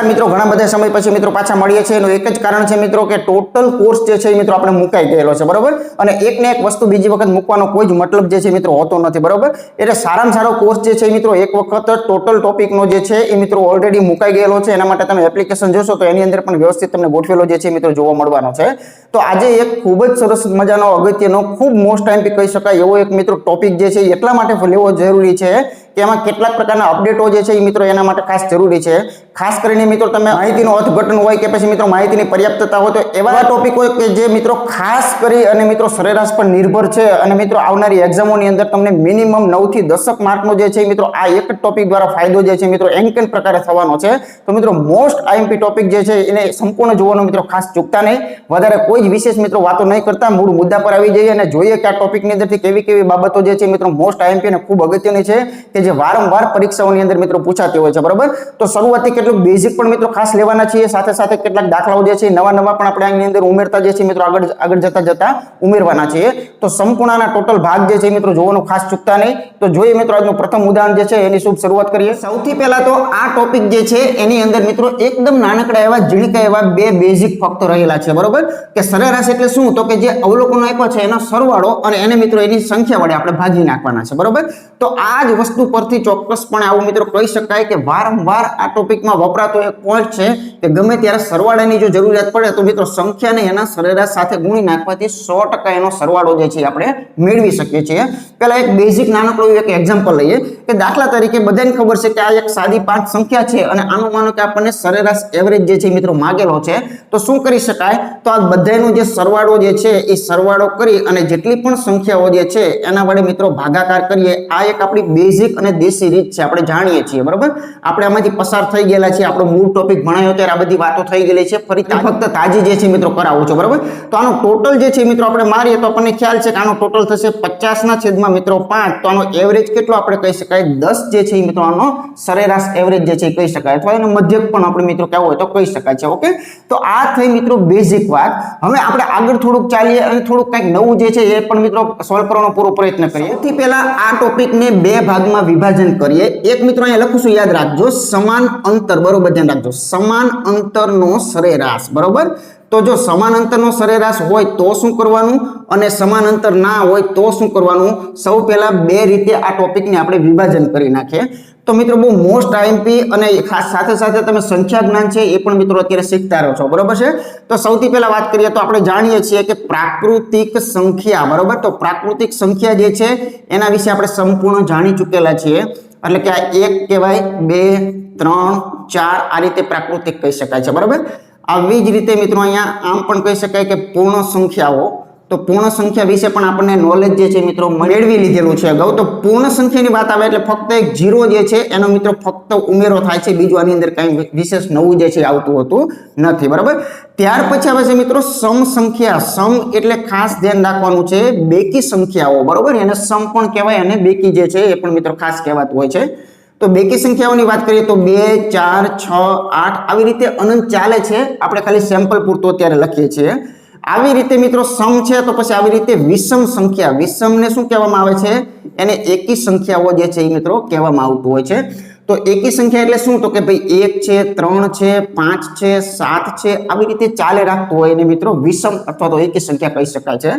નમસ્કાર મિત્રો, ઘણા બધા સમય પછી મિત્રો પાછા મળીએ છીએ. એનું એક જ કારણ છે મિત્રો કે ટોટલ કોર્સ જે છે મિત્રો આપણે મુકાઈ ગયેલો છે, બરોબર. અને એક ને એક વસ્તુ બીજી વખત મૂકવાનો કોઈ જ મતલબ જે છે મિત્રો હોતો નથી, બરોબર. એટલે સારામાં સારો કોર્સ જે છે મિત્રો એક વખત ટોટલ ટોપિકનો જે છે એ મિત્રો ઓલરેડી મુકાઈ ગયેલો છે. એના માટે તમે એપ્લિકેશન જોશો તો એની અંદર પણ વ્યવસ્થિત તમને ગોઠવેલો જે છે મિત્રો જોવા મળવાનો છે. તો આજે એક ખૂબ જ સરસ મજાનો અગત્યનો ખૂબ મોસ્ટ ટાઈમ કહી શકાય એવો એક મિત્રો ટોપિક જે છે એટલા માટે લેવો જરૂરી છે કે એમાં કેટલાક પ્રકારના અપડેટો જે છે એ મિત્રો એના માટે ખાસ જરૂરી છે. ખાસ કરીને મિત્રો તમે માહિતીનો અર્થઘટન હોય કે પછી મિત્રો માહિતીની પર્યાપ્તતા હોય તો એવા ટોપિક હોય કે જે મિત્રો ખાસ કરી અને મિત્રો સરેરાશ પર નિર્ભર છે અને મિત્રો આવનારી એક્ઝામોની અંદર તમને મિનિમમ 9 થી 10 માર્કનો જે છે મિત્રો આ એક ટોપિક દ્વારા ફાયદો જે છે મિત્રો એન્કેન પ્રકારે થવાનો છે. તો મિત્રો મોસ્ટ આઈએમપી ટોપિક જે છે એને સંપૂર્ણ જોવાનો મિત્રો ખાસ ચૂકતા નહીં. વધારે કોઈ જ વિશેષ મિત્રો વાતો નહીં કરતા મૂળ મુદ્દા પર આવી જઈએ અને જોઈએ કે આ ટોપિકની અંદરથી કેવી કેવી બાબતો જે છે મિત્રો મોસ્ટ આઈએમપી અને ખૂબ અગત્યની છે કે જે વારંવાર પરીક્ષાઓની અંદર મિત્રો પૂછાતી હોય છે, બરાબર. તો શરૂઆતથી કેટલું બેઝિક પણ મિત્રો ખાસ લેવાના છીએ, સાથે સાથે કેટલાક દાખલાઓ જે છે નવા પણ આપણે આની અંદર ઉમેરતા જે છે મિત્રો આગળ જતા ઉમેરવાના છીએ. તો સંપૂર્ણના ટોટલ ભાગ જે છે મિત્રો જોવાનું ખાસ ચૂકતા નહીં. તો જોઈએ મિત્રો આજનું પ્રથમ ઉદાહરણ જે છે એની શુભ શરૂઆત કરીએ. સૌથી પહેલા તો આ ટોપિક જે છે એની અંદર મિત્રો એકદમ નાનકડા એવા ઝીણકા એવા બે બેઝિક ફક્ત રહેલા છે, બરોબર. કે સરેરાશ એટલે શું? તો કે જે અવલોકનો આપ્યો છે એનો સરવાળો અને એને મિત્રો એની સંખ્યા વડે આપણે ભાગી નાખવાના છે, બરોબર. તો આ જ વસ્તુ પરથી ચોક્કસપણે આવું મિત્રો કહી શકાય કે વારંવાર આ ટોપિકમાં વપરાતો એક પોઈન્ટ છે કે ગમે ત્યારે સરવાળાની જો જરૂરિયાત પડે તો મિત્રો સંખ્યાને એના સરેરાશ સાથે ગુણી નાખવાથી 100% એનો સરવાળો જે છે આપણે મેળવી શકીએ છીએ. પહેલા એક બેઝિક નાનકડું એક એક્ઝામ્પલ લઈએ કે દાખલા તરીકે બધાને ખબર છે કે આ એક સાદી 5 સંખ્યા છે અને આનું માનો કે આપણને સરેરાશ એવરેજ જે છે મિત્રો માંગેલો છે. તો શું કરી શકાય? તો આ બધાનો જે સરવાળો જે છે એ સરવાળો કરી અને જેટલી પણ સંખ્યાઓ જે છે એના વડે મિત્રો ભાગાકાર કરીએ. આ એક આપણી બેઝિક અને દેશી રીત છે, આપણે જાણીએ છીએ, બરોબર. આપણે આમાંથી પસાર થઈ ગયેલા છીએ, આપણો મૂળ ટોપિક ભણાયો ત્યારે આ બધી વાતો થઈ ગયેલી છે. ફરી ફક્ત તાજી જે છે મિત્રો કરાવું છું, બરોબર. તો આનો ટોટલ જે છે મિત્રો આપણે મારીએ તો આપણને ખ્યાલ છે કે આનો ટોટલ થશે 50/5. તો આનો એવરેજ કેટલો આપણે કહી શકાય? 10 જે છે મિત્રો આનો સરેરાશ એવરેજ જે છે કહી શકાય, અથવા એનો મધ્યક પણ આપણે મિત્રો કહેવો હોય તો કહી શકાય છે. ઓકે, તો આ થઈ મિત્રો બેઝિક વાત. હવે આપણે આગળ થોડુંક ચાલીએ અને થોડુંક કંઈક નવું જે છે એ પણ મિત્રો સોલ્વ કરવાનો પૂરો પ્રયત્ન કરીએ. સૌથી પહેલા આ ટોપિકને બે ભાગમાં વિભાજન કરીએ. એક મિત્રો અહીંયા લખું છું, યાદ રાખજો, સમાન અંતર, બરોબર, ધ્યાન રાખજો, સમાન અંતરનો સરેરાશ, બરોબર. તો જો સમાન અંતરનો સરેરાશ હોય તો શું કરવાનું અને સમાન અંતર ના હોય તો શું કરવાનું? સૌ પહેલા બે રીતે આ ટોપિકને આપણે વિભાજન કરી નાખીએ. તો મિત્રો બહુ મોસ્ટ આઈએમપી અને ખાસ સાથે સાથે તમે સંખ્યા જ્ઞાન છે એ પણ મિત્રો અત્યારે શીખતા રહો છો, બરોબર છે. તો સૌથી પહેલા વાત કરીએ તો આપણે જાણીએ છીએ કે પ્રાકૃતિક સંખ્યા, બરોબર. તો પ્રાકૃતિક સંખ્યા જે છે એના વિશે આપણે સંપૂર્ણ જાણી ચૂકેલા છીએ. એટલે કે આ 1 કહેવાય, 2, 3, 4 આ રીતે પ્રાકૃતિક કહી શકાય છે, બરોબર. આવી જ રીતે મિત્રો અહીંયા આમ પણ કહી શકાય કે પૂર્ણ સંખ્યાઓ. તો પૂર્ણ સંખ્યા વિશે પણ આપણને નોલેજ જે છે મિત્રો મેળવી લીધેલું છે અગાઉ. તો પૂર્ણ સંખ્યાની વાત આવે એટલે ફક્ત એક 0 જે છે એનો મિત્રો ફક્ત ઉમેરો થાય છે, બીજું આની અંદર કંઈ વિશેષ નવું જે છે આવતું હોતું નથી, બરાબર. ત્યાર પછી આવે છે મિત્રો સમ સંખ્યા. સમ એટલે ખાસ ધ્યાન રાખવાનું છે બેકી સંખ્યાઓ, બરોબર. એને સમ પણ કહેવાય અને બેકી જે છે એ પણ મિત્રો ખાસ કહેવાતું હોય છે. તો બેકી સંખ્યાઓની વાત કરીએ તો 2, 4, 6, 8 આવી રીતે અનંત ચાલે છે. આપણે ખાલી સેમ્પલ પૂરતો અત્યારે લખીએ છીએ. આવી રીતે મિત્રો સમ છે. તો પછી આવી રીતે વિષમ સંખ્યા. વિષમને શું કહેવામાં આવે છે? એને એકી સંખ્યાઓ જે છે એ મિત્રો કહેવામાં આવતું હોય છે. તો એકી સંખ્યા એટલે શું? તો કે ભાઈ 1 છે, 3 છે, 5 છે, 7 છે, આવી રીતે ચાલે રાખતું હોય એને મિત્રો વિષમ અથવા તો એકી સંખ્યા કહી શકાય છે.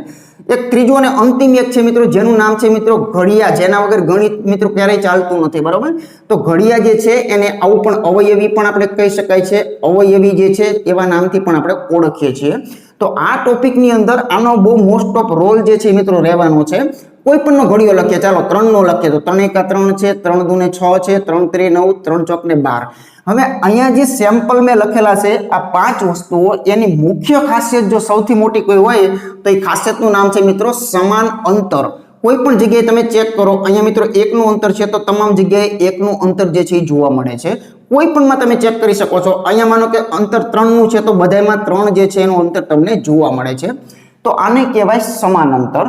એક ત્રીજો અને અંતિમ એક છે મિત્રો જેનું નામ છે મિત્રો ઘડિયા, જેના વગર ગણિત મિત્રો ક્યારેય ચાલતું નથી, બરોબર. તો ઘડિયા જે છે એને આવું પણ અવયવી પણ આપણે કહી શકાય છે. અવયવી જે છે એવા નામથી પણ આપણે ઓળખીએ છીએ. તો આ ટોપિકની અંદર આનો બહુ મોસ્ટ ઓફ રોલ જે છે મિત્રો રહેવાનો છે. કોઈ પણ નો ઘડિયો લખીએ, ચાલો 3 નો લખીએ તો 3 × 3 છે, 3 × 2 = 6 છે, 3 × 3 = 9, 3 × 4 = 12. હવે અહીંયા જે સેમ્પલ મેં લખેલા છે આ 5 વસ્તુઓ, એની મુખ્ય ખાસિયત જો સૌથી મોટી કોઈ હોય તો એ ખાસિયતનું નામ છે મિત્રો સમાન અંતર. કોઈ પણ જગ્યાએ તમે ચેક કરો, અહીંયા મિત્રો 1 નું અંતર છે તો તમામ જગ્યાએ 1 નું અંતર જે છે એ જોવા મળે છે. કોઈ પણમાં તમે ચેક કરી શકો છો. અહીંયા માનો કે અંતર 3 નું છે તો બધામાં 3 જે છે એનું અંતર તમને જોવા મળે છે. તો આને કહેવાય સમાન અંતર.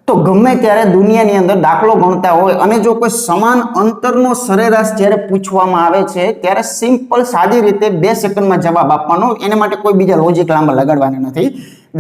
તો ગમે ત્યારે દુનિયાની અંદર દાખલો ગણતા હોય અને જો કોઈ સમાન અંતરનો સરેરાશ જ્યારે પૂછવામાં આવે છે ત્યારે સિમ્પલ સાદી રીતે 2 સેકન્ડમાં જવાબ આપવાનો. એને માટે કોઈ બીજા લોજિક લાંબા લગાડવાના નથી.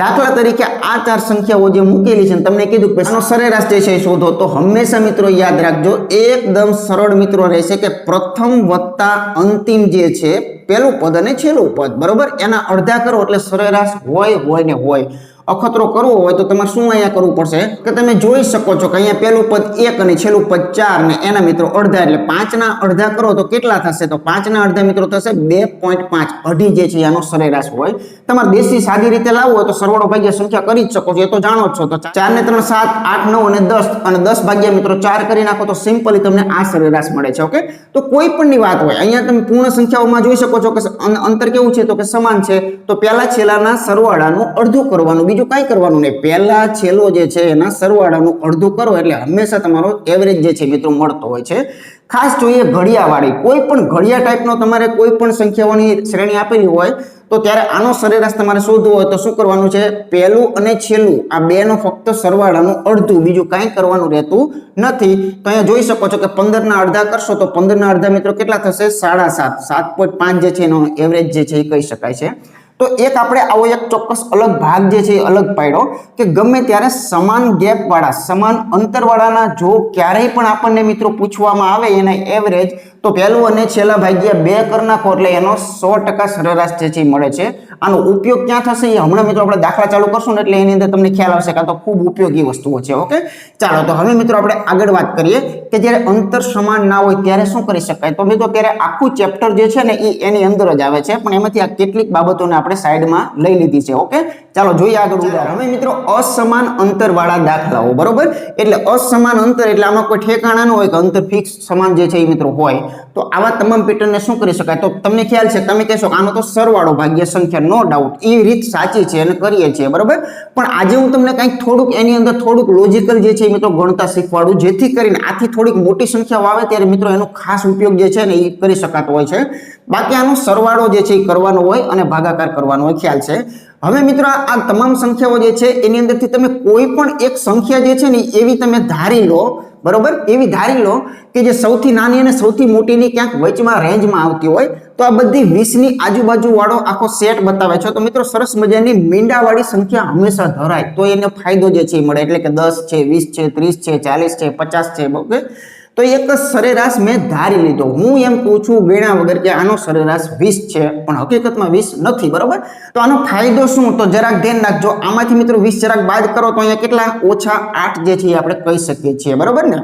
દાખલા તરીકે આ 4 સંખ્યાઓ જે મૂકેલી છે તમને કીધું કે આનો સરેરાશ જે છે શોધો, તો હંમેશા મિત્રો યાદ રાખજો એકદમ સરળ મિત્રો રહેશે કે પ્રથમ વત્તા અંતિમ જે છે પહેલું પદ અને છેલ્લું પદ, બરોબર. એના અડધા કરો એટલે સરેરાશ હોય ને હોય. અખતરો કરવો હોય તો તમારે શું અહીંયા કરવું પડશે કે તમે જોઈ શકો છો કે અહીંયા પહેલું પદ 1 અને છેલ્લું પદ 4 ને એના મિત્રો અડધા એટલે 5 ના અડધા કરો તો કેટલા થશે? તો 5 ના અડધા મિત્રો થશે 2.5. અઢી જે છે આનો સરેરાશ હોય. તમારે દેશી સાદી રીતે લાવવું હોય તો સરવાળો ભાગ્યા સંખ્યા કરી જ શકો છો, એ તો જાણો જ છો. તો 4 ને 3 7 8 9 અને 10 અને 10 ભાગ્યા મિત્રો 4 કરી નાખો તો સિમ્પલી તમને આ સરેરાશ મળે છે. ઓકે, તો કોઈ પણની વાત હોય અહીંયા તમે પૂર્ણ સંખ્યાઓમાં જોઈ શકો છો કે અંતર કેવું છે તો કે સમાન છે. તો પહેલા છેલ્લાના સરવાળાનું અડધું કરવાનું, બીજું કાંઈ કરવાનું નહીં. પહેલા છેલ્લો જે છે એના સરવાળાનું અડધું કરો એટલે હંમેશા તમારો એવરેજ જે છે મિત્રો મળતો હોય છે. ખાસ જોઈએ ઘડિયાવાળી કોઈ પણ ઘડિયા ટાઈપનો તમારે કોઈ પણ સંખ્યાઓની શ્રેણી આપેલી હોય તો ત્યારે આનો સરેરાશ તમારે શોધવો હોય તો શું કરવાનું છે? પહેલું અને છેલ્લું આ બેનો ફક્ત સરવાળાનું અડધું, બીજું કાંઈ કરવાનું રહેતું નથી. તો અહીંયા જોઈ શકો છો કે 15 ના અડધા કરશો તો 15 ના અડધા મિત્રો કેટલા થશે? 7.5. 7.5 જે છે એનો એવરેજ જે છે એ કહી શકાય છે. તો એક આપણે આવો એક ચોક્કસ અલગ ભાગ જે છે એ અલગ પાડ્યો કે ગમે ત્યારે સમાન ગેપ વાળા સમાન અંતરવાળાના જો ક્યારેય પણ આપણને મિત્રો પૂછવામાં આવે એના એવરેજ તો પહેલું અને છેલ્લા ભાગ્યા 2 કરી નાખો એટલે એનો 100% સરેરાશ જે છે મળે છે. આનો ઉપયોગ ક્યાં થશે એ હમણાં મિત્રો આપણે દાખલા ચાલુ કરશું ને એટલે એની અંદર તમને ખ્યાલ આવશે કે આ તો ખૂબ ઉપયોગી વસ્તુઓ છે. ઓકે, ચાલો તો હવે મિત્રો આપણે આગળ વાત કરીએ કે જ્યારે અંતર સમાન ના હોય ત્યારે શું કરી શકાય. તો મિત્રો ત્યારે આખું ચેપ્ટર જે છે ને એ એની અંદર જ આવે છે, પણ એમાંથી આ કેટલીક બાબતોને આપણે સાઈડમાં લઈ લીધી છે. ઓકે, ચાલો જોઈએ આગળ ઉદાહરણ. હવે મિત્રો અસમાન અંતરવાળા દાખલાઓ, બરોબર. એટલે અસમાન અંતર એટલે આમાં કોઈ ઠેકાણા ન હોય કે અંતર ફિક્સ સમાન જે છે એ મિત્રો હોય. તો આવા તમામ પેટર્નને શું કરી શકાય? તો તમને ખ્યાલ છે, તમે કહેશો આનો તો સરવાળો ભાગ્ય સંખ્યા, નો ડાઉટ એ રીત સાચી છે અને કરીએ છીએ, બરોબર. પણ આજે હું તમને કંઈક થોડુંક એની અંદર થોડુંક લોજિકલ જે છે મિત્રો ગણતા શીખવાડું, જેથી કરીને આથી થોડીક મોટી સંખ્યાઓ આવે ત્યારે મિત્રો એનો ખાસ ઉપયોગ જે છે ને એ કરી શકાતો હોય છે. બાકી આનો સરવાળો જે છે એ કરવાનો હોય અને ભાગાકાર કરવાનો હોય, ખ્યાલ છે. હવે મિત્રો આ તમામ સંખ્યાઓ જે છે એની અંદરથી તમે કોઈ પણ એક સંખ્યા જે છે ને એવી તમે ધારી લો, બરોબર. એવી ધારી લો કે જે સૌથી નાની અને સૌથી મોટીની ક્યાંક વચમાં રેન્જમાં આવતી હોય. તો આ બધી 20 ની આજુબાજુ વાળો આખો સેટ બતાવે છે. તો મિત્રો સરસ મજાની મીંડાવાળી સંખ્યા હંમેશા ધરાય તો એને ફાયદો જે છે એ મળે. એટલે કે 10 છે, 20 છે, 30 છે, 40 છે, 50 છે. ઓકે, તો એક સરેરાશ મેં ધારી લીધો. હું એમ કહું છું ગણ્યા વગર કે આનો સરેરાશ 20 છે, પણ હકીકતમાં 20 નથી, બરોબર. તો આનો ફાયદો શું? તો જરાક ધ્યાન રાખજો. આમાંથી મિત્રો 20 જરાક બાદ કરો તો અહીંયા કેટલા? ઓછા 8 જે છે એ આપણે કહી શકીએ છીએ, બરોબર ને.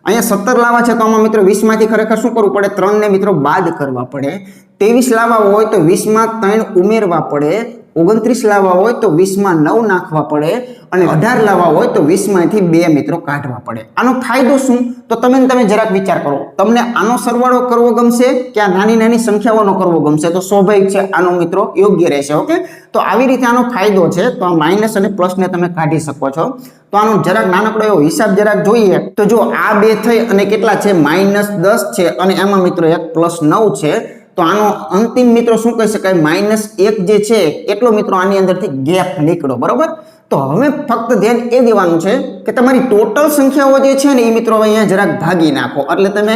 અહીંયા 17 લાવવા છે તો આમાં મિત્રો 20 માંથી ખરેખર શું કરવું પડે? 3 ને મિત્રો બાદ કરવા પડે. 23 લાવવા હોય તો 20 માં 3 ઉમેરવા પડે. 29 લાવવા હોય તો 20 માં 9 નાખવા પડે અને 18 લાવવા હોય તો 20 માંથી 2 મિત્રો કાઢવા પડે. આનો ફાયદો શું? તો તમે જરાક વિચાર કરો. તમને આનો સરવાળો કરવો ગમશે કે આ નાની નાની સંખ્યાઓનો કરવો ગમશે? તો સ્વાભાવિક છે આનો મિત્રો યોગ્ય રહેશે. ઓકે, તો આવી રીતે આનો ફાયદો છે. તો આ માઇનસ અને પ્લસ ને તમે કાઢી શકો છો. તો આનો જરાક નાનકડો એવો હિસાબ જરાક જોઈએ તો જો આ 2 થઈ અને કેટલા છે? -10 છે અને એમાં મિત્રો એક +9 છે. તો આનો અંતિમ મિત્રો શું કહી શકાય? -1 જે છે એટલો મિત્રો આની અંદરથી ગેપ નીકળો, બરોબર. તો હવે ફક્ત ધ્યાન એ દેવાનું છે કે તમારી ટોટલ સંખ્યાઓ જે છે ને એ મિત્રો અહીંયા જરાક ભાગી નાખો એટલે તમે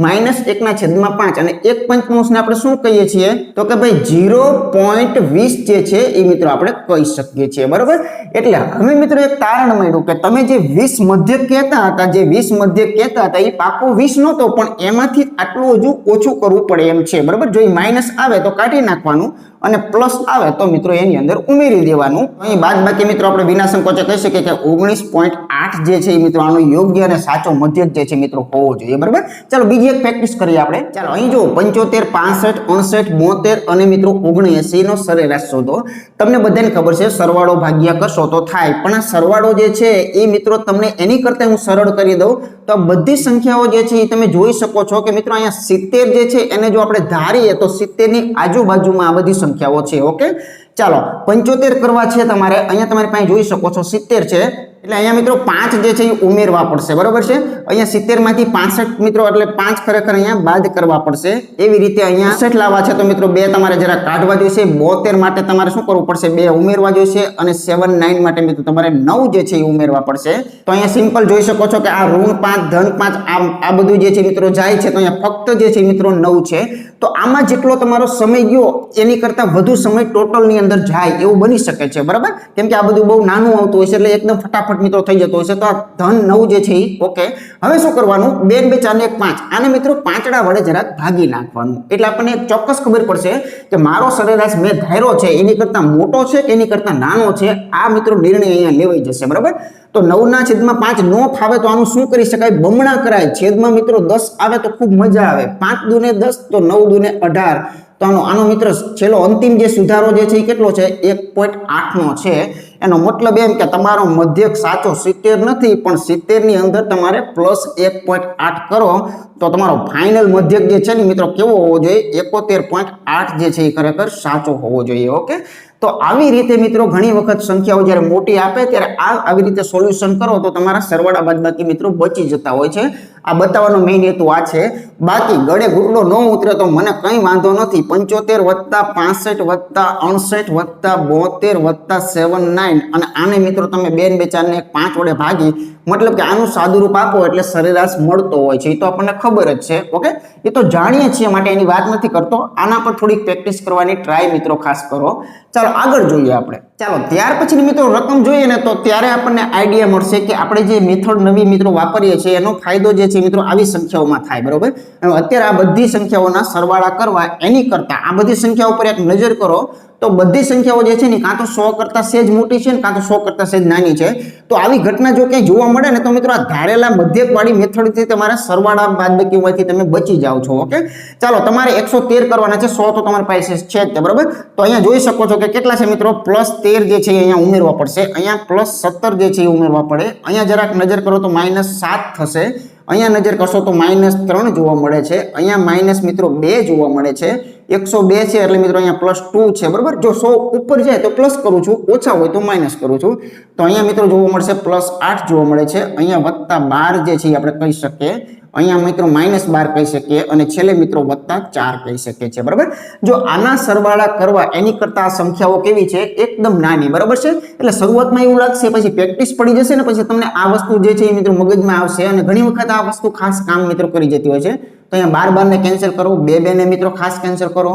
-1/5 અને 1 પંચમાંશને આપણે શું કહીએ છીએ? તો કે ભાઈ 0.20 જે છે એ મિત્રો આપણે કહી શકીએ છીએ, બરોબર. એટલે હવે મિત્રો એક તારણ મળ્યું કે તમે જે 20 મધ્યક કહેતા હતા એ પાકો 20 નહોતો, પણ એમાંથી આટલું હજુ ઓછું કરવું પડે એમ છે, બરોબર. જો માઇનસ આવે તો કાઢી નાખવાનું અને પ્લસ આવે તો મિત્રો એની અંદર ઉમેરી દેવાનું. અહીં બાદ બાકી મિત્રો આપણે વિના સંકોચે કહી શકીએ કે 19.8 જે છે એ મિત્રો આનો યોગ્ય અને સાચો મધ્યક જે છે મિત્રો હોવો જોઈએ, બરાબર. ચાલો બીજી એક પ્રેક્ટિસ કરીએ આપણે. ચાલો અહીં જો 75, 65, 69, 72 અને મિત્રો 79 નો સરેરાશ શોધો. તમને બધાને ખબર છે સરવાળો ભાગ્યા કરશો તો થાય, પણ આ સરવાળો જે છે એ મિત્રો તમને એની કરતા હું સરળ કરી દઉં તો આ બધી સંખ્યાઓ જે છે એ તમે જોઈ શકો છો કે મિત્રો અહીંયા 70 જે છે એને જો આપણે ધારીએ તો 70 ની આજુબાજુમાં આ બધી સંખ્યાઓ છે. ઓકે, ચાલો 75 કરવા છે તમારે. અહીંયા તમારી પાસે જોઈ શકો છો 70 છે એટલે અહીંયા મિત્રો 5 જે છે એ ઉમેરવા પડશે, બરોબર છે. અહીંયા 70 માંથી 65 મિત્રો એટલે 5 ખરેખર અહીંયા બાદ કરવા પડશે. એવી રીતે અહીંયા 68 લાવવા છે તો મિત્રો 2 તમારે જરા કાઢવા જોઈશે. 72 માટે તમારે શું કરવું પડશે? 2 ઉમેરવા જોઈશે અને 79 માટે મિત્રો તમારે 9 જે છે એ ઉમેરવા પડશે. તો અહીંયા સિમ્પલ જોઈ શકો છો કે આ ઋણ 5 ધન 5 આ બધું જે છે મિત્રો જાય છે. તો અહીંયા ફક્ત જે છે મિત્રો 9 છે. તો આમાં જેટલો તમારો સમય ગયો એની કરતા વધુ સમય ટોટલ ની અંદર જાય એવું બની શકે છે, બરાબર. કેમ કે આ બધું બહુ નાનું આવતું હોય છે એટલે એકદમ ફટાફટ ફટાફટ મિત્રો થઈ જતો હોય છે. તો આ ધન 9 જે છે એ ઓકે. હવે શું કરવાનું, 2 2 4 ને 1 5 આને મિત્રો પાંચડા વડે જરાક ભાગી નાખવાનું, એટલે આપણને એક ચોક્કસ ખબર પડશે કે મારો સરેરાશ મેં ધાર્યો છે એની કરતા મોટો છે કે એની કરતા નાનો છે. આ મિત્રો નિર્ણય અહીંયા લેવાઈ જશે, બરાબર. તો 9/5 નો ફાવે તો આનું શું કરી શકાય, બમણા કરાય. છેદમાં મિત્રો 10 આવે તો ખૂબ મજા આવે. 5 દુને 10 તો 9 દુને 18. તો આનો મિત્રો છેલ્લો અંતિમ જે સુધારો જે છે એ કેટલો છે, 1.8 નો છે. એનો મતલબ એમ કે તમારો મધ્યક સાચો 70 નથી, પણ 70 ની અંદર તમારે પ્લસ 1.8 કરો તો તમારો ફાઇનલ મધ્યક જે છે ને મિત્રો કેવો હોવો જોઈએ, 71.8 જે છે એ ખરેખર સાચો હોવો જોઈએ. ઓકે. તો આવી રીતે મિત્રો ઘણી વખત સંખ્યાઓ જ્યારે મોટી આપે ત્યારે આવી રીતે સોલ્યુશન કરો તો તમારા સરવાળા બાદબાકી મિત્રો બચી જતા હોય છે. આ બતાવવાનો મેઇન હેતુ આ છે. બાકી ગળે ઘૂંટડો ન ઉતરે તો મને કંઈ વાંધો નથી. 75 + 65 + 68 + 72 + 79 અને આને મિત્રો તમે 2 2 4 ને 5 વડે ભાગી, મતલબ કે આનું સાદુરૂપ આપો એટલે સરેરાશ મળતો હોય છે. એ તો આપણને ખબર જ છે. ઓકે, એ તો જાણીએ છીએ માટે એની વાત નથી કરતો. આના પર થોડીક પ્રેક્ટિસ કરવાની ટ્રાય મિત્રો ખાસ કરો. ચાલો આગળ જોઈએ આપણે. ચાલો ત્યાર પછી મિત્રો રકમ જોઈએ ને તો ત્યારે આપણને આઈડિયા મળશે કે આપણે જે મેથડ નવી મિત્રો વાપરીએ છીએ એનો ફાયદો જે છે મિત્રો આવી સંખ્યાઓમાં થાય, બરોબર. અત્યારે આ બધી સંખ્યાઓના સરવાળા કરવા એની કરતા આ બધી સંખ્યાઓ પર એક નજર કરો તો બધી સંખ્યાઓ જે છે ને કાં તો 100 કરતા સેજ મોટી છે ને કાં તો 100 કરતા સેજ નાની છે. તો આવી ઘટના જો ક્યાંય જોવા મળે ને તો મિત્રો આ ધારેલા મધ્યકવાળી મેથડથી તમારા સરવાળા બાદબાકીમાંથી તમે બચી જાઓ છો. ઓકે, ચાલો તમારે 113 કરવાના છે, 100 તો તમારી પાસે છે જ, બરાબર. તો અહીંયા જોઈ શકો છો કે કેટલા છે મિત્રો, +13 જે છે અહીંયા ઉમેરવા પડશે, અહીંયા +17 જે છે એ ઉમેરવા પડે. અહીંયા જરાક નજર કરો તો -7 થશે. અહીંયા નજર કરશો તો -3 જોવા મળે છે. અહીંયા માઇનસ મિત્રો 2 જોવા મળે છે. 102 છે એટલે મિત્રો અહીંયા +2 છે, બરાબર. જો 100 ઉપર જાય તો પ્લસ કરું છું, ઓછા હોય તો માઇનસ કરું છું. તો અહીંયા મિત્રો જોવા મળશે +8 જોવા મળે છે. અહીંયા +12 જે છે એ આપણે કહી શકીએ. અહીંયા મિત્રો -12 કહી શકીએ અને છેલ્લે મિત્રો +4 કહી શકીએ છીએ, બરાબર. જો આના સરવાળા કરવા એની કરતા આ સંખ્યાઓ કેવી છે, એકદમ નાની, બરાબર છે. એટલે શરૂઆતમાં એવું લાગશે, પછી પ્રેક્ટિસ પડી જશે ને પછી તમને આ વસ્તુ જે છે એ મિત્રો મગજમાં આવશે અને ઘણી વખત આ વસ્તુ ખાસ કામ મિત્રો કરી જતી હોય છે. તો અહીંયા 12 ને કેન્સલ કરો, 2 2 ને મિત્રો ખાસ કેન્સલ કરો.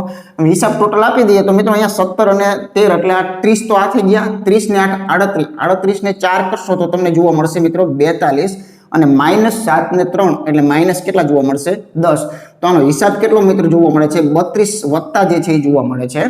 હિસાબ ટોટલ આપી દઈએ તો મિત્રો અહીંયા 17 અને 13 એટલે આ 30 તો આ થઈ ગયા. 30 ને 8 38, 38 ને 4 કરશો તો તમને જોવા મળશે મિત્રો 42 અને -7 ને 3 એટલે માઇનસ કેટલા જોવા મળશે, 10. તો આનો હિસાબ કેટલો મિત્રો જોવા મળે છે, 32 વત્તા જે છે એ જોવા મળે છે.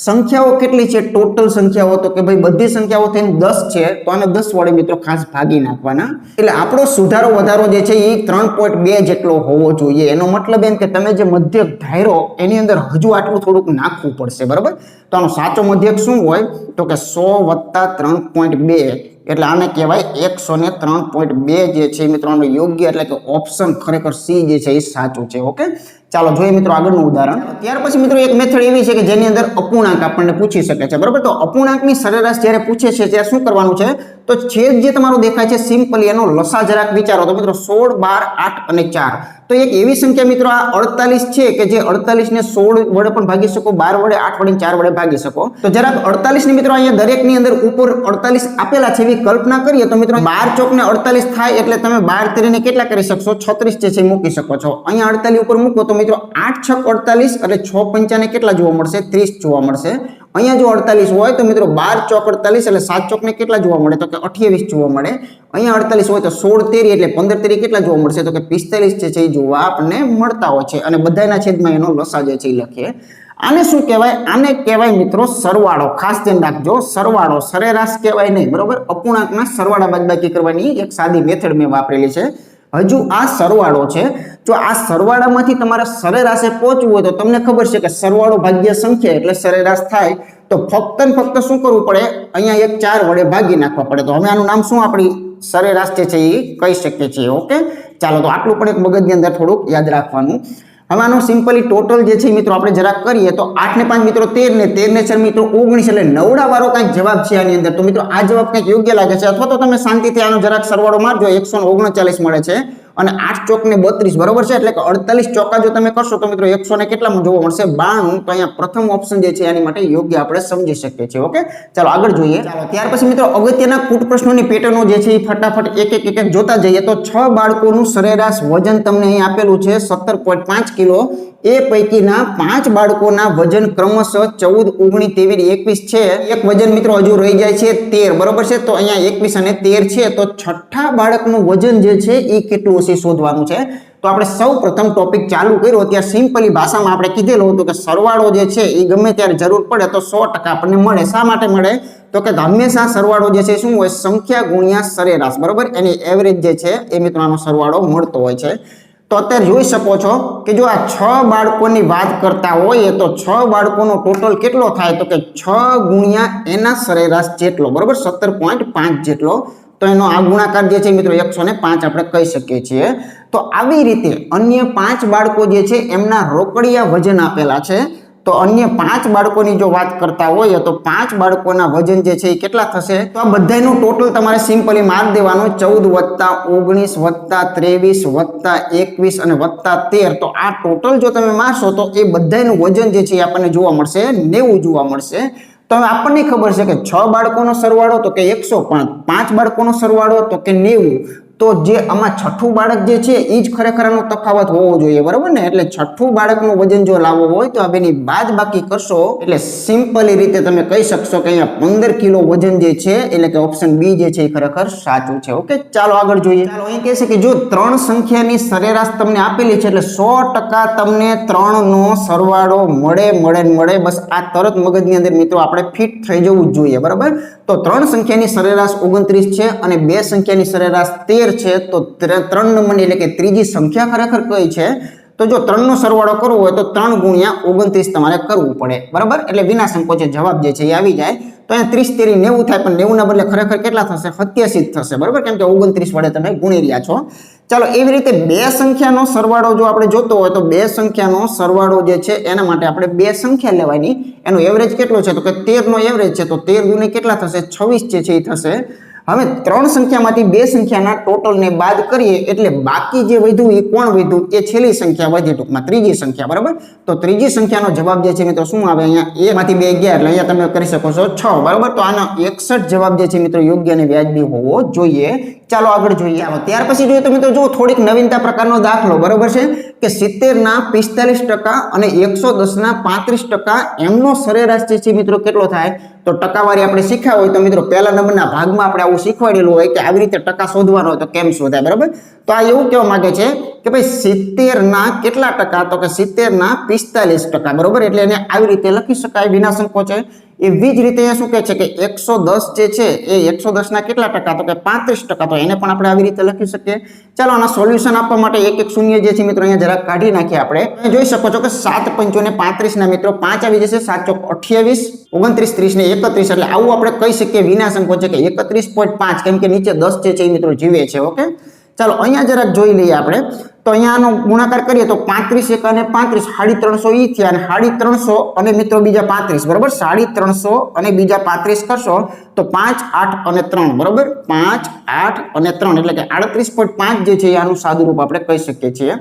સંખ્યાઓ કેટલી છે, ટોટલ સંખ્યાઓ તો કે ભાઈ બધી સંખ્યાઓ થઈને 10 છે. તો આને 10 વડે મિત્રો ખાસ ભાગી નાખવાના. એટલે આપણો સુધારો વધારો જે છે એ 3.2 જેટલો હોવો જોઈએ. એનો મતલબ એમ કે તમે જે મધ્યક ધાર્યો એની અંદર હજુ આટલું થોડુંક નાખવું પડશે, બરાબર. તો આનો સાચો મધ્યક શું હોય તો કે 100 + 3.2 એટલે આને કહેવાય 103.2 જે છે મિત્રો આનો યોગ્ય એટલે કે ઓપ્શન ખરેખર સી જે છે એ સાચું છે. ઓકે, ચાલો જોઈએ મિત્રો આગળનું ઉદાહરણ. ત્યાર પછી મિત્રો એક મેથડ એવી છે કે જેની અંદર અપૂર્ણાંક આપણને પૂછી શકે છે, બરાબર. તો અપૂર્ણાંકની સરેરાશ જ્યારે પૂછે છે ત્યારે શું કરવાનું છે, તો છેદ જે તમારો દેખાય છે સિમ્પલી એનો લસા જરાક વિચારો તો મિત્રો 16 12 8 અને 4. તો એક એવી સંખ્યા મિત્રો આ 48 છે કે જે 48 ને 16 વડે પણ ભાગી શકો, 12 વડે, 8 વડે, 4 વડે ભાગી શકો. તો જરાક 48 ની મિત્રો અહીંયા દરેકની અંદર ઉપર 48 આપેલા છે એવી કલ્પના કરીએ તો મિત્રો 12 ચોક ને 48 થાય એટલે તમે 12 તરીને કેટલા કરી શકશો, 36 જે છે મૂકી શકો છો. અહીંયા 48 ઉપર મૂકો તો મિત્રો 8 છક 48 એટલે 6 પંચા ને કેટલા જોવા મળશે, 30 જોવા મળશે. અહીંયા જો 48 હોય તો મિત્રો 12 ચોક 48 એટલે 7 ચોક ને કેટલા જોવા મળે તો કે 28 જોવા મળે. અહીંયા 48 હોય તો 16 તેરી એટલે 15 તેરી કેટલા જોવા મળશે તો કે 45 જે છે એ જોવા આપણને મળતા હોય છે. અને બધાના છેદમાં એનો લસા જે છે એ લખીએ. આને શું કહેવાય, આને કહેવાય મિત્રો સરવાળો. ખાસ ધ્યાન રાખજો, સરવાળો, સરેરાશ કહેવાય નહીં, બરોબર. અપૂર્ણાંકના સરવાળા બાદબાકી કરવાની એક સાદી મેથડ મેં વાપરેલી છે. હજુ આ સરવાળો છે. જો આ સરવાળામાંથી તમારે સરેરાશે પહોંચવું હોય તો તમને ખબર છે કે સરવાળો ભાગ્ય સંખ્યા એટલે સરેરાશ થાય. તો ફક્ત ને ફક્ત શું કરવું પડે, અહીંયા એક 4 વડે ભાગી નાખવા પડે. તો હવે આનું નામ શું આપણી સરેરાશ જે છે એ કહી શકીએ છીએ. ઓકે, ચાલો તો આટલું પણ એક મગજની અંદર થોડુંક યાદ રાખવાનું. હવે આનો સિમ્પલી ટોટલ જે છે મિત્રો આપણે જરાક કરીએ તો 8 ને 5 મિત્રો 13 ને 13 ને 4 મિત્રો 19 એટલે 9 વાળો કંઈક જવાબ છે આની અંદર. તો મિત્રો આ જવાબ કંઈક યોગ્ય લાગે છે અથવા તો તમે શાંતિથી આનો જરાક સરવાળો મારજો, 139 મળે છે અને 8 ચોક ને 32 બરોબર છે. એટલે કે 48 ચોકા જો તમે કરશો તો મિત્રો 100 ને કેટલામાં જોવા મળશે, 92. તો અહીંયા પ્રથમ ઓપ્શન જે છે એની માટે યોગ્ય આપણે સમજી શકીએ છીએ. ઓકે, ચાલો આગળ જોઈએ. ચાલો ત્યાર પછી મિત્રો અગત્યના કૂટ પ્રશ્નોની પેટર્નો જે છે એ ફટાફટ એક જોતા જઈએ. તો 6 બાળકોનું સરેરાશ વજન તમને અહીં આપેલું છે 17.5 કિલો. એ પૈકીના 5 બાળકોના વજન ક્રમશઃ 14, 19, 23, 21 છે. એક વજન મિત્રો હજુ રહી જાય છે 13, બરોબર છે. તો અહીંયા 21 અને 13 છે, તો છઠ્ઠા બાળકનું વજન જે છે એ કેટલું હશે શોધવાનું છે. તો આપણે સૌ પ્રથમ ટોપિક ચાલુ કર્યો ત્યાં સિમ્પલી ભાષામાં આપણે કીધેલું હતું કે સરવાળો જે છે એ ગમે ત્યારે જરૂર પડે તો 100% આપણને મળે. શા માટે મળે? તો કે હંમેશા સરવાળો જે છે શું હોય? સંખ્યા ગુણ્યા સરેરાશ, બરોબર. એની એવરેજ જે છે એ મિત્રો આનો સરવાળો મળતો હોય છે. તો અત્યારે જોઈ શકો છો કે જો આ 6 બાળકોની વાત કરતા હોઈએ તો 6 બાળકોનો ટોટલ કેટલો થાય? તો કે 6 ગુણ્યા એના સરેરાશ જેટલો, બરોબર, 17.5 જેટલો. તો એનો આ ગુણાકાર જે છે મિત્રો 105 આપણે કહી શકીએ છીએ. તો આવી રીતે અન્ય 5 બાળકો જે છે એમના રોકડિયા વજન આપેલા છે. તો અન્ય 5 બાળકોની જો વાત કરતા હોઈએ તો 5 બાળકોના વજન જે છે એ કેટલા થશે? તો આ બધાનું ટોટલ તમારે સિમ્પલી માર્ક દેવાનું 14 + 19 + 23 + 21 અને +13. તો આ ટોટલ જો તમે મારશો તો એ બધાનું વજન જે છે એ આપણને જોવા મળશે 90 જોવા મળશે. તો હવે આપણને ખબર છે કે 6 બાળકોનો સરવાળો તો કે 105, 5 બાળકોનો સરવાળો તો કે 90. તો જે આમાં છઠ્ઠું બાળક જે છે એ જ ખરેખર આનો તફાવત હોવો જોઈએ, બરોબર ને. એટલે છઠ્ઠું બાળકનું વજન જો લાવવું હોય તો આ બેની બાદબાકી કરશો એટલે સિમ્પલી રીતે તમે કહી શકશો કે અહીંયા 15 કિલો વજન જે છે, એટલે કે ઓપ્શન બી જે છે એ ખરેખર સાચું છે. ઓકે, ચાલો આગળ જોઈએ. ચાલો અહીં કહે છે કે જો 3 સંખ્યાની સરેરાશ તમને આપેલી છે એટલે 100% તમને 3 નો સરવાળો મળે. બસ આ તરત મગજની અંદર મિત્રો આપણે ફિટ થઈ જવું જ જોઈએ, બરાબર. તો 3 સંખ્યાની સરેરાશ 29 છે અને 2 સંખ્યાની સરેરાશ 13 છે. તો 3 નંબરની એટલે કે ત્રીજી સંખ્યા ખરેખર કઈ છે? તો જો 3 નો સરવાળો કરવો હોય તો 3 ગુણ્યા 29 તમારે કરવું પડે, બરાબર. એટલે વિના સંકોચે જવાબ જે છે એ આવી જાય. તો અહીંયા 30 તેરી 90 થાય, પણ 90 ના બદલે ખરેખર કેટલા થશે? 87 થશે, બરાબર, કેમ કે 29 વડે તમે ગુણી રહ્યા છો. ચાલો એવી રીતે 2 સંખ્યાનો સરવાળો જો આપણે જોતો હોય તો 2 સંખ્યાનો સરવાળો જે છે એના માટે આપણે 2 સંખ્યા લેવાની. એનો એવરેજ કેટલો છે? તો કે 13 નો એવરેજ છે. તો 13 ગુણ્યા કેટલા થશે? 26 જે છે એ થશે. હવે 3 સંખ્યામાંથી 2 સંખ્યાના ટોટલને બાદ કરીએ એટલે બાકી જે વધ્યું એ કોણ વધ્યું? એ છેલ્લી સંખ્યા વધી, ટૂંકમાં ત્રીજી સંખ્યા, બરાબર. તો ત્રીજી સંખ્યાનો જવાબ જે છે મિત્રો શું આવે? અહીંયા 1 માંથી 2 ગયા એટલે અહીંયા તમે કરી શકો છો 6, બરાબર. તો આનો 61 જવાબ જે છે મિત્રો યોગ્ય અને વ્યાજબી હોવો જોઈએ. ચાલો આગળ જોઈએ. ત્યાર પછી જોઈએ તો મિત્રો જો થોડીક નવીનતા પ્રકારનો દાખલો, બરાબર છે, કે 70 ના 45% અને 110 ના 35% એમનો સરેરાશ જે છે મિત્રો કેટલો થાય? તો ટકાવારી આપણે શીખ્યા હોય તો મિત્રો પહેલા નંબરના ભાગમાં આપણે આવું શીખવાડેલું હોય કે આવી રીતે ટકા શોધવાનો હોય તો કેમ શોધાય, બરાબર. તો આ એવું કહેવા માંગે છે કે ભાઈ 70 ના કેટલા ટકા? તો કે 70 ના 45%, બરાબર. એટલે એને આવી રીતે લખી શકાય વિના સંકોચે. એવી જ રીતે શું કહે છે કે 110 જે છે એ 110 ના કેટલા ટકા? તો કે 35%. તો એને પણ આપણે આવી રીતે લખી શકીએ. ચાલો આના સોલ્યુશન આપવા માટે એક એક શૂન્ય જે છે મિત્રો અહીંયા જરા કાઢી નાખીએ આપણે. જોઈ શકો છો કે 7 પંચોને 35 ના મિત્રો 5 આવી જશે. 7 ચોક 28, 29, 30 ને 31. એટલે આવું આપણે કહી શકીએ વિના સંકોચે કે 31.5, કેમ કે નીચે 10 જે છે એ મિત્રો જીવે છે. ઓકે, ચાલો અહીંયા જરાક જોઈ લઈએ આપણે. તો અહીંયા આનો ગુણાકાર કરીએ તો 35 × 1 = 35, 350 ઈ થયા અને 350 અને મિત્રો બીજા 35, બરાબર. 350 અને બીજા 35 કરશો તો 5, 8 અને 3, બરાબર. 5, 8 અને 3 એટલે કે 38.5 જે છે આનું સાદુરૂપ આપણે કહી શકીએ છીએ.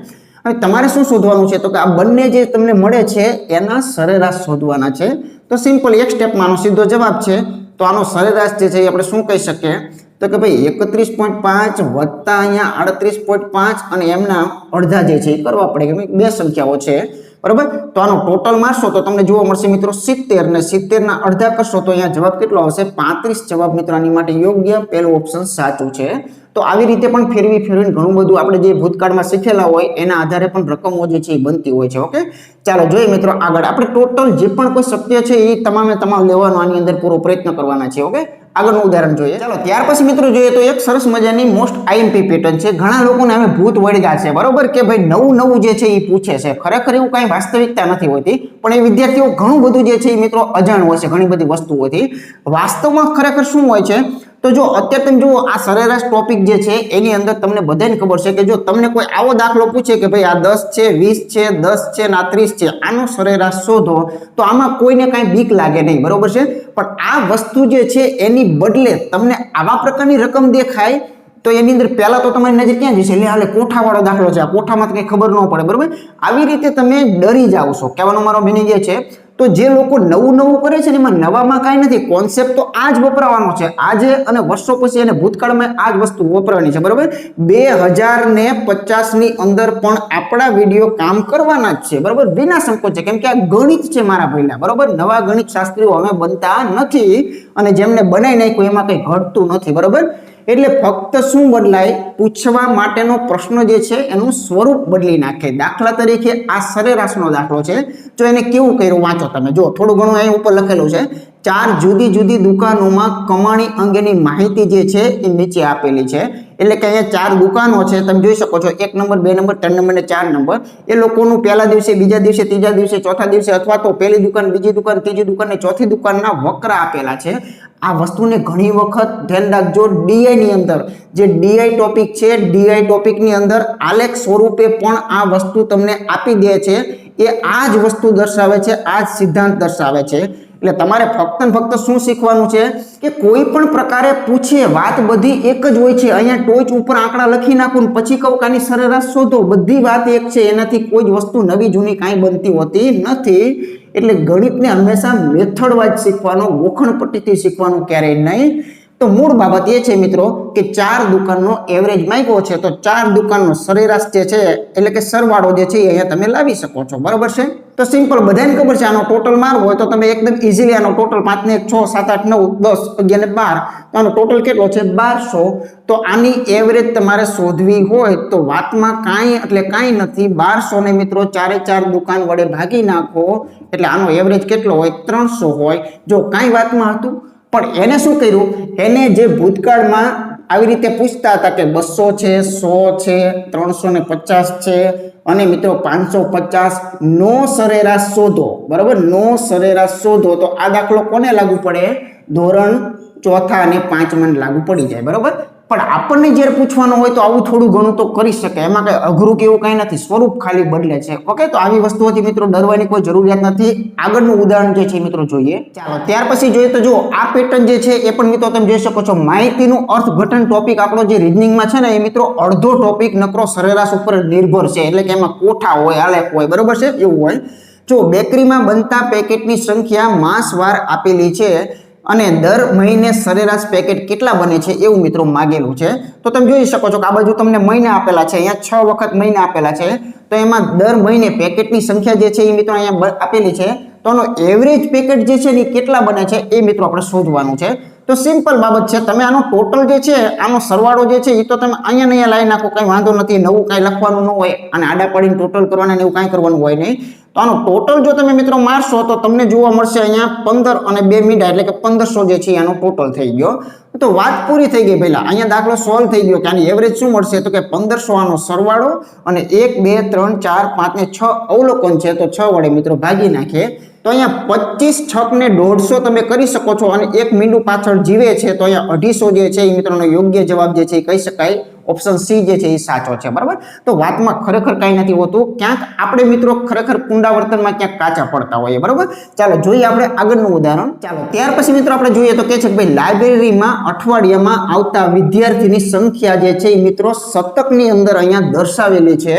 હવે તમારે શું શોધવાનું છે? તો કે આ બંને જે તમને મળે છે એના સરેરાશ શોધવાના છે. તો સિમ્પલ એક સ્ટેપમાં આનો સીધો જવાબ છે. તો આનો સરેરાશ જે છે આપણે શું કહી શકીએ? તો કે ભાઈ 31.5 વત્તા અહીંયા 38.5 અને એમના અડધા જે છે એ કરવા પડે, કે 2 સંખ્યાઓ છે, બરાબર. તો આનો ટોટલ મારશો તો તમને જોવા મળશે મિત્રો 70 ને 70 ના અડધા કરશો તો અહીંયા જવાબ કેટલો આવશે? 35 જવાબ મિત્રો આની માટે યોગ્ય પહેલું ઓપ્શન સાચું છે. તો આવી રીતે પણ ફેરવીને ઘણું બધું આપણે જે ભૂતકાળમાં શીખેલા હોય એના આધારે પણ રકમો જે છે એ બનતી હોય છે. ઓકે, ચાલો જોઈએ મિત્રો આગળ. આપણે ટોટલ જે પણ કોઈ શક્ય છે એ તમામ લેવાનો આની અંદર પૂરો પ્રયત્ન કરવાના છે. ઓકે, આગળનું ઉદાહરણ જોઈએ. ચાલો ત્યાર પછી મિત્રો જોઈએ તો એક સરસ મજાની મોસ્ટ આઈએમપી પેટર્ન છે. ઘણા લોકોને હવે ભૂત વળગ્યા છે, બરોબર, કે ભાઈ નવું જે છે એ પૂછે છે. ખરેખર એવું કઈ વાસ્તવિકતા નથી હોતી, પણ એ વિદ્યાર્થીઓ ઘણું બધું જે છે એ મિત્રો અજાણ હોય છે ઘણી બધી વસ્તુઓથી. વાસ્તવમાં ખરેખર શું હોય છે? તો જો અત્યારે તમે જુઓ આ સરેરાશ ટોપિક જે છે એની અંદર તમને બધાને ખબર છે કે જો તમને કોઈ આવો દાખલો પૂછે કે ભાઈ આ 10 છે, 20 છે, 10 છે ને આ 30 છે, આનો સરેરાશ શોધો, તો આમાં કોઈને કાંઈ બીક લાગે નહીં, બરોબર છે. પણ આ વસ્તુ જે છે એની બદલે તમને આવા પ્રકારની રકમ દેખાય તો એની અંદર પહેલા તો તમારી નજર ક્યાં જશે? એટલે હાલે કોઠાવાળો દાખલો છે, આ કોઠામાં કંઈ ખબર ન પડે, બરોબર. આવી રીતે તમે ડરી જાવ છો, કહેવાનો મારો મિનિંગ એ છે. તો જે લોકો નવું કરે છે ને એમાં નવામાં કાંઈ નથી, કોન્સેપ્ટ તો આ જ વપરાવાનો છે આજે અને વર્ષો પછી અને ભૂતકાળમાં આ જ વસ્તુ વપરાવાની છે, બરોબર. 2050 ની અંદર પણ આપણા વિડીયો કામ કરવાના જ છે, બરોબર, વિના સંકોચે, કેમ કે આ ગણિત છે મારા ભાઈલા, બરોબર. નવા ગણિત શાસ્ત્રીઓ અમે બનતા નથી અને જેમને બનાવી નાખ્યું એમાં કંઈ ઘટતું નથી, બરોબર. એટલે ફક્ત શું બદલાય, પૂછવા માટેનો પ્રશ્ન જે છે એનું સ્વરૂપ બદલી નાખે. દાખલા તરીકે આ સરેરાશનો દાખલો છે, જો એને કેવું કર્યું વાંચો તમે, જો થોડું ઘણું અહીં ઉપર લખેલું છે, 4 જુદી જુદી દુકાનોમાં કમાણી અંગેની માહિતી જે છે એ નીચે આપેલી છે. એટલે કે અહીંયા 4 દુકાનો છે, તમે જોઈ શકો છો, 1 નંબર 2 નંબર 3 નંબર ને 4 નંબર. એ લોકોનું પહેલા દિવસે, બીજા દિવસે, ત્રીજા દિવસે, ચોથા દિવસે, અથવા તો પહેલી દુકાન, બીજી દુકાન, ત્રીજી દુકાન ને ચોથી દુકાનના વકરા આપેલા છે. આ વસ્તુને ઘણી વખત ધ્યાન રાખજો, ડીઆઈ ની અંદર જે ડીઆઈ ટોપિક છે, ડીઆઈ ટોપિક ની અંદર આલેખ સ્વરૂપે પણ આ વસ્તુ તમને આપી દે છે. એ આ જ વસ્તુ દર્શાવે છે, આ જ સિદ્ધાંત દર્શાવે છે. એટલે તમારે ફક્ત ને ફક્ત શું શીખવાનું છે કે કોઈ પણ પ્રકારે પૂછે, વાત બધી એક જ હોય છે. અહીંયા ટોચ ઉપર આંકડા લખી નાખું ને પછી કહું કાની સરેરાશ શોધો, બધી વાત એક છે. એનાથી કોઈ જ વસ્તુ નવી જૂની કાંઈ બનતી હોતી નથી. એટલે ગણિતને હંમેશા મેથડ વાઇઝ શીખવાનો, ગોખણપટ્ટીથી શીખવાનું ક્યારેય નહીં. તો મૂળ બાબત એ છે મિત્રો કે 4 દુકાનનો એવરેજ માંગ્યો છે, તો 4 દુકાનનો સરેરાશ જે છે એટલે કે સરવાળો જે છે અહીંયા તમે લાવી શકો છો, બરોબર છે. તો સિમ્પલ, બધાને ખબર છે આનો ટોટલ મારવો હોય તો તમે એકદમ ઇઝીલી આનો ટોટલ 5 ને 1 6 7 8 9 10 11 ને 12, તો આનો ટોટલ કેટલો છે 1200. તો આની એવરેજ તમારે શોધવી હોય તો વાતમાં કાંઈ એટલે કાંઈ નથી, 1200 ને મિત્રો 4 દુકાન વડે ભાગી નાખો એટલે આનો એવરેજ કેટલો હોય 300 હોય. જો કાંઈ વાતમાં હતું, પણ એને શું કર્યું, એને જે ભૂતકાળમાં આવી રીતે પૂછતા હતા કે 200 છે, 100 છે, 350 છે અને મિત્રો 550 નો સરેરાશ શોધો, બરાબર. નો સરેરાશ શોધો તો આ દાખલો કોને લાગુ પડે, ધોરણ 4 અને 5માં લાગુ પડી જાય, બરાબર. પણ આપણને જ્યારે પૂછવાનું હોય તો આવું થોડું ઘણું તો કરી શકે, એમાં કઈ અઘરું કે એવું કઈ નથી, સ્વરૂપ ખાલી બદલે છે. ઓકે, તો આવી વસ્તુઓથી મિત્રો ડરવાની કોઈ જરૂરિયાત નથી. આગળનું ઉદાહરણ જે છે મિત્રો જોઈએ. ચાલો ત્યાર પછી જોઈએ તો જો આ પેટર્ન જે છે એ પણ મિત્રો તમે જોઈ શકો છો, માહિતીનું અર્થઘટન ટોપિક આપણો જે રીઝનિંગમાં છે ને એ મિત્રો અડધો ટોપિક નકરો સરેરાશ ઉપર નિર્ભર છે. એટલે કે એમાં કોઠા હોય, આલેખ હોય, બરોબર છે, એવું હોય. જો બેકરીમાં બનતા પેકેટની સંખ્યા માસવાર આપેલી છે અને દર મહિને સરેરાશ પેકેટ કેટલા બને છે એવું મિત્રો માગેલું છે. તો તમે જોઈ શકો છો કે આ બાજુ તમને મહિના આપેલા છે, અહીંયા 6 વખત મહિના આપેલા છે. તો એમાં દર મહિને પેકેટની સંખ્યા જે છે એ મિત્રો અહીંયા આપેલી છે. તો આનો એવરેજ પેકેટ જે છે એ કેટલા બને છે એ મિત્રો આપણે શોધવાનું છે. તો સિમ્પલ બાબત છે, તમે આનો ટોટલ જે છે આનો સરવાળો જે છે એ તો તમે અહીંયા અહીંયા લાવી નાખો, કંઈ વાંધો નથી, નવું કાંઈ લખવાનું ન હોય અને આડા પાડીને ટોટલ કરવાના એવું કાંઈ કરવાનું હોય નહીં. તો આનો ટોટલ જો તમે મિત્રો મારશો તો તમને જોવા મળશે અહીંયા 15 અને 2 મીંડા એટલે કે 1500 જે છે આનો ટોટલ થઈ ગયો. તો વાત પૂરી થઈ ગઈ પહેલા, અહીંયા દાખલો સોલ્વ થઈ ગયો કે આની એવરેજ શું મળશે, તો કે 1500 આનો સરવાળો અને 1 2 3 4 5 ને 6 અવલોકન છે, તો 6 વડે મિત્રો ભાગી નાખીએ. તો અહીંયા 25 6 ને 150 તમે કરી શકો છો અને એક મીંડું પાછળ જીવે છે, તો અહીંયા 250 જે છે એ મિત્રોનો યોગ્ય જવાબ જે છે એ કહી શકાય ઓપ્શન સી જે છે એ સાચો છે, બરાબર. તો વાતમાં ખરેખર કાંઈ નથી હોતું, ક્યાંક આપણે મિત્રો ખરેખર પુનરાવર્તનમાં ક્યાંક કાચા પડતા હોઈએ, બરાબર. ચાલો જોઈએ આપણે આગળનું ઉદાહરણ. ચાલો ત્યાર પછી મિત્રો આપણે જોઈએ તો કે છે કે ભાઈ લાઇબ્રેરીમાં અઠવાડિયામાં આવતા વિદ્યાર્થીની સંખ્યા જે છે એ મિત્રો શતકની અંદર અહીંયા દર્શાવેલી છે.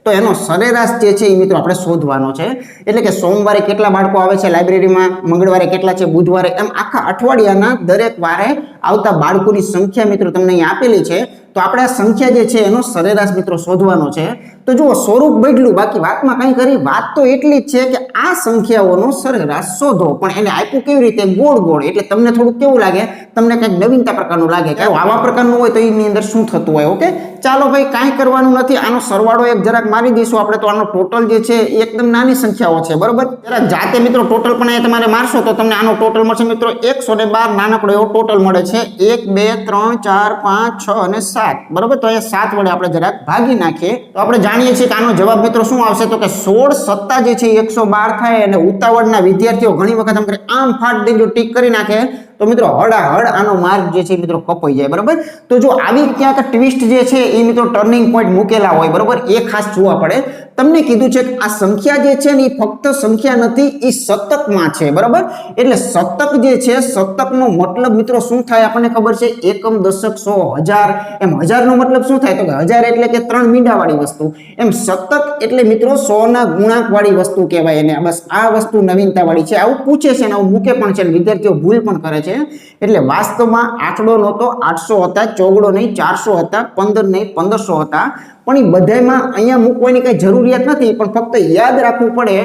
તો એનો સરેરાશ જે છે એ મિત્રો આપણે શોધવાનો છે. એટલે કે સોમવારે કેટલા બાળકો આવે છે લાઇબ્રેરીમાં, મંગળવારે કેટલા છે, બુધવારે, એમ આખા અઠવાડિયાના દરેક વારે આવતા બાળકોની સંખ્યા મિત્રો તમને અહીં આપેલી છે. તો આપણે આ સંખ્યા જે છે એનો સરેરાશ મિત્રો શોધવાનો છે. તો જુઓ સ્વરૂપ બદલ્યું, બાકી વાતમાં કંઈ કરી, વાત તો એટલી જ છે કે આ સંખ્યાઓનો સરેરાશ શોધો, પણ એને આપ્યું કેવી રીતે, ગોળ ગોળ. એટલે તમને થોડુંક કેવું લાગે, તમને કંઈક નવીનતા પ્રકારનું લાગે કે આવા પ્રકારનું હોય તો એની અંદર શું થતું હોય. ઓકે, ચાલો ભાઈ કાંઈ કરવાનું નથી, આનો સરવાળો એક જરાક મારી દઈશું આપણે. તો આનો ટોટલ જે છે એ એકદમ નાની સંખ્યાઓ છે, બરોબર. જરા જાતે મિત્રો ટોટલ પણ અહીંયા તમારે મારશો તો તમને આનો ટોટલ મળશે મિત્રો 112, નાનકડો એવો ટોટલ મળે છે. 1 2 3 4 5 6 અને 7, બરોબર. તો અહીંયા 7 વડે આપણે જરાક ભાગી નાખીએ તો આપણે જાણીએ છીએ કે આનો જવાબ મિત્રો શું આવશે, તો કે 16 સત્તા જે છે 112 થાય. અને ઉતાવળના વિદ્યાર્થીઓ ઘણી વખત આમ ફાટ દેજો ટીક કરી નાખે તો મિત્રો હડાહડ આનો માર્ક જે છે મિત્રો કપાઈ જાય, બરોબર. તો જો આવી ક્યાંક ટ્વિસ્ટ જે છે એ મિત્રો ટર્નિંગ પોઈન્ટ મૂકેલા હોય, બરોબર, એ ખાસ જોવા પડે. તમને કીધું છે કે આ સંખ્યા જે છે ને એ ફક્ત સંખ્યા નથી, એ શતકમાં છે, બરાબર. એટલે શતક જે છે, શતકનો મતલબ મિત્રો શું થાય આપણને ખબર છે, એકમ, દશક, 100, 1000. એમ 1000 નો મતલબ શું થાય, તો કે 1000 એટલે કે 3 મીંડા વાળી વસ્તુ. એમ શતક એટલે મિત્રો 100 ના ગુણાંક વાળી વસ્તુ કહેવાય એને. બસ આ વસ્તુ નવીનતા વાળી છે. આવું પૂછે છે ને આવું મૂકે પણ છે, વિદ્યાર્થીઓ ભૂલ પણ કરે છે. એટલે વાસ્તવમાં આંકડો નહોતો, 800 હતા, ચોગડો નહીં 400 હતા, 15 નહીં 1500 હતા. પણ એ બધામાં અહીંયા મૂકવાની કઈ જરૂરિયાત નથી, પણ ફક્ત યાદ રાખવું પડે.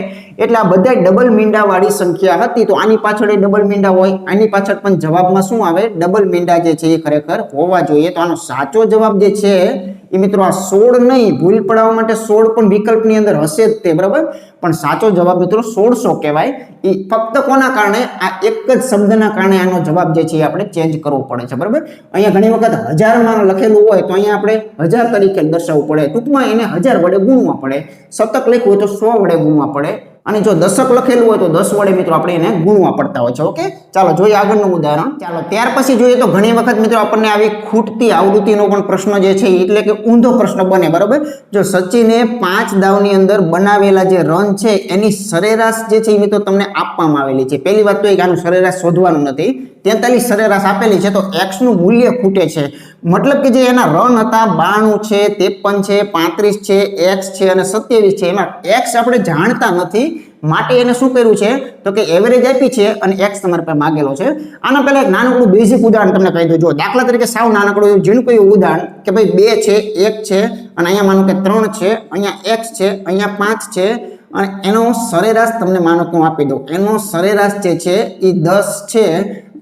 એટલે આ બધા ડબલ મીંડા વાળી સંખ્યા હતી, તો આની પાછળ ડબલ મીંડા હોય, આની પાછળ પણ જવાબમાં શું આવે, ડબલ મીંડા જે છે એ ખરેખર હોવા જોઈએ. તો આનો સાચો જવાબ જે છે એ મિત્રો આ 16 નહીં, ભૂલ પડાવવા માટે 16 પણ વિકલ્પની અંદર હશે જ તે, બરાબર. પણ સાચો જવાબ મિત્રો 1600 કહેવાય. એ ફક્ત કોના કારણે, આ એક જ શબ્દના કારણે આનો જવાબ જે છે એ આપણે ચેન્જ કરવો પડે છે, બરાબર. અહીંયા ઘણી વખત 1000માં લખેલું હોય તો અહીંયા આપણે 1000 તરીકે દર્શાવવું પડે, ટૂંકમાં એને 1000 વડે ગુણવા પડે. શતક લખ્યું હોય તો 100 વડે ગુણવા પડે, અને જો દશક લખેલું હોય તો 10 વડે મિત્રો આપણે એને ગુણવા પડતા હોય છે. ઓકે, ચાલો જોઈએ આગળનું ઉદાહરણ. ચાલો ત્યાર પછી જોઈએ તો ઘણી વખત મિત્રો આપણને આવી ખૂટતી આવૃત્તિનો પણ પ્રશ્ન જે છે એટલે કે ઊંધો પ્રશ્ન બને, બરાબર. જો સચિને 5 દાવની અંદર બનાવેલા જે રન છે એની સરેરાશ જે છે એ મિત્રો તમને આપવામાં આવેલી છે. પહેલી વાત તો એ કે આનું સરેરાશ શોધવાનું નથી, 43 સરેરાશ આપેલી છે, તો x નું મૂલ્ય ખૂટે છે. મતલબ કે જે એના રન હતા 92 છે, 53 છે, 35 છે, x છે અને 27 છે, એમાં x આપણે જાણતા નથી, માટે એને શું કર્યું છે તો કે એવરેજ આપી છે અને x તમારે પાસે માંગેલો છે. આના પહેલા એક નાનકડું બેઝિક ઉદાહરણ તમને કહી દઉં. જો દાખલા તરીકે સાવ નાનકડું જેનું કોઈ ઉદાહરણ કે ભાઈ 2 છે, 1 છે અને અહીંયા માનો કે 3 છે, અહીંયા x છે, અહીંયા 5 છે અને એનો સરેરાશ તમને માનો કે હું આપી દઉં, એનો સરેરાશ જે છે એ 10 છે.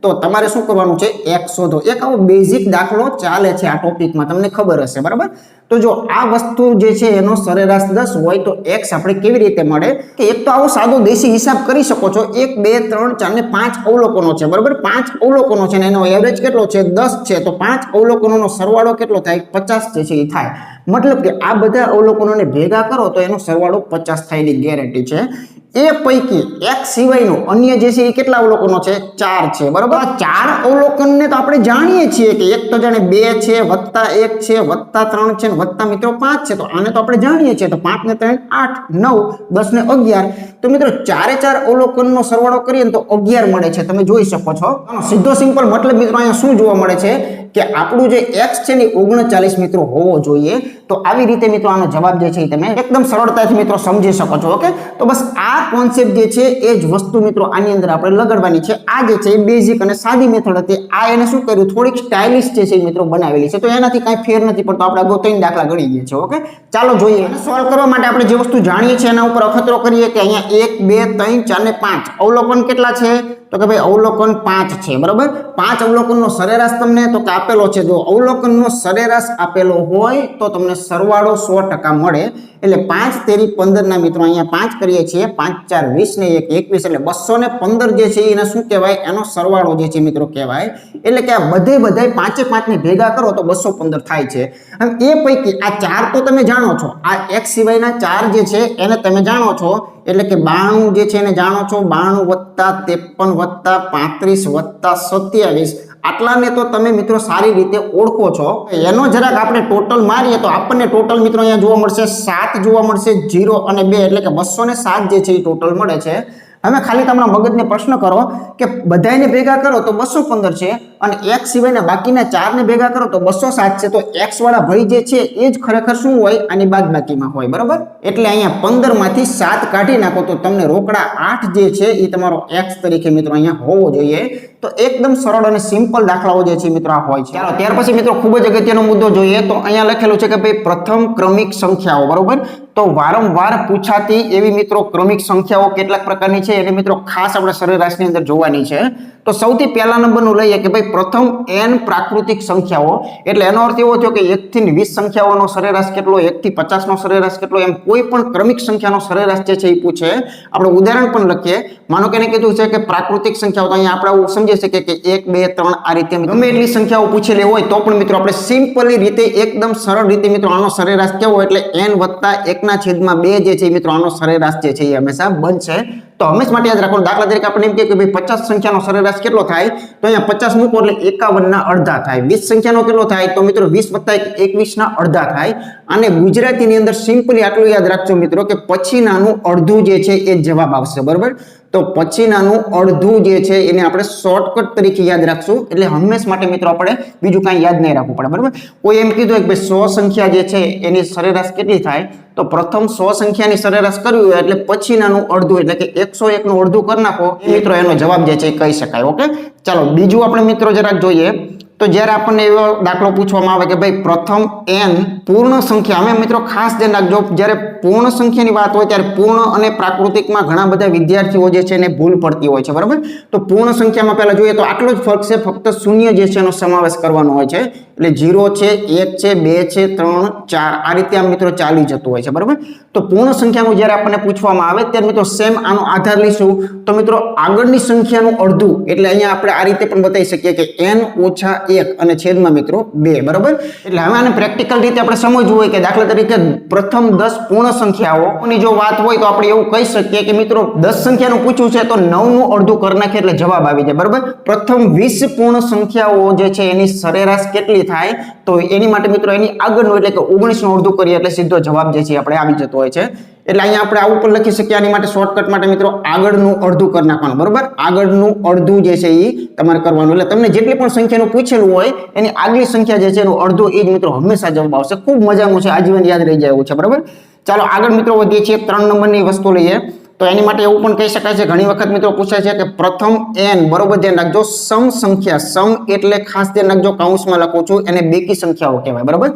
તો તમારે શું કરવાનું છે, x શોધો. એક આવો બેઝિક દાખલો ચાલે છે આ ટોપિકમાં, તમને ખબર હશે, બરાબર. તો જો આ વસ્તુ જે છે એનો સરેરાશ 10 હોય તો x આપણે કેવી રીતે મળે, કે એક તો આવો સાદો દેશી હિસાબ કરી શકો છો. 1 2 3 4 ને 5 અવલોકનો છે, બરાબર. 5 અવલોકનો છે ને એનો એવરેજ કેટલો છે, 10 છે, તો 5 અવલોકનોનો સરવાળો કેટલો થાય, 50 જે છે એ થાય. મતલબ કે આ બધા અવલોકનોને ભેગા કરો તો એનો સરવાળો 50 થાયની ગેરંટી છે. એ પૈકી x સિવાયનો અન્ય જે છે એ કેટલા અવલોકનો છે, 4 છે, બરાબર. આ 4 અવલોકનને તો આપણે જાણીએ છીએ કે એક તો જાણે 2 છે, વત્તા 1 છે, વત્તા 3 છે, વત્તા મિત્રો 5 છે, તો આને તો આપણે જાણીએ છીએ. તો 5 ને 3 8, 9, 10 ને 11. તો મિત્રો 4 અવલોકનનો સરવાળો કરીએ ને તો 11 મળે છે, તમે જોઈ શકો છો. સીધો સિમ્પલ મતલબ મિત્રો અહીંયા શું જોવા મળે છે કે આપણું જે x છે ને 39 મિત્રો હોવો જોઈએ. તો આવી રીતે મિત્રો આનો જવાબ જે છે એ તમે એકદમ સરળતાથી મિત્રો સમજી શકો છો. ઓકે, તો બસ આ કોન્સેપ્ટ જે છે એ જ વસ્તુ મિત્રો આની અંદર આપણે લગાડવાની છે. આ જે છે એ બેઝિક અને સાદી મેથડ હતી. આ એને શું કર્યું, થોડીક સ્ટાઇલિશ જે છે મિત્રો બનાવેલી છે, તો એનાથી કાંઈ ફેર નથી પડતો. આપણે આગળ 3 દાખલા ગણી ગયા છે. ઓકે, ચાલો જોઈએ. સોલ્વ કરવા માટે આપણે જે વસ્તુ જાણીએ છીએ એના ઉપર અખતરો કરીએ કે અહીંયા 1 2 3 4 ને 5 અવલોકન કેટલા છે, તો કે ભાઈ અવલોકન 5 છે, બરાબર. 5 અવલોકનનો સરેરાશ તમને તો કે આપેલો છે. જો અવલોકનનો સરેરાશ આપેલો હોય તો તમને સરવાળો 100% મળે. એટલે 5 તેરી 15 ના મિત્રો અહીંયા 5 કરીએ છીએ, 5 4 20 ને 1 21, એટલે 215 જે છે એને શું કહેવાય, એનો સરવાળો જે છે મિત્રો કહેવાય. એટલે કે આ બધાય 5 ને ભેગા કરો તો 215 થાય છે. અને એ પૈકી આ 4 તો તમે જાણો છો, આ x સિવાયના 4 જે છે એને તમે જાણો છો. એટલે કે 92 જે છે એને જાણો છો, 92 + 53 + 35 + 27, આટલાને તો તમે મિત્રો સારી રીતે ઓળખો છો. એનો જરાક આપણે ટોટલ મારીએ તો આપણને ટોટલ મિત્રો અહીંયા જોવા મળશે 7 જોવા મળશે, 0 અને 2, એટલે કે 207 જે છે એ ટોટલ મળે છે. હવે ખાલી તમારા મગજને પ્રશ્ન કરો કે બધાને ભેગા કરો તો 215 છે અને x સિવાયના બાકીના 4 ને ભેગા કરો તો 207 છે. તો x વાળા ભાઈ જે છે એ જ ખરેખર શું હોય, આની બાદબાકીમાં હોય, બરાબર. એટલે અહીંયા 15 માંથી 7 કાઢી નાખો તો તમને રોકડા 8 જે છે એ તમારો x તરીકે મિત્રો અહીંયા હોવો જોઈએ. તો એકદમ સરળ અને સિમ્પલ દાખલાઓ જે છે મિત્રો આ હોય છે. ચાલો ત્યાર પછી મિત્રો ખૂબ જ અગત્યનો મુદ્દો જોઈએ તો અહીંયા લખેલું છે કે ભાઈ પ્રથમ ક્રમિક સંખ્યાઓ, બરોબર. તો વારંવાર પૂછાતી એવી મિત્રો ક્રમિક સંખ્યાઓ કેટલાક પ્રકારની છે એને મિત્રો ખાસ આપણે સરેરાશની અંદર જોવાની છે. તો સૌથી પહેલા નંબરનું લઈએ કે ભાઈ પ્રથમ n પ્રાકૃતિક સંખ્યાઓ. એટલે એનો અર્થ એવો થયો કે 1 થી 20 સંખ્યાઓનો સરેરાશ કેટલો, 1 થી 50 નો સરેરાશ કેટલો, એમ કોઈ પણ ક્રમિક સંખ્યાનો સરેરાશ જે છે એ પૂછે. આપણે ઉદાહરણ પણ લખીએ. માનો કે એને કીધું છે કે પ્રાકૃતિક સંખ્યાઓ, તો અહીંયા આપણે સમજી શકીએ કે 1 2 3 આ રીતે ગમે એટલી સંખ્યાઓ પૂછેલી હોય તો પણ મિત્રો આપણે સિમ્પલી રીતે એકદમ સરળ રીતે મિત્રો આનો સરેરાશ કેવો, એટલે n + 1/2 જે છે મિત્રો આનો સરેરાશ જે છે એ હંમેશા બનશે. તો હંમેશા માટે યાદ રાખવાનું. દાખલા તરીકે આપણે એમ કહે કે ભાઈ 50 સંખ્યાનો સરેરાશ કેટલો થાય, તો અહીંયા 50 મૂકો એટલે 51 ના અડધા થાય. 20 સંખ્યાનો કેટલો થાય, તો મિત્રો 20 વત્તા 21 ના અડધા થાય. અને ગુજરાતીની અંદર સિમ્પલી આટલું યાદ રાખજો મિત્રો કે પછીનાનું અડધું જે છે એ જવાબ આવશે. બરોબર, તો પછીનાનું અડધું જે છે એને આપણે શોર્ટકટ તરીકે યાદ રાખશું. એટલે હંમેશા માટે મિત્રો આપણે બીજું કાંઈ યાદ નહીં રાખવું પડે. બરોબર, કોઈ એમ કીધું કે ભાઈ 100 સંખ્યા જે છે એની સરેરાશ કેટલી થાય, તો પ્રથમ 100 સંખ્યાની સરેરાશ કરવી હોય એટલે પછીનાનું અડધું એટલે કે 101 નું અડધું કરી નાખો, મિત્રો એનો જવાબ જે છે કહી શકાય. ઓકે, ચાલો બીજું આપણે મિત્રો જરાક જોઈએ. તો જ્યારે આપણને એવો દાખલો પૂછવામાં આવે કે ભાઈ પ્રથમ n પૂર્ણ સંખ્યા, અમે મિત્રો ખાસ ધ્યાન રાખજો જ્યારે પૂર્ણ સંખ્યાની વાત હોય ત્યારે પૂર્ણ અને પ્રાકૃતિકમાં ઘણા બધા વિદ્યાર્થીઓ જે છે એને ભૂલ પડતી હોય છે. બરાબર, તો પૂર્ણ સંખ્યામાં પહેલા જોઈએ તો આટલો જ ફરક છે, ફક્ત શૂન્ય જે છે એનો સમાવેશ કરવાનો હોય છે. એટલે 0 છે, 1 છે, 2 છે, 3, 4 આ રીતે આમ મિત્રો ચાલી જતું હોય છે. બરાબર, તો પૂર્ણ સંખ્યાનું જ્યારે આપણને પૂછવામાં આવે ત્યારે મિત્રો સેમ આનો આધાર લઈશું. તો મિત્રો આગળની સંખ્યાનું અડધું એટલે અહીંયા આપણે આ રીતે પણ બતાવી શકીએ કે n ઓછા 1 અને છેદમાં મિત્રો 2. બરાબર, એટલે હવે આને પ્રેક્ટિકલ રીતે આપણે સમજવું હોય કે દાખલા તરીકે પ્રથમ 10 પૂર્ણ સંખ્યાઓની જો વાત હોય તો આપણે એવું કહી શકીએ કે મિત્રો 10 સંખ્યાનું પૂછ્યું છે તો 9 નું અડધું કરી નાખીએ એટલે જવાબ આવી જાય. બરાબર, પ્રથમ 20 પૂર્ણ સંખ્યાઓ જે છે એની સરેરાશ કેટલી થાય, તો એની માટે મિત્રો એની આગળનું એટલે કે 19 નું અડધું કરીએ એટલે સીધો જવાબ જે છે આપણે આવી જતો હોય છે. એટલે અહીંયા આપણે આવું પણ લખી શકીએ. આની માટે શોર્ટકટ માટે મિત્રો આગળનું અડધું કરી નાખવાનું. બરોબર, આગળનું અડધું જે છે એ તમારે કરવાનું. એટલે તમને જેટલી પણ સંખ્યાનું પૂછેલું હોય એની આગલી સંખ્યા જે છે એનું અડધું એ જ મિત્રો હંમેશા જવાબ આવશે. ખૂબ મજાનું છે, આજીવન યાદ રહી જાય એવું છે. બરાબર, ચાલો આગળ મિત્રો વધીએ છીએ. 3 નંબરની વસ્તુ લઈએ. તો એની માટે એવું પણ કહી શકાય છે, ઘણી વખત મિત્રો પૂછાય છે કે પ્રથમ n, બરોબર ધ્યાન રાખજો, સમ સંખ્યા, સમ એટલે ખાસ ધ્યાન રાખજો કૌંસમાં લખું છું, એને બેકી સંખ્યાઓ કહેવાય. બરાબર,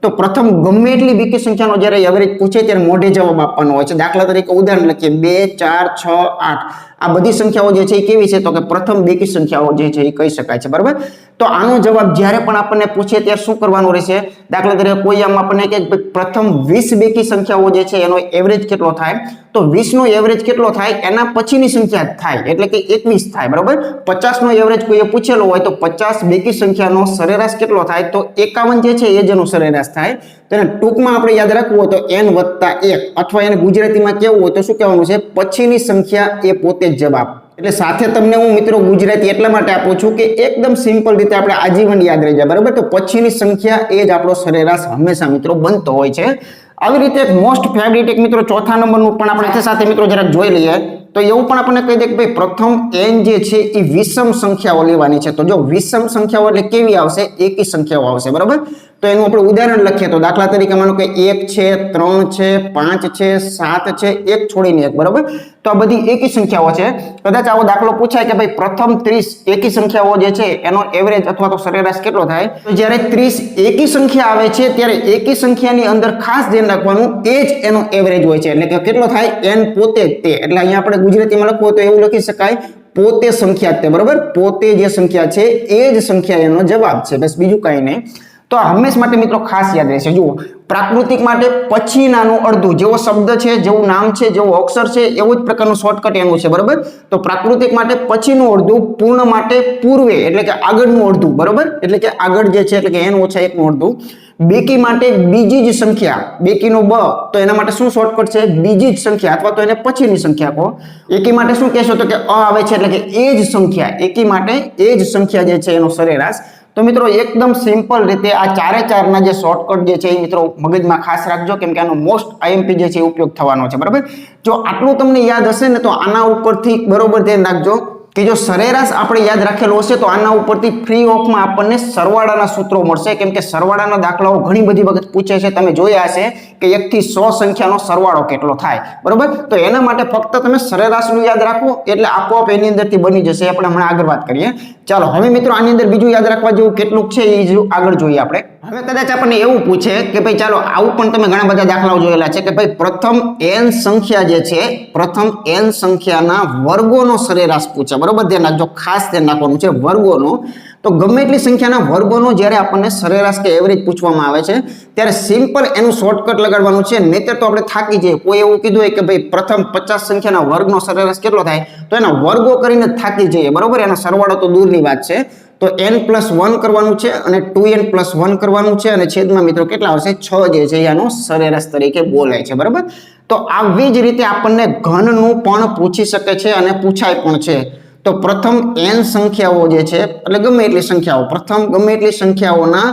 તો પ્રથમ ગમે એટલી બેકી સંખ્યાનો જ્યારે એવરેજ પૂછે ત્યારે મોઢે જવાબ આપવાનો હોય છે. દાખલા તરીકે ઉદાહરણ લખીએ 2, 4, 6, 8 આ બધી સંખ્યાઓ જે છે એ કેવી છે, તો કે પ્રથમ બેકી સંખ્યાઓ જે છે એ કહી શકાય છે. બરાબર, તો આનો જવાબ જ્યારે પણ આપણને પૂછે ત્યારે શું કરવાનું રહેશે. દાખલા તરીકે કોઈ આમ આપણને કે પ્રથમ 20 બેકી સંખ્યાઓ જે છે એનો એવરેજ કેટલો થાય, તો 20 નો એવરેજ કેટલો થાય એના પછીની સંખ્યા થાય એટલે કે 21 થાય. બરાબર, 50 નો એવરેજ કોઈએ પૂછેલો હોય તો 50 બેકી સંખ્યાનો સરેરાશ કેટલો થાય, તો 51 જે છે એ જ એનો સરેરાશ થાય. તેને ટૂંકમાં આપણે યાદ રાખવું હોય તો n વત્તા 1 અથવા એને ગુજરાતીમાં કહેવું હોય તો શું કહેવાનું છે, પછીની સંખ્યા એ પોતે જ જવાબ. એટલે સાથે તમને હું મિત્રો ગુજરાતી એટલા માટે આપું છું કે એકદમ સિમ્પલ રીતે આપણે આજીવન યાદ રહી જાય. બરાબર, તો પછીની સંખ્યા એ જ આપણો સરેરાશ હંમેશા મિત્રો બનતો હોય છે. આવી રીતે એક મોસ્ટ ફેવરિટ એક મિત્રો ચોથા નંબરનું પણ આપણે સાથે મિત્રો જરાક જોઈ લઈએ. તો એવું પણ આપણને કહી દે કે ભાઈ પ્રથમ n જે છે એ વિષમ સંખ્યાઓ લેવાની છે. તો જો વિષમ સંખ્યાઓ એટલે કેવી આવશે, એકી સંખ્યાઓ આવશે. બરાબર, તો એનું આપણે ઉદાહરણ લખીએ તો દાખલા તરીકે માનો કે 1 છે, 3 છે, 5 છે, 7 છે, 1 છોડીને 1. બરાબર, તો આ બધી એકી સંખ્યાઓ છે. કદાચ આવો દાખલો પૂછાય કે ભાઈ પ્રથમ 30 એકી સંખ્યાઓ જે છે એનો એવરેજ અથવા તો સરેરાશ કેટલો થાય, તો જ્યારે 30 એકી સંખ્યા આવે છે ત્યારે એકી સંખ્યાની અંદર ખાસ ધ્યાન રાખવાનું એ જ એનો એવરેજ હોય છે. એટલે કે કેટલો થાય, n પોતે જ તે. એટલે અહીંયા આપણે ગુજરાતીમાં લખવું તો એવું લખી શકાય પોતે સંખ્યા તે. બરાબર, પોતે જે સંખ્યા છે એ જ સંખ્યા એનો જવાબ છે, બસ બીજું કાંઈ નહીં. તો આ હંમેશા માટે મિત્રો ખાસ યાદ રહેશે. જુઓ, પ્રાકૃતિક માટે પછીનાનું અડધું જેવો શબ્દ છે, જેવું નામ છે, જેવું અક્ષર છે એવું જ પ્રકારનું શોર્ટકટ એનું છે. બરાબર, તો પ્રાકૃતિક માટે પછીનું અડધું, પૂર્ણ માટે પૂર્વે એટલે કે આગળનું અડધું. બરાબર, એટલે કે આગળ જે છે એટલે કે n ઓછા 1 નું અડધું. બેકી માટે બીજી જ સંખ્યા, બેકીનો બ, તો એના માટે શું શોર્ટકટ છે, બીજી જ સંખ્યા અથવા તો એને પછીની સંખ્યા કહો. એકી માટે શું કહેશો, તો કે અ આવે છે એટલે કે એ જ સંખ્યા. એકી માટે એ જ સંખ્યા જે છે એનો સરેરાશ. તો મિત્રો એકદમ સિમ્પલ રીતે આ ચારે ચારના જે શોર્ટકટ જે છે એ મિત્રો મગજમાં ખાસ રાખજો, કેમ કે આનો મોસ્ટ IMP જે છે ઉપયોગ થવાનો છે. બરાબર, જો આટલું તમને યાદ હશે ને તો આના ઉપરથી બરોબર ધ્યાન રાખજો કે જો સરેરાશ આપણે યાદ રાખેલો હશે તો આના ઉપરથી ફ્રી ઓફમાં આપણને સરવાળાના સૂત્રો મળશે. કેમ કે સરવાળાના દાખલાઓ ઘણી બધી વખત પૂછે છે, તમે જોયા હશે કે 1 થી 100 સંખ્યાનો સરવાળો કેટલો થાય. બરોબર, તો એના માટે ફક્ત તમે સરેરાશનું યાદ રાખો એટલે આપોઆપ એની અંદરથી બની જશે. આપણે હમણાં આગળ વાત કરીએ. ચાલો હવે મિત્રો આની અંદર બીજું યાદ રાખવા જેવું કેટલું છે એ આગળ જોઈએ આપણે. હવે કદાચ આપણને એવું પૂછે કે ભાઈ ચાલો આવું પણ તમે ઘણા બધા દાખલાઓ જોયેલા છે કે ભાઈ પ્રથમ n સંખ્યા જે છે, પ્રથમ n સંખ્યાના વર્ગોનો સરેરાશ પૂછે. બરોબર, ધ્યાન રાખજો, ખાસ ધ્યાન રાખવાનું છે વર્ગોનો. તો ગમે એટલી સંખ્યાના વર્ગોનો જ્યારે આપણને સરેરાશ કે એવરેજ પૂછવામાં આવે છે ત્યારે સિમ્પલ એનું શોર્ટકટ લગાડવાનું છે, નહીતર તો આપણે થાકી જઈએ. કોઈ એવું કીધું હોય કે ભાઈ પ્રથમ 50 સંખ્યાના વર્ગનો સરેરાશ કેટલો થાય, તો એના વર્ગો કરીને થાકી જઈએ. બરોબર, એનો સરવાળો તો દૂરની વાત છે. તો n+1 કરવાનું છે અને 2n+1 કરવાનું છે અને છેદમાં મિત્રો કેટલા આવશે, 6 જે છે આનો સરેરાશ તરીકે બોલાય છે. બરાબર, તો આવી જ રીતે આપણને ઘનનું પણ પૂછી શકે છે અને પૂછાય પણ છે. તો પ્રથમ n સંખ્યાઓ જે છે એટલે ગમે એટલી સંખ્યાઓ પ્રથમ ગમે એટલી સંખ્યાઓના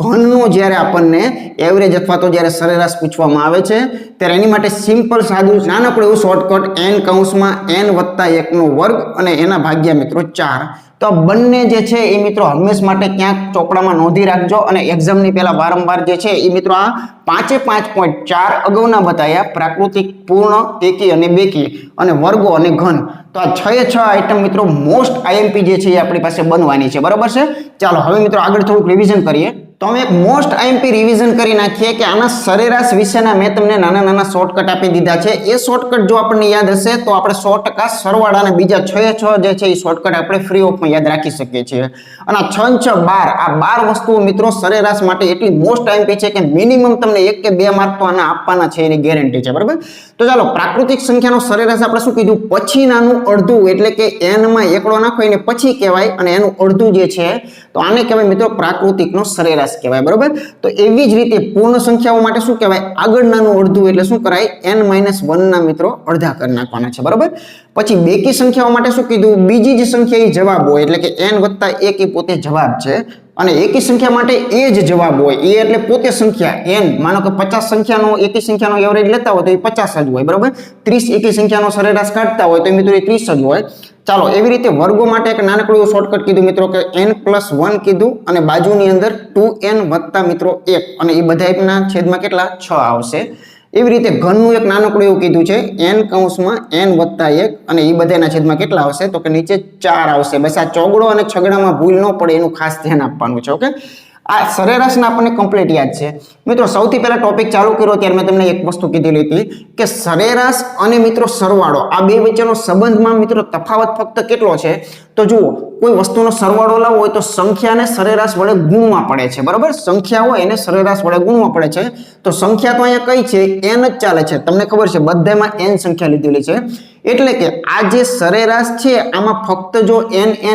ઘનનો જ્યારે આપણને એવરેજ અથવા તો જ્યારે સરેરાશ પૂછવામાં આવે છે ત્યારે એની માટે સિમ્પલ સાદું નાનકડું એવું શોર્ટકટ n કૌંસમાં n વત્તા 1 નો વર્ગ અને એના ભાગ્યા મિત્રો 4. તો બંને જે છે એ મિત્રો હંમેશ માટે ક્યાંક ચોપડામાં નોંધી રાખજો અને એક્ઝામની પહેલા વારંવાર જે છે એ મિત્રો આ 5.4 અગાઉના બતાવ્યા પ્રાકૃતિક, પૂર્ણ, એકી અને બેકી અને વર્ગો અને ઘન. તો આ 6 આઈટમ મિત્રો મોસ્ટ આઈએમપી જે છે એ આપણી પાસે બનવાની છે. બરાબર છે. ચાલો હવે મિત્રો આગળ થોડુંક રિવિઝન કરીએ. તો અમે એક મોસ્ટ આઈએમપી રિવિઝન કરી નાખીએ કે આના સરેરાશ વિશેના મેં તમને નાના શોર્ટકટ આપી દીધા છે. એ શોર્ટકટ જો આપણને યાદ હશે તો આપણે 100% સરવાળા અને બીજા 6 જે છે એ શોર્ટકટ આપણે ફ્રી ઓફમાં યાદ રાખી શકીએ છીએ. અને 6 6 12 આ 12 વસ્તુઓ મિત્રો સરેરાશ માટે એટલી મોસ્ટ આઈએમપી છે કે મિનિમમ તમને 1 કે 2 માર્ક તો આના આપવાના છે એની ગેરંટી છે. બરાબર. તો ચાલો પ્રાકૃતિક સંખ્યાનો સરેરાશ આપણે શું કીધું, પછીનાનું અડધું એટલે કે n માં એકડો નાખો એને પછી કહેવાય અને એનું અડધું જે છે તો આને કહેવાય મિત્રો પ્રાકૃતિકનો સરેરાશ કહેવાય. બરોબર. તો એવી જ રીતે પૂર્ણ સંખ્યાઓ માટે શું કહેવાય, આગળનાનું અડધું એટલે શું કરાય, n-1 ના મિત્રો અડધા કરી નાખવાના છે. બરોબર. પછી બેકી સંખ્યાઓ માટે શું કીધું, બીજી જ સંખ્યા એ જવાબ હોય એટલે કે n વત્તા 1 એ પોતે જવાબ છે અને એકી સંખ્યા માટે એ જ જવાબ હોય. એ એટલે પોતે સંખ્યા n, માનો કે 50 સંખ્યાનો એકી સંખ્યાનો એવરેજ લેતા હોય તો એ 50 જ હોય. બરોબર. 30 એકી સંખ્યાનો સરેરાશ કાઢતા હોય તો એ મિત્રો એ 30 જ હોય. ચાલો એવી રીતે વર્ગો માટે એક નાનકડું એવું શોર્ટકટ કીધું મિત્રો કે n+1 કીધું અને બાજુની અંદર 2n વત્તા મિત્રો 1 અને એ બધાના છેદમાં કેટલા 6 આવશે. એવી રીતે ઘનનું એક નાનકડું એવું કીધું છે n વત્તા 1 અને એ બધાના છેદમાં કેટલા આવશે તો કે નીચે 4 આવશે. બસ આ ચોગડો અને છગડામાં ભૂલ ન પડે એનું ખાસ ધ્યાન આપવાનું છે. ઓકે. આ સરેરાશના આપણને કમ્પ્લીટ યાદ છે મિત્રો. સૌથી પહેલા ટોપિક ચાલુ કર્યો ત્યારે મેં તમને એક વસ્તુ કીધેલી હતી કે સરેરાશ અને મિત્રો સરવાળો આ બે વચ્ચેનો સંબંધમાં મિત્રો તફાવત ફક્ત કેટલો છે તો જુઓ, કોઈ વસ્તુનો સરવાળો લાવવો હોય તો સંખ્યાને સરેરાશ વડે ગુણવા પડે છે. બરાબર. સંખ્યા હોય એને સરેરાશ વડે ગુણવા પડે છે. તો સંખ્યા તો અહીંયા કઈ છે, n જ ચાલે છે. તમને ખબર છે બધામાં n સંખ્યા લીધેલી છે એટલે કે આ જે સરેરાશ છે આમાં ફક્ત જો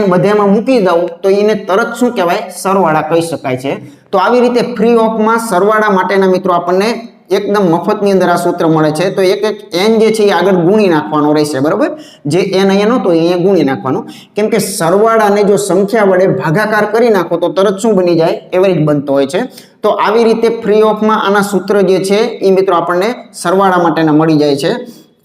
n બધામાં મૂકી દઉં તો એને તરત શું કહેવાય, સરવાળા કહી શકાય છે. તો આવી રીતે ફ્રી ઓફમાં સરવાળા માટેના મિત્રો આપણને એકદમ મફતની અંદર આ સૂત્ર મળે છે. તો એક n જે છે એ આગળ ગુણી નાખવાનો રહેશે. બરાબર. જે n અહીંયા નહોતો અહીંયા ગુણી નાખવાનું, કેમ કે સરવાળાને જો સંખ્યા વડે ભાગાકાર કરી નાખો તો તરત શું બની જાય, એવરેજ બનતો હોય છે. તો આવી રીતે ફ્રી ઓફમાં આના સૂત્ર જે છે એ મિત્રો આપણને સરવાળા માટેના મળી જાય છે.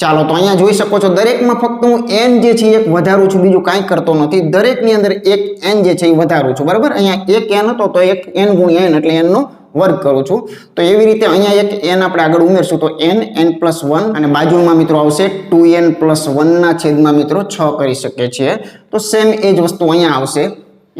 ચાલો તો અહીંયા જોઈ શકો છો દરેકમાં ફક્ત હું n જે છે એક વધારું છું, બીજું કાંઈ કરતો નથી. દરેકની અંદર એક n જે છે એ વધારું છું. બરાબર. અહીંયા એક n હતો તો એક n ગુણ્યા n એટલે n નો વર્ગ કરું છું. તો એવી રીતે અહીંયા એક n આપણે આગળ ઉમેરશું તો n+1 અને બાજુમાં મિત્રો આવશે 2n+1 ના છેદમાં મિત્રો 6 કરી શકીએ છીએ. તો સેમ એ જ વસ્તુ અહીંયા આવશે.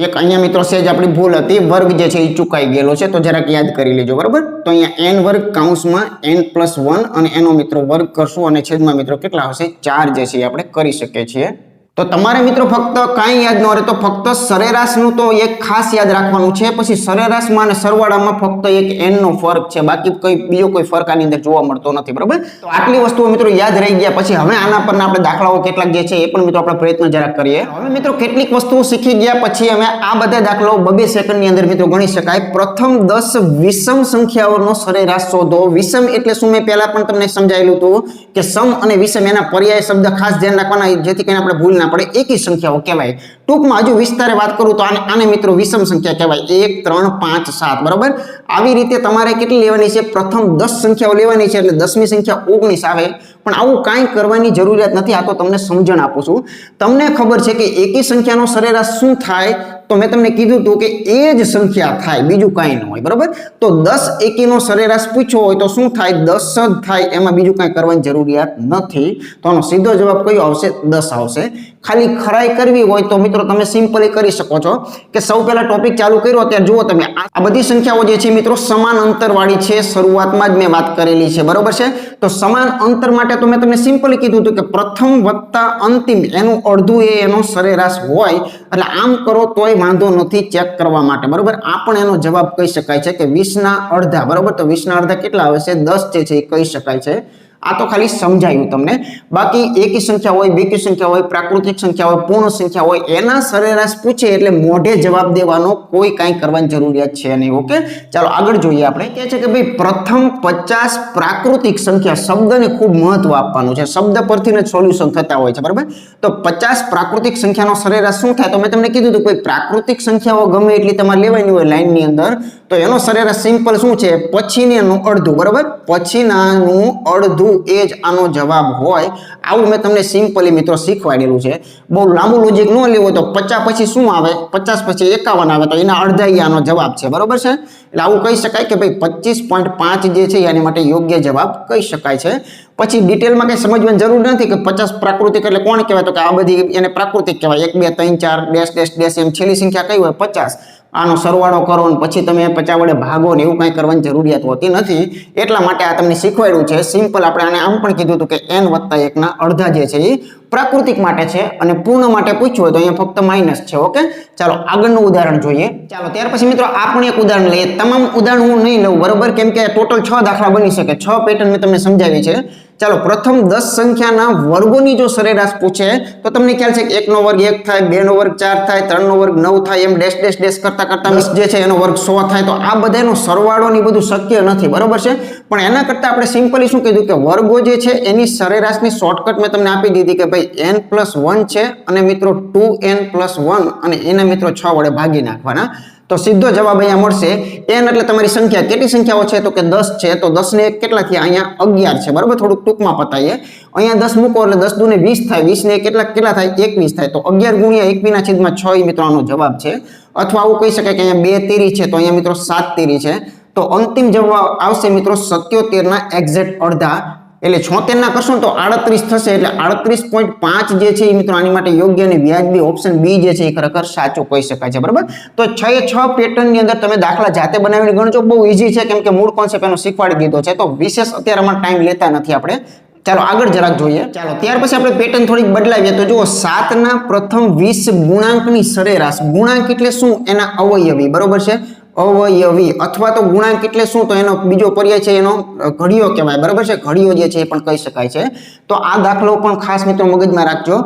એક અહીંયા મિત્રો સેજ આપણી ભૂલ હતી, વર્ગ જે છે એ ચૂકાઈ ગયેલો છે તો જરાક યાદ કરી લેજો. બરાબર. તો અહીંયા n વર્ગ કૌંસમાં n+1 અને એનો મિત્રો વર્ગ કરશું અને છેદમાં મિત્રો કેટલા આવશે 4 જે છે એ આપણે કરી શકીએ છીએ. તો તમારે મિત્રો ફક્ત કાંઈ યાદ ન રહે તો ફક્ત સરેરાશનું તો એક ખાસ યાદ રાખવાનું છે. પછી સરેરાશમાં અને સરવાળામાં ફક્ત એક n નો ફરક છે, બાકી કોઈ બીજો કોઈ ફરક આની અંદર જોવા મળતો નથી. બરાબર. તો આટલી વસ્તુઓ મિત્રો યાદ રહી ગયા પછી હવે આના પરના આપણે દાખલાઓ કેટલાક જે છે એ પણ મિત્રો આપણે પ્રયત્ન જરાક કરીએ. હવે મિત્રો કેટલીક વસ્તુઓ શીખી ગયા પછી અમે આ બધા દાખલાઓ 2 સેકન્ડની અંદર મિત્રો ગણી શકાય. પ્રથમ 10 વિષમ સંખ્યાઓનો સરેરાશ શોધો. વિષમ એટલે શું, મેં પહેલા પણ તમને સમજાયેલું હતું કે સમ અને વિષમ એના પર્યાય શબ્દ ખાસ ધ્યાન રાખવાના જેથી કરીને આપણે ભૂલ ના પડે. એકી સંખ્યાઓ કહેવાય. ટૂંકમાં હજુ વિસ્તારે વાત કરું તો આને મિત્રો વિષમ સંખ્યા કહેવાય. 1 3 5 7. બરાબર. આવી રીતે તમારે કેટલી લેવાની છે, પ્રથમ 10 સંખ્યાઓ લેવાની છે એટલે 10મી સંખ્યા 19 આવે. પણ આવું કાંઈ કરવાની જરૂરિયાત નથી. આ તો તમને સમજણ આપું છું. તમને ખબર છે કે એકી સંખ્યાનો સરેરાશ શું થાય તો મેં તમને કીધું હતું કે એ જ સંખ્યા થાય, બીજું કાંઈ ન હોય. બરાબર. તો 10 એકીનો સરેરાશ પૂછ્યો હોય તો શું થાય, 10 જ થાય. એમાં બીજું કાંઈ કરવાની જરૂરિયાત નથી. તો આનો સીધો જવાબ કયો આવશે, 10 આવશે. ખાલી ખરાઈ કરવી હોય તો મિત્રો તમે સિમ્પલી કરી શકો છો કે સૌ પહેલા ટોપિક ચાલુ કર્યો ત્યારે જુઓ તમે આ બધી સંખ્યાઓ જે છે મિત્રો સમાન અંતર વાળી છે. શરૂઆતમાં જ મેં વાત કરેલી છે. બરોબર છે. તો સમાન અંતર માટે તો મેં તમને સિમ્પલી કીધું હતું કે પ્રથમ વત્તા અંતિમ એનું અડધું એ એનો સરેરાશ હોય. એટલે આમ કરો તોય વાંધો નથી ચેક કરવા માટે. બરોબર. આ પણ એનો જવાબ કહી શકાય છે કે 20 ના અડધા. બરોબર. તો 20 ના અડધા કેટલા આવે છે, 10 જે છે એ કહી શકાય છે. આ તો ખાલી સમજાયું તમને. બાકી એકી સંખ્યા હોય, બેકી સંખ્યા હોય, પ્રાકૃતિક સંખ્યા હોય, પૂર્ણ સંખ્યા હોય, એના સરેરાશ પૂછે એટલે મોઢે જવાબ દેવાનો, કોઈ કાંઈ કરવાની જરૂરિયાત છે નહીં. ઓકે, ચાલો આગળ જોઈએ. આપણે કહે છે કે ભાઈ પ્રથમ 50 પ્રાકૃતિક સંખ્યા, શબ્દને ખૂબ મહત્વ આપવાનું છે, શબ્દ પરથી જ સોલ્યુશન થતા હોય છે, બરાબર. તો 50 પ્રાકૃતિક સંખ્યાનો સરેરાશ શું થાય? તો મેં તમને કીધું હતું કોઈ પ્રાકૃતિક સંખ્યાઓ ગમે એટલી તમારે લેવાની હોય લાઈનની અંદર, તો એનો સરેરાશ સિમ્પલ શું છે? પછીનાનું અડધું, બરાબર. પછીનાનું અડધું એ જ આનો જવાબ હોય. આવું મેં તમને સિમ્પલી મિત્રો શીખવાડેલું છે. બહુ લાંબુ લોજિક ન લેવું તો 50 પછી શું આવે? 50 પછી 51 આવે તો એના અડધા આનો જવાબ છે, બરોબર છે. એટલે આવું કહી શકાય કે ભાઈ 25.5 જે છે એની માટે યોગ્ય જવાબ કહી શકાય છે. પછી ડિટેલમાં કઈ સમજવાની જરૂર નથી કે 50 પ્રાકૃતિક એટલે કોણ કહેવાય, તો કે આ બધી એને પ્રાકૃતિક કહેવાય. 1 2 3 4 ડેશ ડેશ ડેશ એમ છેલ્લી સંખ્યા કઈ હોય? 50. આનો સરવાળો કરો ને પછી તમે 50 વડે ભાગો ને એવું કાંઈ કરવાની જરૂરિયાત હોતી નથી. એટલા માટે આ તમને શીખવાડ્યું છે સિમ્પલ. આપણે આને આમ પણ કીધું હતું કે n + 1 ના અડધા જે છે એ પ્રાકૃતિક માટે છે અને પૂર્ણ માટે પૂછ્યું હોય તો અહીંયા ફક્ત માઇનસ છે. ઓકે, ચાલો આગળનું ઉદાહરણ જોઈએ. ચાલો ત્યાર પછી મિત્રો આપણે એક ઉદાહરણ લઈએ. તમામ ઉદાહરણ હું નહીં લઉં, બરોબર, કેમ કે ટોટલ 6 દાખલા બની શકે. 6 પેટર્ન મેં તમને સમજાવી છે. ચાલો પ્રથમ 10 સંખ્યાના વર્ગોની જો સરેરાશ પૂછે તો તમને ખ્યાલ છે કે 1 નો વર્ગ 1 થાય, 2 નો વર્ગ 4 થાય, 3 નો વર્ગ 9 થાય, એમ ડેશ ડેશ ડેશ કરતા કરતા 10 જે છે એનો વર્ગ 100 થાય. તો આ બધાનો સરવાળો ની બધું શક્ય નથી, બરોબર છે. પણ એના કરતા આપણે સિમ્પલી શું કીધું કે વર્ગો જે છે એની સરેરાશની શોર્ટકટ મેં તમને આપી દીધી કે ભાઈ n+1 છે અને મિત્રો 2n+1 અને એના મિત્રો 6 વડે ભાગી નાખવાના. તો સીધો જવાબ અહીંયા મળશે. n એટલે તમારી સંખ્યા, કેટલી સંખ્યાઓ છે તો કે 10 છે. તો 10 ને 1 કેટલા થયા? અહીંયા 11 છે, બરાબર. થોડુંક ટૂંકમાં પતાઈએ. અહીંયા 10 મૂકો એટલે 10 દુ ને 20 થાય, 20 ને કેટલા થાય? 21 થાય. તો 11 ગુણ્યા 21/6 મિત્રો આનો જવાબ છે. અથવા આવું કહી શકાય કે અહીંયા 2 તેરી છે તો અહીંયા મિત્રો 7 તેરી છે. તો અંતિમ જવાબ આવશે મિત્રો 77 ના એક્ઝેક્ટ અડધા. એટલે 76 ના કરશો તો 38 થશે. એટલે 38.5 જે છે એ મિત્રો આની માટે યોગ્ય અને વ્યાજબી ઓપ્શન બી જે છે એ ખરેખર સાચું કહી શકાય છે, બરાબર. તો 6 પેટર્ન ની અંદર તમે દાખલા જાતે બનાવીને ગણજો. બહુ ઈઝી છે કેમ કે મૂળ કોન્સેપ્ટ એનો શીખવાડી દીધો છે. તો વિશેષ અત્યારે આમાં ટાઈમ લેતા નથી આપણે. ચાલો આગળ જરાક જોઈએ. ચાલો ત્યાર પછી આપણે પેટર્ન થોડીક બદલાવીએ. તો જુઓ 7 ના પ્રથમ 20 ગુણાંકની સરેરાશ. ગુણાંક એટલે શું? એના અવયવી, બરોબર છે. અવયવી અથવા તો ગુણાંક એટલે શું? તો એનો બીજો પર્યાય છે એનો ઘડિયો કહેવાય, બરાબર છે. ઘડિયો જે છે એ પણ કહી શકાય છે. તો આ દાખલો પણ ખાસ મિત્રો મગજમાં રાખજો.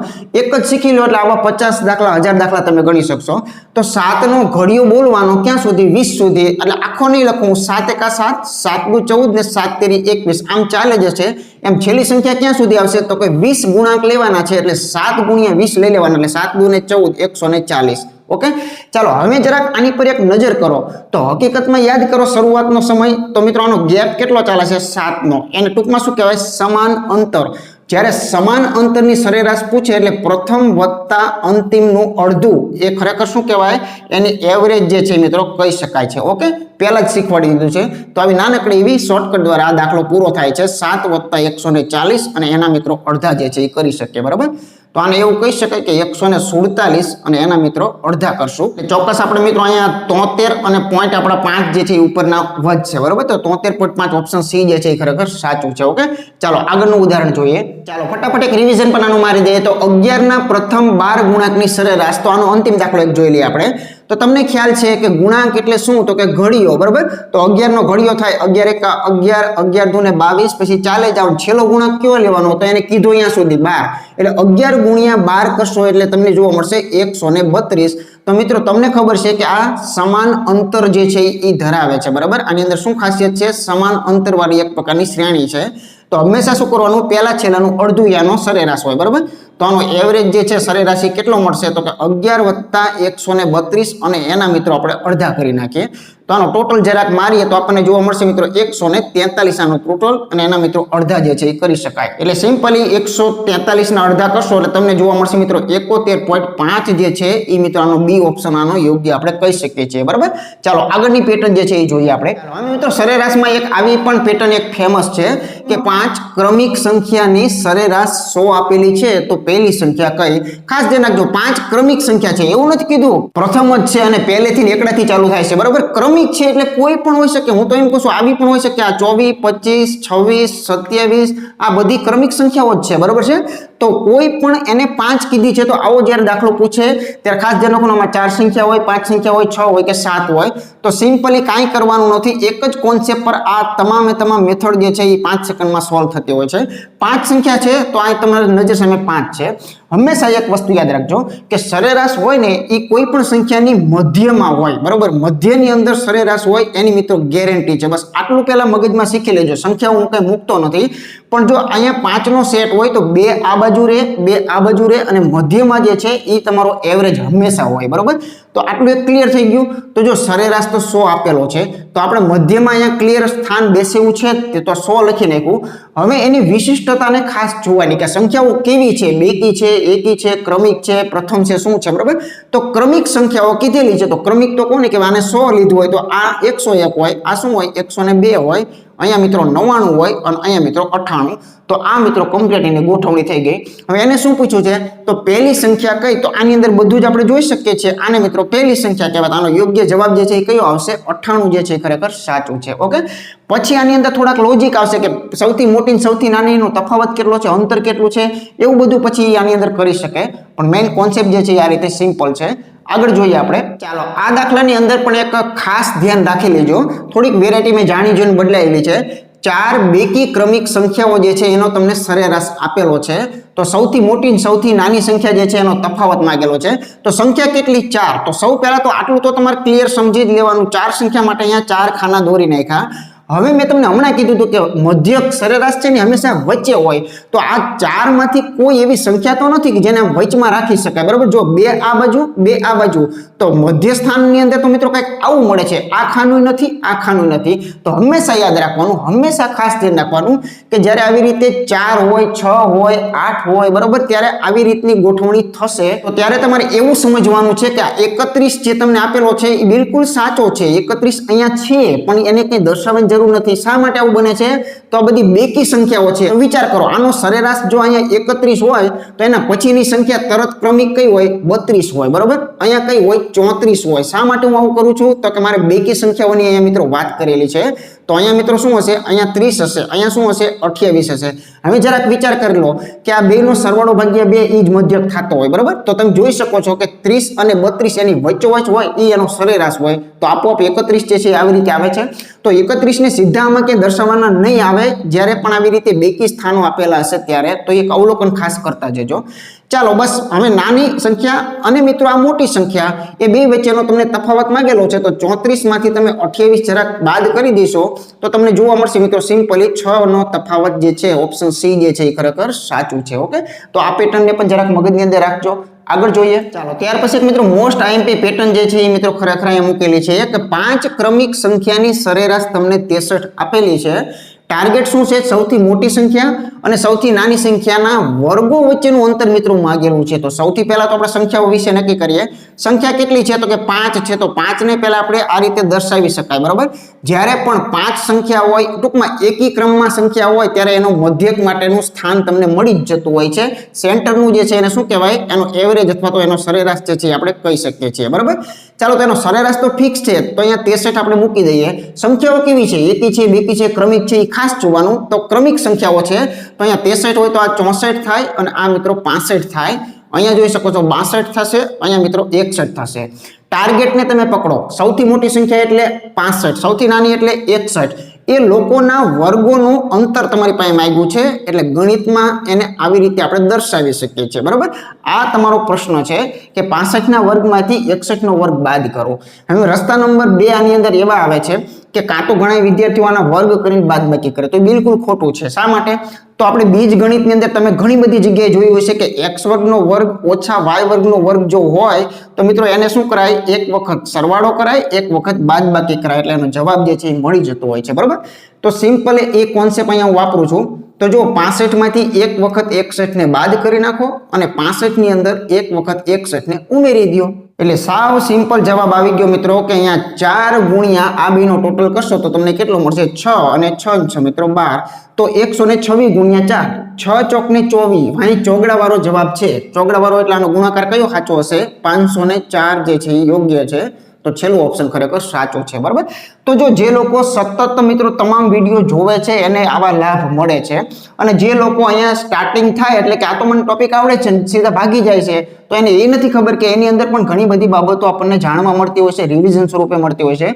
એક જ શીખી લો એટલે આવા 50 દાખલા 1000 દાખલા તમે ગણી શકશો. તો 7 નો ઘડિયો બોલવાનો ક્યાં સુધી? 20 સુધી. એટલે આખો નહીં લખું. 7 × 7, 7 દુ 14 ને 7 તેરી 21, આમ ચાલે જશે. એમ છેલ્લી સંખ્યા ક્યાં સુધી આવશે? તો કે 20 ગુણાંક લેવાના છે એટલે 7 ગુણ્યા 20 લઈ લેવાના. એટલે 7 દુ ને 14, 140. ઓકે, ચાલો હવે જરાક આની પર એક નજર કરો. તો હકીકતમાં યાદ કરો શરૂઆતનો સમય. તો મિત્રો આનો ગેપ કેટલો ચાલે છે? 7 નો. એને ટૂંકમાં શું કહેવાય? સમાન અંતર. જ્યારે સમાન અંતરની સરેરાશ પૂછે એટલે પ્રથમ વત્તા અંતિમનું અડધું એ ખરેખર શું કહેવાય? એની એવરેજ જે છે મિત્રો કહી શકાય છે. ઓકે, પહેલા જ શીખવાડી દીધું છે. તો આવી નાનકડી એવી શોર્ટકટ દ્વારા આ દાખલો પૂરો થાય છે. 7 + 140 અને એના મિત્રો અડધા જે છે એ કરી શકીએ, બરાબર. તો આને એવું કહી શકાય કે 147 અને એના મિત્રો અડધા કરશું. ચોક્કસ આપણે મિત્રો અહીંયા 73 અને પોઈન્ટ આપણા 5 જે છે એ ઉપરના વધશે, બરાબર. તો 73.5 ઓપ્શન સી જે છે એ ખરેખર સાચું છે. ઓકે, ચાલો આગળનું ઉદાહરણ જોઈએ. ચાલો ફટાફટ એક રિવિઝન પણ આનું મારી દઈએ. તો 11 ના પ્રથમ 12 ગુણાંકની સરેરાશ. તો આનો અંતિમ દાખલો એક જોઈ લઈએ આપણે. તો તમને ખ્યાલ છે કે ગુણાંક એટલે શું? તો કે ઘડિયો, બરાબર. તો 11 નો ઘડિયો થાય 11 × 11, 11 દુ ને 22, પછી ચાલે જાવ. છેલ્લો ગુણાંક કયો લેવાનો? તો એને કીધો અહીંયા સુધી 12. એટલે 11 ગુણ્યા 12 કરશો એટલે તમને જોવા મળશે 132. તો મિત્રો તમને ખબર છે કે આ સમાન અંતર જે છે એ ધરાવે છે, બરાબર. આની અંદર શું ખાસિયત છે? સમાન અંતર વાળી એક પ્રકારની શ્રેણી છે. તો હંમેશા શું કરવાનું? પહેલા છેલ્લાનું અડધું યાનો સરેરાશ હોય, બરાબર. તો આનો એવરેજ જે છે સરેરાશી કેટલો મળશે? તો કે 11 + 132 અને એના મિત્રો આપણે અડધા કરી નાખીએ. તો આનો ટોટલ જરાક મારીએ તો આપણને જોવા મળશે મિત્રો 143 આનો ટોટલ અને એના મિત્રો અડધા જે છે એ કરી શકાય. એટલે સિમ્પલી 143 ના અડધા કરશો એટલે તમને જોવા મળશે મિત્રો 71.5 જે છે એ મિત્રો આનો બી ઓપ્શન આનો યોગ્ય આપણે કહી શકીએ છીએ, બરાબર. ચાલો આગળની પેટર્ન જે છે એ જોઈએ આપણે. હવે મિત્રો સરેરાશમાં એક આવી પણ પેટર્ન એક ફેમસ છે કે 5 ક્રમિક સંખ્યાની સરેરાશ 100 આપેલી છે. તો પહેલી સંખ્યા કઈ? ખાસ ધ્યાન રાખજો 5 ક્રમિક સંખ્યા છે, એવું નથી કીધું પ્રથમ જ છે અને પહેલેથી એકડાથી ચાલુ થાય છે, બરાબર. ક્રમિક ક્રમિક છે એટલે કોઈ પણ હોઈ શકે, હું તો એમ કહું છું આવી પણ હોઈ શકે, આ 24, 25, 26, 27 આ બધી ક્રમિક સંખ્યાઓ જ છે, બરોબર છે. તો કોઈ પણ એને 5 કીધી છે, તો આવો જ્યારે દાખલો પૂછે ત્યારે ખાસ ધ્યાન રાખવાનું, આમાં 4 સંખ્યા હોય, 5 સંખ્યા હોય, 6 હોય કે 7 હોય, તો સિમ્પલી કાંઈ કરવાનું નથી, એક જ કોન્સેપ્ટ પર આ તમામ મેથડ જે છે એ 5 સેકન્ડમાં સોલ્વ થતી હોય છે. 5 સંખ્યા છે તો આ તમારી નજર સામે 5 છે. હંમેશા એક વસ્તુ યાદ રાખજો કે સરેરાશ હોય ને એ કોઈ પણ સંખ્યાની મધ્યમાં હોય, બરોબર, મધ્યની અંદર સરેરાશ હોય એની મિત્રો ગેરંટી છે. બસ આટલું પહેલા મગજમાં શીખી લેજો. સંખ્યાઓ હું કઈ મૂકતો નથી, પણ જો અહીંયા 5 નો સેટ હોય તો 2 આ બાજુ રહે, 2 આ બાજુ રહે અને મધ્યમાં જે છે એ તમારો એવરેજ હંમેશા હોય, બરોબર. તો આટલું એક ક્લિયર થઈ ગયું. તો જો સરેરાશ તો 100 આપેલો છે, તો આપણે મધ્યમાં અહીંયા ક્લિયર સ્થાન બેસેવું છે તે તો 100 લખી નાખ્યું. હવે એની વિશિષ્ટતાને ખાસ જોવાની કે સંખ્યાઓ કેવી છે, બેકી છે, એકી છે, ક્રમિક છે, પ્રથમ છે, શું છે, બરોબર. તો ક્રમિક સંખ્યાઓ કીધેલી છે, તો ક્રમિક તો કોને કહેવાય, આને 100 લીધું હોય તો આ 101 હોય, આ શું હોય 102 હોય, અહીંયા મિત્રો 99 હોય અને અહીંયા મિત્રો 98. તો આ મિત્રો કમ્પ્લીટ એની ગોઠવણી થઈ ગઈ. હવે એને શું પૂછ્યું છે, તો પહેલી સંખ્યા કઈ, તો આની અંદર બધું જ આપણે જોઈ શકીએ છીએ. આને મિત્રો પહેલી સંખ્યા કહેવાય. આનો યોગ્ય જવાબ જે છે એ કયો આવશે, 98 જે છે ખરેખર સાચું છે. ઓકે, પછી આની અંદર થોડાક લોજિક આવશે કે સૌથી મોટી સૌથી નાનીનો તફાવત કેટલો છે, અંતર કેટલું છે, એવું બધું પછી આની અંદર કરી શકે. પણ મેઇન કોન્સેપ્ટ જે છે આ રીતે સિમ્પલ છે. આગળ જોઈએ આપણે. ચાલો, આ દાખલાની અંદર પણ એક ખાસ ધ્યાન રાખી લેજો, થોડીક વેરાયટી મેં જાણી જોઈને બદલાયેલી છે. 4 બેકી ક્રમિક સંખ્યાઓ જે છે એનો તમને સરેરાશ આપેલો છે. તો સૌથી મોટી અને સૌથી નાની સંખ્યા જે છે એનો તફાવત માંગેલો છે. તો સંખ્યા કેટલી, 4. તો સૌ પહેલા તો આટલું તો તમારે ક્લિયર સમજી જ લેવાનું. 4 સંખ્યા માટે અહીંયા 4 ખાના દોરી નાખ્યા. હવે મેં તમને હમણાં કીધું હતું કે મધ્યક સરેરાશ છે ને હંમેશા વચ્ચે હોય. તો આ 4 માંથી કોઈ એવી સંખ્યા તો નથી કે જેને વચમાં રાખી શકાય, બરાબર. જો 2 આ બાજુ, 2 આ બાજુ, તો મધ્ય સ્થાનની અંદર તો મિત્રો કંઈક આવું મળે છે. આ ખાનું નથી, આ ખાનું નથી. તો હંમેશા યાદ રાખવાનું, હંમેશા ખાસ ધ્યાન રાખવાનું કે જ્યારે આવી રીતે 4 હોય, 6 હોય, 8 હોય, બરાબર, ત્યારે આવી રીતની ગોઠવણી થશે. તો ત્યારે તમારે એવું સમજવાનું છે કે આ 31 જે તમને આપેલો છે એ બિલકુલ સાચો છે. 31 અહીંયા છે પણ એને કંઈ દર્શાવવાની જરૂર નથી. શા માટે આવું બને છે, તો આ બધી બેકી સંખ્યાઓ છે. વિચાર કરો, આનો સરેરાશ જો અહીંયા 31 હોય તો એના પછીની સંખ્યા તરત ક્રમિક કઈ હોય, 32 હોય, બરોબર. અહીંયા કઈ હોય, 34 હોય. શા માટે હું આવું કરું છું, તો કે મારે બેકી સંખ્યાઓની અહીંયા મિત્રો વાત કરેલી છે. તો અહીંયા મિત્રો શું હશે, અહીંયા 30 હશે, અહીંયા શું હશે, 28 હશે. હવે જરાક વિચાર કરી લો કે આ બેનો સરવાળો ભાગ્યા 2 એ જ મધ્યક થતો હોય, બરોબર. તો તમે જોઈ શકો છો કે 30 અને 32 એની વચ્ચોવચ હોય એ એનો સરેરાશ હોય. તો આપોઆપ 31 જે છે આવી રીતે આવે છે. તો 31 ને સીધા આમાં કે દર્શાવવાના નહીં આવે. જ્યારે પણ આવી રીતે બેકી સ્થાનો આપેલા હશે ત્યારે તો એક અવલોકન ખાસ કરતા જજો. ચાલો, બસ હવે નાની સંખ્યા અને મિત્રો આ મોટી સંખ્યા એ બે વચ્ચેનો તમને તફાવત માંગેલો છે. તો 34 માંથી તમે 28 જરાક બાદ કરી દેશો તો તમને જોવા મળશે મિત્રો સિમ્પલી 6 નો તફાવત જે છે ઓપ્શન સી જે છે એ ખરેખર સાચું છે. ઓકે, તો આ પેટર્નને પણ જરાક મગજની અંદર રાખજો. આગળ જોઈએ. ચાલો, ત્યાર પછી મિત્રો મોસ્ટ આઈએમપી પેટર્ન જે છે એ મિત્રો ખરેખર અહીંયા મૂકેલી છે કે 5 ક્રમિક સંખ્યાની સરેરાશ તમને 63 આપેલી છે. ટાર્ગેટ શું છે, સૌથી મોટી સંખ્યા અને સૌથી નાની સંખ્યાના વર્ગો વચ્ચેનું અંતર મિત્રો માંગેલું છે. તો સૌથી પહેલા તો આપણે સંખ્યાઓ વિશે નક્કી કરીએ. સંખ્યા કેટલી છે, તો કે 5 છે. તો 5 ને પહેલા આપણે આ રીતે દર્શાવી શકાય, બરાબર. જ્યારે પણ 5 સંખ્યા હોય, ટૂંકમાં એકી ક્રમમાં સંખ્યા હોય ત્યારે એનો મધ્યક માટેનું સ્થાન તમને મળી જ જતું હોય છે. સેન્ટરનું જે છે એને શું કહેવાય, એનો એવરેજ અથવા તો એનો સરેરાશ જે છે આપણે કહી શકીએ છીએ, બરાબર. ચાલો, તેનો સરેરાશ તો ફિક્સ છે, તો અહીંયા 63 આપણે મૂકી દઈએ. સંખ્યાઓ કેવી છે, એકી છે, બેકી છે, ક્રમિક છે, એ ખાસ જોવાનું. તો ક્રમિક સંખ્યાઓ છે તો અહીંયા 63 હોય તો આ 64 થાય અને આ મિત્રો 65 થાય. અહીંયા જોઈ શકો છો 62 થશે, અહીંયા મિત્રો 61 થશે. ટાર્ગેટને તમે પકડો. સૌથી મોટી સંખ્યા એટલે 65, સૌથી નાની એટલે 61. એ લોકોના વર્ગોનું અંતર તમારી પાસે માંગ્યું છે એટલે ગણિતમાં એને આવી રીતે આપણે દર્શાવી શકીએ છીએ, બરાબર. આ તમારો પ્રશ્ન છે કે 65 ના વર્ગમાંથી 61 નો વર્ગ બાદ કરો. હવે રસ્તા નંબર 2 આની અંદર એવા આવે છે કે કાં તો ઘણા વિદ્યાર્થીઓ આના વર્ગ કરીને બાદબાકી કરે, તો બિલકુલ ખોટું છે. શા માટે, તો આપણે બીજ ગણિતની અંદર તમે ઘણી બધી જગ્યાએ જોયું હશે કે x વર્ગનો વર્ગ ઓછા y વર્ગનો વર્ગ જો હોય તો મિત્રો એને શું કરાય, એક વખત સરવાળો કરાય, એક વખત બાદબાકી કરાય, એટલે એનો જવાબ જે છે એ મળી જતો હોય છે, બરાબર. તો સિમ્પલ એ કોન્સેપ્ટ અહીંયા હું વાપરું છું. તો જો 65 માંથી એક વખત 61 ને બાદ કરી નાખો અને 65 ની અંદર એક વખત 61 ને ઉમેરી દો, એટલે સાવ સિમ્પલ જવાબ આવી ગયો મિત્રો કે અહીંયા 4 ગુણ્યા આ બેનો ટોટલ કરશો તો તમને કેટલો મળશે, 6 અને 6 મિત્રો 12. તો 126 ગુણ્યા 4, 6 ચોક ને 24. અહીં ચોગડા વાળો જવાબ છે. ચોગડા વાળો એટલે આનો ગુણાકાર કયો સાચો હશે, 504 જે છે એ યોગ્ય છે. તો છેલ્લું ઓપ્શન ખરેખર સાચું છે, બરાબર. તો જો જે લોકો સતત મિત્રો તમામ વિડીયો જોવે છે એને આવા લાભ મળે છે, અને જે લોકો અહીંયા સ્ટાર્ટિંગ થાય એટલે કે આ તો મને ટોપિક આવડે છે સીધા ભાગી જાય છે, તો એને એ નથી ખબર કે એની અંદર પણ ઘણી બધી બાબતો આપણને જાણવા મળતી હોય છે, રિવિઝન સ્વરૂપે મળતી હોય છે.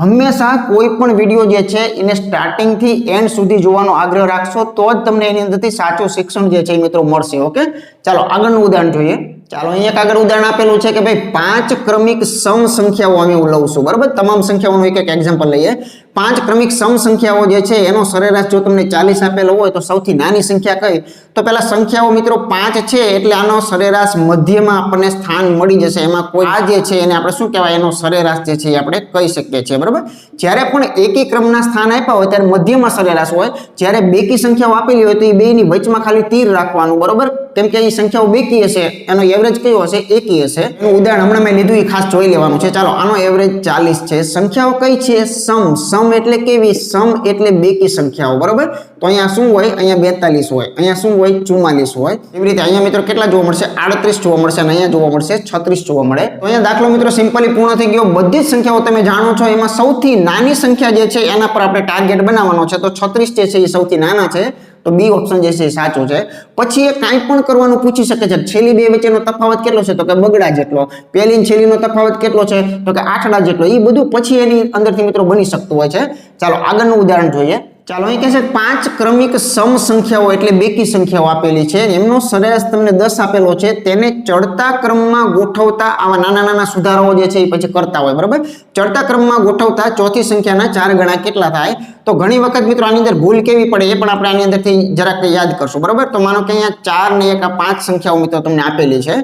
હંમેશા કોઈ પણ વિડીયો જે છે એને સ્ટાર્ટિંગ થી એન્ડ સુધી જોવાનો આગ્રહ રાખશો તો જ તમને એની અંદરથી સાચું શિક્ષણ જે છે એ મિત્રો મળશે. ઓકે, ચાલો આગળનું ઉદાહરણ જોઈએ. ચાલો અહીંયા આગળ ઉદાહરણ આપેલું છે કે ભાઈ 5 ક્રમિક સમ સંખ્યાઓ અમે લઉં છું, બરાબર. તમામ સંખ્યાઓનું એક એક એક્ઝામ્પલ લઈએ. 5 ક્રમિક સમ સંખ્યાઓ જે છે એનો સરેરાશ જો તમને 40 આપેલો હોય તો સૌથી નાની સંખ્યા કઈ? તો પેલા સંખ્યાઓ મિત્રો 5 છે એટલે આનો સરેરાશ મધ્યમાં આપણને સ્થાન મળી જશે. એમાં કોઈ આ જે છે એને આપણે શું કહેવાય, એનો સરેરાશ જે છે એ આપણે કહી શકીએ છીએ, બરાબર. જ્યારે પણ એકી ક્રમના સ્થાન આપ્યા હોય ત્યારે મધ્યમાં સરેરાશ હોય, જ્યારે બેકી સંખ્યાઓ આપેલી હોય તો એ બેની વચમાં ખાલી તીર રાખવાનું, બરાબર, કેમ કે એ સંખ્યાઓ બેકી હશે, એનો એવરેજ કયો હશે? એકી હશે. એનું ઉદાહરણ હમણાં મેં લીધું, એ ખાસ જોઈ લેવાનું છે. ચાલો, આનો એવરેજ 40 છે. સંખ્યાઓ કઈ છે? સમ એટલે કેવી? સમ એટલે બેકી સંખ્યાઓ, બરાબર. તો અહીંયા શું હોય? અહીંયા 42 હોય, અહીંયા શું હોય? 44 હોય. એવી રીતે અહીંયા મિત્રો કેટલા જોવા મળશે? 38 જોવા મળશે, અને અહીંયા જોવા મળશે 36 જોવા મળે. તો અહીંયા દાખલો મિત્રો સિમ્પલી પૂર્ણ થઈ ગયો. બધી જ સંખ્યાઓ તમે જાણો છો, એમાં સૌથી નાની સંખ્યા જે છે એના પર આપણે ટાર્ગેટ બનાવવાનો છે. તો 36 જે છે એ સૌથી નાના છે, તો બી ઓપ્શન જે છે એ સાચું છે. પછી એ કાંઈ પણ કરવાનું પૂછી શકે છે. છેલ્લી બે વચ્ચેનો તફાવત કેટલો છે? તો કે બગડા જેટલો. પહેલી અને છેલ્લીનો તફાવત કેટલો છે? તો કે આઠડા જેટલો. એ બધું પછી એની અંદરથી મિત્રો બની શકતું હોય છે. ચાલો આગળનું ઉદાહરણ જોઈએ. ચાલો અહીં કહે છે 5 ક્રમિક સમ સંખ્યાઓ એટલે બેકી સંખ્યાઓ આપેલી છે, એમનો સરેરાશ તમને 10 આપેલો છે. તેને ચડતા ક્રમમાં ગોઠવતા આવા નાના નાના સુધારાઓ જે છે એ પછી કરતા હોય, બરાબર. ચડતા ક્રમમાં ગોઠવતા ચોથી સંખ્યાના 4 ગણા કેટલા થાય? તો ઘણી વખત મિત્રો આની અંદર ભૂલ કેવી પડે એ પણ આપણે આની અંદરથી જરાક યાદ કરશું, બરાબર. તો માનો કે અહીંયા 4 ને 1 આ 5 સંખ્યાઓ મિત્રો તમને આપેલી છે.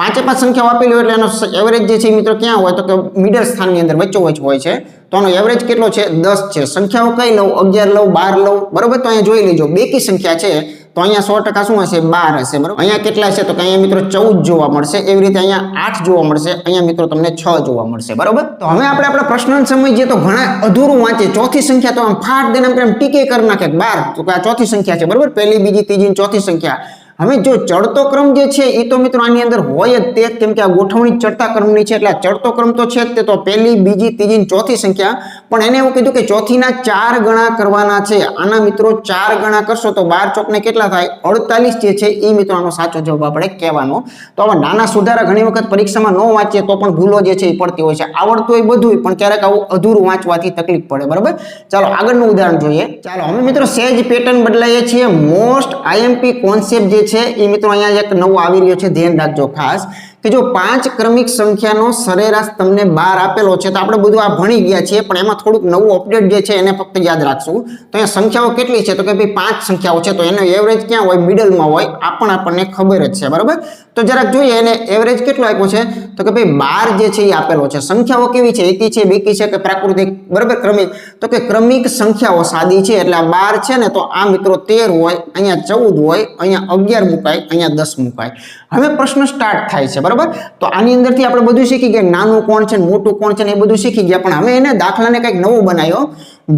5 સંખ્યાઓ આપેલી હોય એટલે એનો એવરેજ જે છે મિત્રો ક્યાં હોય? તો કે મિડલ સ્થાનની અંદર વચ્ચોવચ હોય છે. તો આનો એવરેજ કેટલો છે? 10 છે. સંખ્યાઓ કઈ લઉં? 11 લઉં, 12 લઉં, બરાબર. તો અહીંયા જોઈ લેજો, બેકી સંખ્યા છે તો અહીંયા 100% શું હશે? 12 હશે, બરાબર. અહીંયા કેટલા છે? તો કે અહીંયા મિત્રો 14 જોવા મળશે. એવી રીતે અહીંયા 8 જોવા મળશે, અહીંયા મિત્રો તમને 6 જોવા મળશે, બરાબર. તો હવે આપણે આપણા પ્રશ્નને સમજીએ તો ઘણા અધૂરું વાંચે. ચોથી સંખ્યા તો આમ ફાટ દઈને આમ ટીકે કરી નાખે 12, તો કે આ ચોથી સંખ્યા છે, બરાબર. પહેલી, બીજી, ત્રીજી, ચોથી સંખ્યા. હવે જો ચડતો ક્રમ જે છે એ તો મિત્રો આની અંદર હોય જ તે, કેમ કે આ ગોઠવણી ચડતા ક્રમની છે એટલે ચડતો ક્રમ તો છે જ તે. તો પહેલી, બીજી, ત્રીજી, ચોથી સંખ્યા, પણ એને એવું કીધું કે ચોથીના 4 ગણા કરવાના છે. આના મિત્રો 4 ગણા કરશો તો 12 ચોકને કેટલા થાય? 48 જે છે એ મિત્રો આનો સાચો જવાબ આપણે કહેવાનો. તો આવા નાના સુધારા ઘણી વખત પરીક્ષામાં ન વાંચીએ તો પણ ભૂલો જે છે એ પડતી હોય છે. આવડતું હોય બધું, પણ ક્યારેક આવું અધૂરું વાંચવાથી તકલીફ પડે, બરાબર. ચાલો આગળનું ઉદાહરણ જોઈએ. ચાલો હવે મિત્રો સેજ પેટર્ન બદલાઈએ છીએ. મોસ્ટ આઈએમપી કોન્સેપ્ટ જે છે એ મિત્રો અહીંયા એક નવો આવી રહ્યો છે, ધ્યાન રાખજો ખાસ, કે જો 5 ક્રમિક સંખ્યાનો સરેરાશ તમને 12 આપેલો છે. તો આપણે બધું આ ભણી ગયા છીએ, પણ એમાં થોડુંક નવું અપડેટ જે છે એને ફક્ત યાદ રાખશું. તો અહીંયા સંખ્યાઓ કેટલી છે? તો કે ભાઈ 5 સંખ્યાઓ છે, તો એનો એવરેજ ક્યાં હોય? મિડલમાં હોય. આ પણ આપણને ખબર જ છે, બરાબર. તો જરાક જોઈએ એને એવરેજ કેટલો આપ્યો છે? તો કે ભાઈ 12 જે છે એ આપેલો છે. સંખ્યાઓ કેવી છે? એકી છે, બેકી છે કે પ્રાકૃતિક? બરાબર, ક્રમિક. તો કે ક્રમિક સંખ્યાઓ સાદી છે એટલે આ 12 છે ને, તો આ મિત્રો 13 હોય, અહીંયા 14 હોય, અહીંયા 11 મુકાય, અહીંયા 10 મુકાય. હવે પ્રશ્ન સ્ટાર્ટ થાય છે, બરાબર. તો આની અંદરથી આપણે બધું શીખી ગયા, નાનું કોણ છે, મોટું કોણ છે, એ બધું શીખી ગયા. પણ હવે એને દાખલાને કંઈક નવો બનાવ્યો.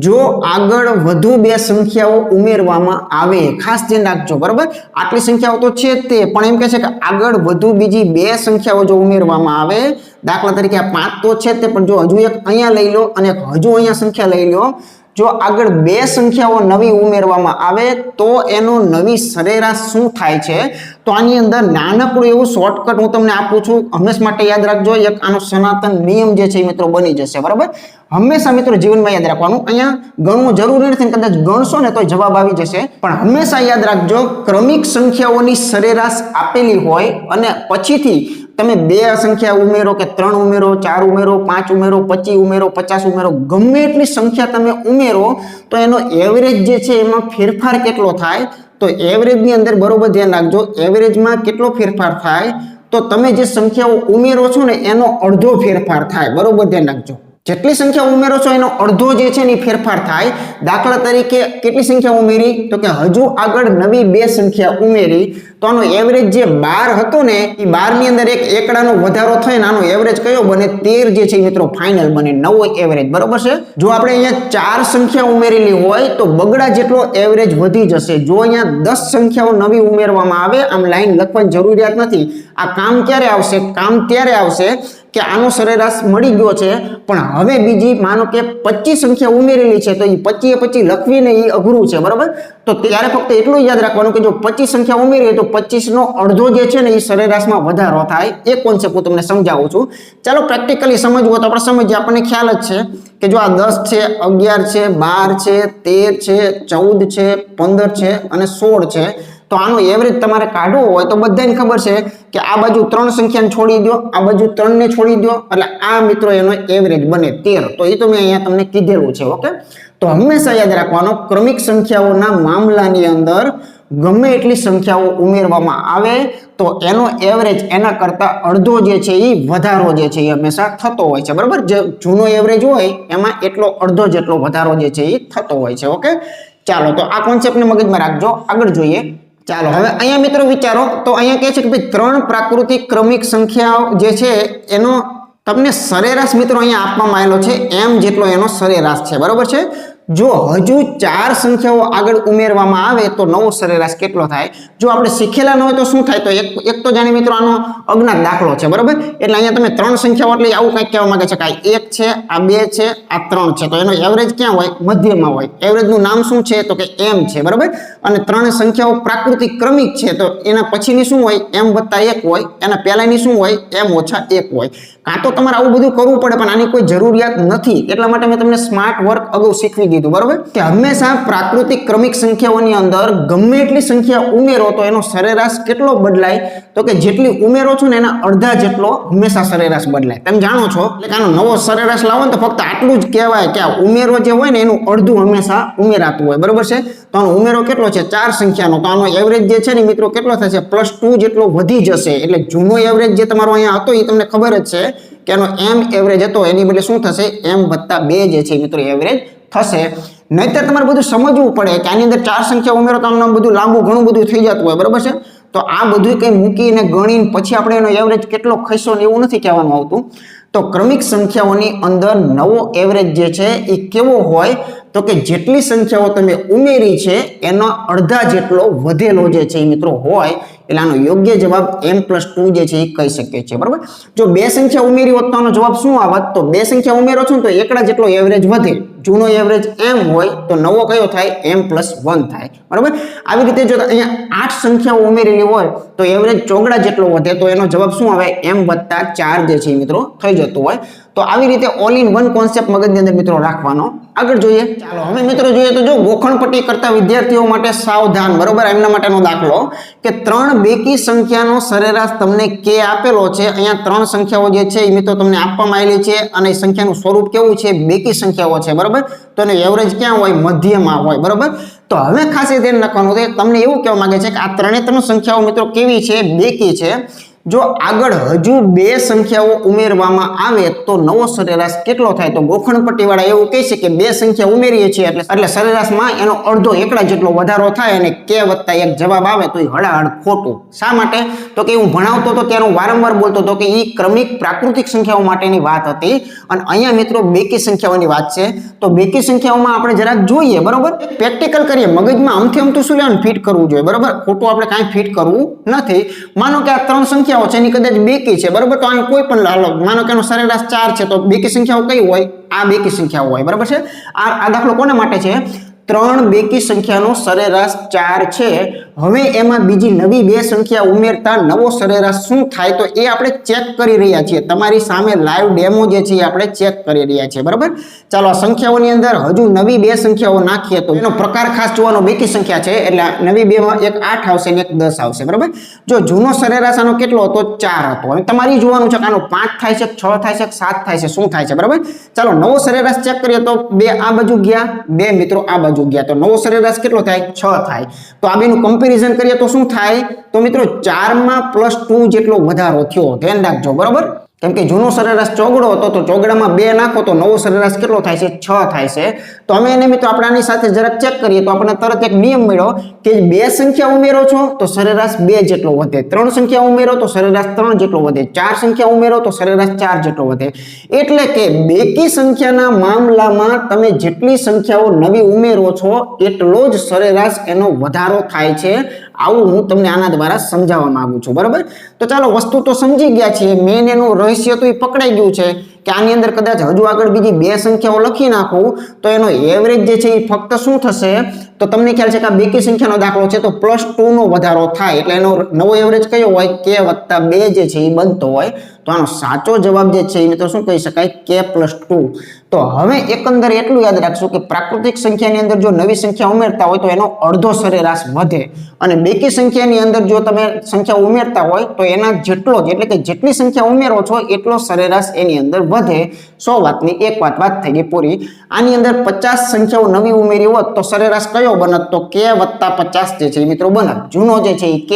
જો આગળ વધુ 2 સંખ્યાઓ ઉમેરવામાં આવે, ખાસ ધ્યાન રાખજો, બરાબર. આટલી સંખ્યાઓ તો છે તે, પણ એમ કહે છે કે આગળ વધુ બીજી 2 સંખ્યાઓ જો ઉમેરવામાં આવે, દાખલા તરીકે આ 5 તો છે તે, પણ જો હજુ એક અહીંયા લઈ લો અને હજુ અહીંયા સંખ્યા લઈ લો. જો આગળ 2 સંખ્યાઓ નવી ઉમેરવામાં આવે તો એનો નવી સરેરાશ શું થાય છે? તો આની અંદર નાનકડું એવું શોર્ટકટ હું તમને આપું છું, હંમેશા માટે યાદ રાખજો. એક આનો સનાતન નિયમ જે છે એ મિત્રો બની જશે, બરાબર. હંમેશા મિત્રો જીવનમાં યાદ રાખવાનું. અહીંયા ગણવું જરૂરી નથી, કદાચ ગણશો ને તો જવાબ આવી જશે, પણ હંમેશા યાદ રાખજો ક્રમિક સંખ્યાઓની સરેરાશ આપેલી હોય અને પછીથી તમે 2 સંખ્યા ઉમેરો કે 3 ઉમેરો, 4 ઉમેરો, 5 ઉમેરો, 25 ઉમેરો, 50 ઉમેરો, ગમે એટલી સંખ્યા તમે ઉમેરો તો એનો એવરેજ જે છે એમાં ફેરફાર કેટલો થાય? તો એવરેજની અંદર બરોબર ધ્યાન રાખજો, એવરેજમાં કેટલો ફેરફાર થાય? તો તમે જે સંખ્યાઓ ઉમેરો છો ને એનો અડધો ફેરફાર થાય, બરોબર ધ્યાન રાખજો. જેટલી સંખ્યા ઉમેરો છો એનો અડધો જે છે ને ફેરફાર થાય. દાખલા તરીકે કેટલી સંખ્યા ઉમેરી? તો કે હજુ આગળ નવી 2 સંખ્યા ઉમેરી, તો આનો એવરેજ જે 12 હતો ને એ 12 ની અંદર એક એકડાનો વધારો થાય ને આનો એવરેજ કયો બને? 13 જે છે મિત્રો ફાઇનલ બને, નવો એવરેજ, બરોબર છે. જો આપણે અહીંયા 4 સંખ્યા ઉમેરેલી હોય તો બગડા જેટલો એવરેજ વધી જશે. જો અહીંયા 10 સંખ્યાઓ નવી ઉમેરવામાં આવે, આમ લાઈન લખવાની જરૂરિયાત નથી. આ કામ ક્યારે આવશે? કામ ત્યારે આવશે કે આનો સરેરાશ મળી ગયો છે, પણ હવે બીજી માનો કે 25 સંખ્યા ઉમેરેલી છે, તો એ 25 લખવીને એ અઘરું છે, બરાબર. તો ત્યારે ફક્ત એટલું યાદ રાખવાનું કે જો 25 સંખ્યા ઉમેરીએ તો 25 નો અડધો જે છે ને એ સરેરાશમાં વધારો થાય. એ કોન્સેપ્ટ હું તમને સમજાવું છું. ચાલો પ્રેક્ટિકલી સમજવું તો આપણે સમજીએ. આપણને ખ્યાલ જ છે કે જો આ 10 છે, 11 છે, 12 છે, 13 છે, 14 છે, 15 છે અને 16 છે. તો આનો એવરેજ તમારે કાઢવો હોય તો બધાને ખબર છે કે આ બાજુ 3 સંખ્યાને છોડી દો, આ બાજુ 3 ને છોડી દો, એટલે આ મિત્રો એનો એવરેજ બને 13. તો એ તો મેં અહીંયા તમને કીધેલું છે. ઓકે, તો હંમેશા યાદ રાખવાનો ક્રમિક સંખ્યાઓના મામલાની અંદર ગમે એટલી સંખ્યાઓ ઉમેરવામાં આવે તો એનો એવરેજ એના કરતા અડધો જે છે એ વધારો જે છે એ હંમેશા થતો હોય છે, બરાબર. જે જૂનો એવરેજ હોય એમાં એટલો અડધો જેટલો વધારો જે છે એ થતો હોય છે. ઓકે, ચાલો તો આ કોન્સેપ્ટને મગજમાં રાખજો. આગળ જોઈએ. ચાલો હવે અહીંયા મિત્રો વિચારો. તો અહીંયા કહે છે કે ભાઈ 3 પ્રાકૃતિક ક્રમિક સંખ્યાઓ જે છે એનો તમને સરેરાશ મિત્રો અહીંયા આપવામાં આવેલો છે m જેટલો એનો સરેરાશ છે, બરાબર છે. જો હજુ 4 સંખ્યાઓ આગળ ઉમેરવામાં આવે તો નવો સરેરાશ કેટલો થાય? જો આપણે શીખેલા ન હોય તો શું થાય? તો એક તો જાણે મિત્રો આનો અજ્ઞાત દાખલો છે, બરાબર. એટલે અહીંયા તમે 3 સંખ્યાઓ એટલે આવું કંઈક કહેવા માંગે છે કે આ 1 છે, આ 2 છે, આ 3 છે. તો એનો એવરેજ ક્યાં હોય? મધ્યમાં હોય. એવરેજનું નામ શું છે? તો કે m છે, બરાબર. અને 3 સંખ્યાઓ પ્રાકૃતિક ક્રમિક છે, તો એના પછીની શું હોય? m + 1 હોય. એના પહેલાની શું હોય? m - 1 હોય. કાં તો તમારે આવું બધું કરવું પડે, પણ આની કોઈ જરૂરિયાત નથી. એટલા માટે મેં તમને સ્માર્ટ વર્ક અગાઉ શીખવી દીધું, બરાબર. કે હંમેશા પ્રાકૃતિક ક્રમિક સંખ્યાઓની અંદર ગમે એટલી સંખ્યા ઉમેરો તો એનો સરેરાશ કેટલો બદલાય? તો કે જેટલી ઉમેરો છો ને એના અડધા જેટલો હંમેશા સરેરાશ બદલાય. તમે જાણો છો એટલે કે આનો નવો સરેરાશ લાવો ને તો ફક્ત આટલું જ કહેવાય કે આ ઉમેરો જે હોય ને એનું અડધું હંમેશા ઉમેરાતું હોય, બરાબર છે. તો આનો ઉમેરો કેટલો છે? 4 સંખ્યાનો. તો આનો એવરેજ જે છે ને મિત્રો કેટલો થશે? +2 જેટલો વધી જશે. એટલે જૂનો એવરેજ જે તમારો અહીંયા હતો એ તમને ખબર જ છે કે આનો m એવરેજ હતો, એની બદલે શું થશે? m + 2 જે છે મિત્રો એવરેજ થશે. નહીતર તમારે બધું સમજવું પડે કે આની અંદર 4 સંખ્યા ઉમેરો તો આમ બધું લાંબુ ઘણું બધું થઈ જતું હોય, બરાબર છે. તો આ બધું કંઈ મૂકીને ગણીને પછી આપણે એનો એવરેજ કેટલો ખસ્યો ને એવું નથી કહેવાનું આવતું. તો ક્રમિક સંખ્યાઓની અંદર નવો એવરેજ જે છે એ કેવો હોય? તો કે જેટલી સંખ્યાઓ તમે ઉમેરી છે એનો અડધા જેટલો વધેલો જે છે એ મિત્રો હોય. એટલે આનો યોગ્ય જવાબ m + 2 જે છે એ કહી શકીએ છીએ, બરાબર. જો 2 સંખ્યા ઉમેરી હોત તો આનો જવાબ શું આવત? તો 2 સંખ્યા ઉમેરો છો ને તો એકડા જેટલો એવરેજ વધે. જૂનો એવરેજ m હોય તો નવો કયો થાય? m + 1 થાય, બરાબર. આવી રીતે જો અહીંયા 8 સંખ્યાઓ ઉમેરેલી હોય તો એવરેજ ચોગડા જેટલો વધે. તો એનો જવાબ શું આવે? m + 4 જે છે મિત્રો થઈ જતું હોય. તો આવી રીતે ઓલ ઇન વન કોન્સેપ્ટ મગજની અંદર મિત્રો રાખવાનો. આગળ જોઈએ. ચાલો હવે મિત્રો જોઈએ તો જો ગોખણપટ્ટી કરતા વિદ્યાર્થીઓ માટે સાવધાન, બરોબર. એમના માટેનો દાખલો કે 3 બેકી સંખ્યાનો સરેરાશ તમને k આપેલો છે. અહીંયા 3 સંખ્યાઓ જે છે એ મિત્રો તમને આપવામાં આવેલી છે અને એ સંખ્યાનું સ્વરૂપ કેવું છે? બેકી સંખ્યાઓ છે, બરોબર. તો એનો એવરેજ ક્યાં હોય? મધ્યમાં હોય, બરોબર. તો હવે ખાસ ધ્યાન રાખવાનું છે, તમને એવું કહેવા માંગે છે કે આ 3 સંખ્યાઓ મિત્રો કેવી છે? બેકી છે. જો આગળ હજુ 2 સંખ્યાઓ ઉમેરવામાં આવે તો નવો સરેરાશ કેટલો થાય? તો ગોખણપટ્ટી વાળા એવું કહે છે કે 2 સંખ્યા ઉમેરીએ છીએ એટલે સરેરાશમાં એનો અડધો એકડા જેટલો વધારો થાય અને k + 1 જવાબ આવે તો એ હળાહળ ખોટું. શા માટે? તો કે હું ભણાવતો હતો ત્યારે હું વારંવાર બોલતો હતો કે એ ક્રમિક પ્રાકૃતિક સંખ્યાઓ માટેની વાત હતી અને અહીંયા મિત્રો બેકી સંખ્યાઓની વાત છે. તો બેકી સંખ્યાઓમાં આપણે જરાક જોઈએ, બરોબર. પ્રેક્ટિકલ કરીએ. મગજમાં અમથું શું લેવાનું? ફિટ કરવું જોઈએ, બરોબર. ખોટું આપણે કાંઈ ફિટ કરવું નથી. માનો કે આ 3 સંખ્યા છે એની કદાચ બેકી છે, બરાબર. તો અહીં કોઈ પણ લાલો માનો કે એનો સરેરાશ 4 છે તો બેકી સંખ્યાઓ કઈ હોય? આ બેકી સંખ્યાઓ હોય, બરાબર છે. આ દાખલો કોના માટે છે? 3 બેકી સંખ્યાનો સરેરાશ 4 છે. હવે એમાં બીજી નવી 2 સંખ્યા ઉમેરતા નવો સરેરાશ શું થાય? તો એ આપણે ચેક કરી રહ્યા છીએ. તમારી સામે લાઈવ ડેમો જે છે એ આપણે ચેક કરી રહ્યા છીએ, બરાબર. ચાલો આ સંખ્યાઓની અંદર હજુ નવી 2 સંખ્યાઓ નાખીએ તો એનો પ્રકાર ખાસ જોવાનો. બેકી સંખ્યા છે એટલે નવી 2 માં એક 8 આવશે અને એક 10 આવશે, બરાબર. જો જૂનો સરેરાશ આનો કેટલો હતો? 4 હતો. હવે તમારી જોવાનું છે કે આનો 5 થાય છે, 6 થાય છે, 7 થાય છે, શું થાય છે, બરાબર. ચાલો નવો સરેરાશ ચેક કરીએ તો 2 આ બાજુ ગયા, 2 મિત્રો આ બાજુ ગયા, તો નવો સરેરાશ કેટલો થાય? 6 થાય. તો આ બેનું કમ્પેરિઝન કરીએ તો શું થાય? તો મિત્રો 4 માં +2 જેટલો વધારો થયો. ધ્યાન રાખજો, બરાબર. કેમ કે જૂનો સરેરાશ ચોગડો હતો તો ચોગડામાં 2 નાખો તો નવો સરેરાશ કેટલો થાય છે? 6 થાય છે. તો અમે એને મિત્રો આપણે આની સાથે જરાક ચેક કરીએ તો આપણને તરત એક નિયમ મળ્યો કે 2 સંખ્યા ઉમેરો છો તો સરેરાશ 2 જેટલો વધે, 3 સંખ્યા ઉમેરો તો સરેરાશ 3 જેટલો વધે, 4 સંખ્યા ઉમેરો તો સરેરાશ 4 જેટલો વધે. એટલે કે બેકી સંખ્યાના મામલામાં તમે જેટલી સંખ્યાઓ નવી ઉમેરો છો એટલો જ સરેરાશ એનો વધારો થાય છે. આવું હું તમને આના દ્વારા સમજાવવા માંગુ છું, બરાબર? તો ચાલો વસ્તુ તો સમજી ગયા છીએ, મેન એનું રહસ્ય તો એ પકડાઈ ગયું છે કે આની અંદર કદાચ હજુ આગળ બીજી બે સંખ્યાઓ લખી નાખું તો એનો એવરેજ જે છે એ ફક્ત શું થશે, તો તમને ખ્યાલ છે કે આ બેકી સંખ્યાનો દાખલો છે તો +2 નો વધારો થાય એટલે એનો નવો એવરેજ કયો હોય, k + 2 જે છે એ બનતો હોય. તો આનો સાચો જવાબ જે છે એ મિત્રો શું કહી શકાય, k + 2. તો હવે એકંદર એટલું યાદ રાખશું કે પ્રાકૃતિક સંખ્યાની અંદર જો નવી સંખ્યા ઉમેરતા હોય તો એનો અડધો સરેરાશ વધે, અને બેકી સંખ્યાની અંદર જો તમે સંખ્યા ઉમેરતા હોય તો એના જેટલો જ એટલે કે જેટલી સંખ્યા ઉમેરો છો એટલો સરેરાશ એની અંદર વધે. 100 વાતની એક વાત થઈ ગઈ પૂરી. આની અંદર 50 સંખ્યાઓ નવી ઉમેરી હોત તો સરેરાશ કયો બનત, તો k + 50 જે છે મિત્રો બનત. જૂનો જે છે એ k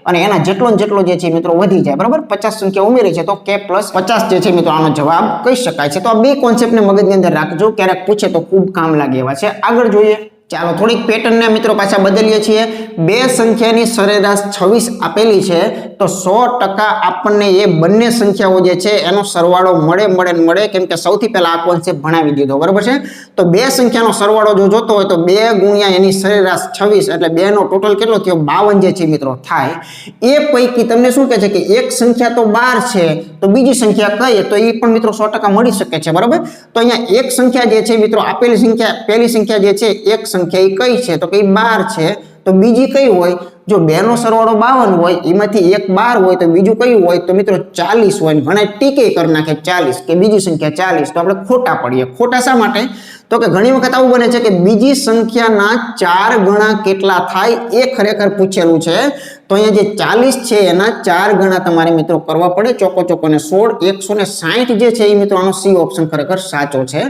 અને એના જેટલો જે છે મિત્રો વધી જાય, બરાબર? 50 સંખ્યા ઉમેરી છે તો k + 50 જે છે મિત્રો આનો જવાબ કહી શકાય છે. તો આ બે કોન્સેપ્ટને મગજની અંદર રાખજો, ક્યારેક પૂછે તો ખૂબ કામ લાગે એવા છે. આગળ જોઈએ. ચાલો થોડીક પેટર્નને મિત્રો પાછા બદલીએ છીએ. બે સંખ્યાની સરેરાશ 26 આપેલી છે તો 100% આપણને એ બંને સંખ્યાઓ જે છે એનો સરવાળો મળે કેમ કે સૌથી પહેલા આ કોન્સેપ્ટ ભણાવી દીધો, બરાબર છે? તો બે સંખ્યાનો સરવાળો જો જોતો હોય તો 2 ગુણ્યા એની સરેરાશ 26 એટલે 2 નો ટોટલ કેટલો થયો, 52 જે છે મિત્રો થાય. એ પૈકી તમને શું કહે છે કે એક સંખ્યા તો 12 છે તો બીજી સંખ્યા કઈ, તો એ પણ મિત્રો 100% મળી શકે છે, બરાબર? તો અહીંયા એક સંખ્યા જે છે મિત્રો આપેલી સંખ્યા, પહેલી સંખ્યા જે છે એક સંખ્યા એ કઈ છે, તો કે 12 છે. તો બીજી કઈ હોય, જો 2 નો સરવાળો 52 હોય એમાંથી એક 12 હોય તો બીજું કયું હોય, તો મિત્રો 40 હોય. ઘણા ટીકે કરી નાખે 40 કે બીજી સંખ્યા 40, તો આપણે ખોટા પડીએ. ખોટા શા માટે, તો કે ઘણી વખત આવું બને છે કે બીજી સંખ્યાના 4 ગણા કેટલા થાય એ ખરેખર પૂછેલું છે. તો અહીંયા જે 40 છે એના 4 ગણા તમારે મિત્રો કરવા પડે. ચોકોને 16, 160 જે છે એ મિત્રો આનો સી ઓપ્શન ખરેખર સાચો છે.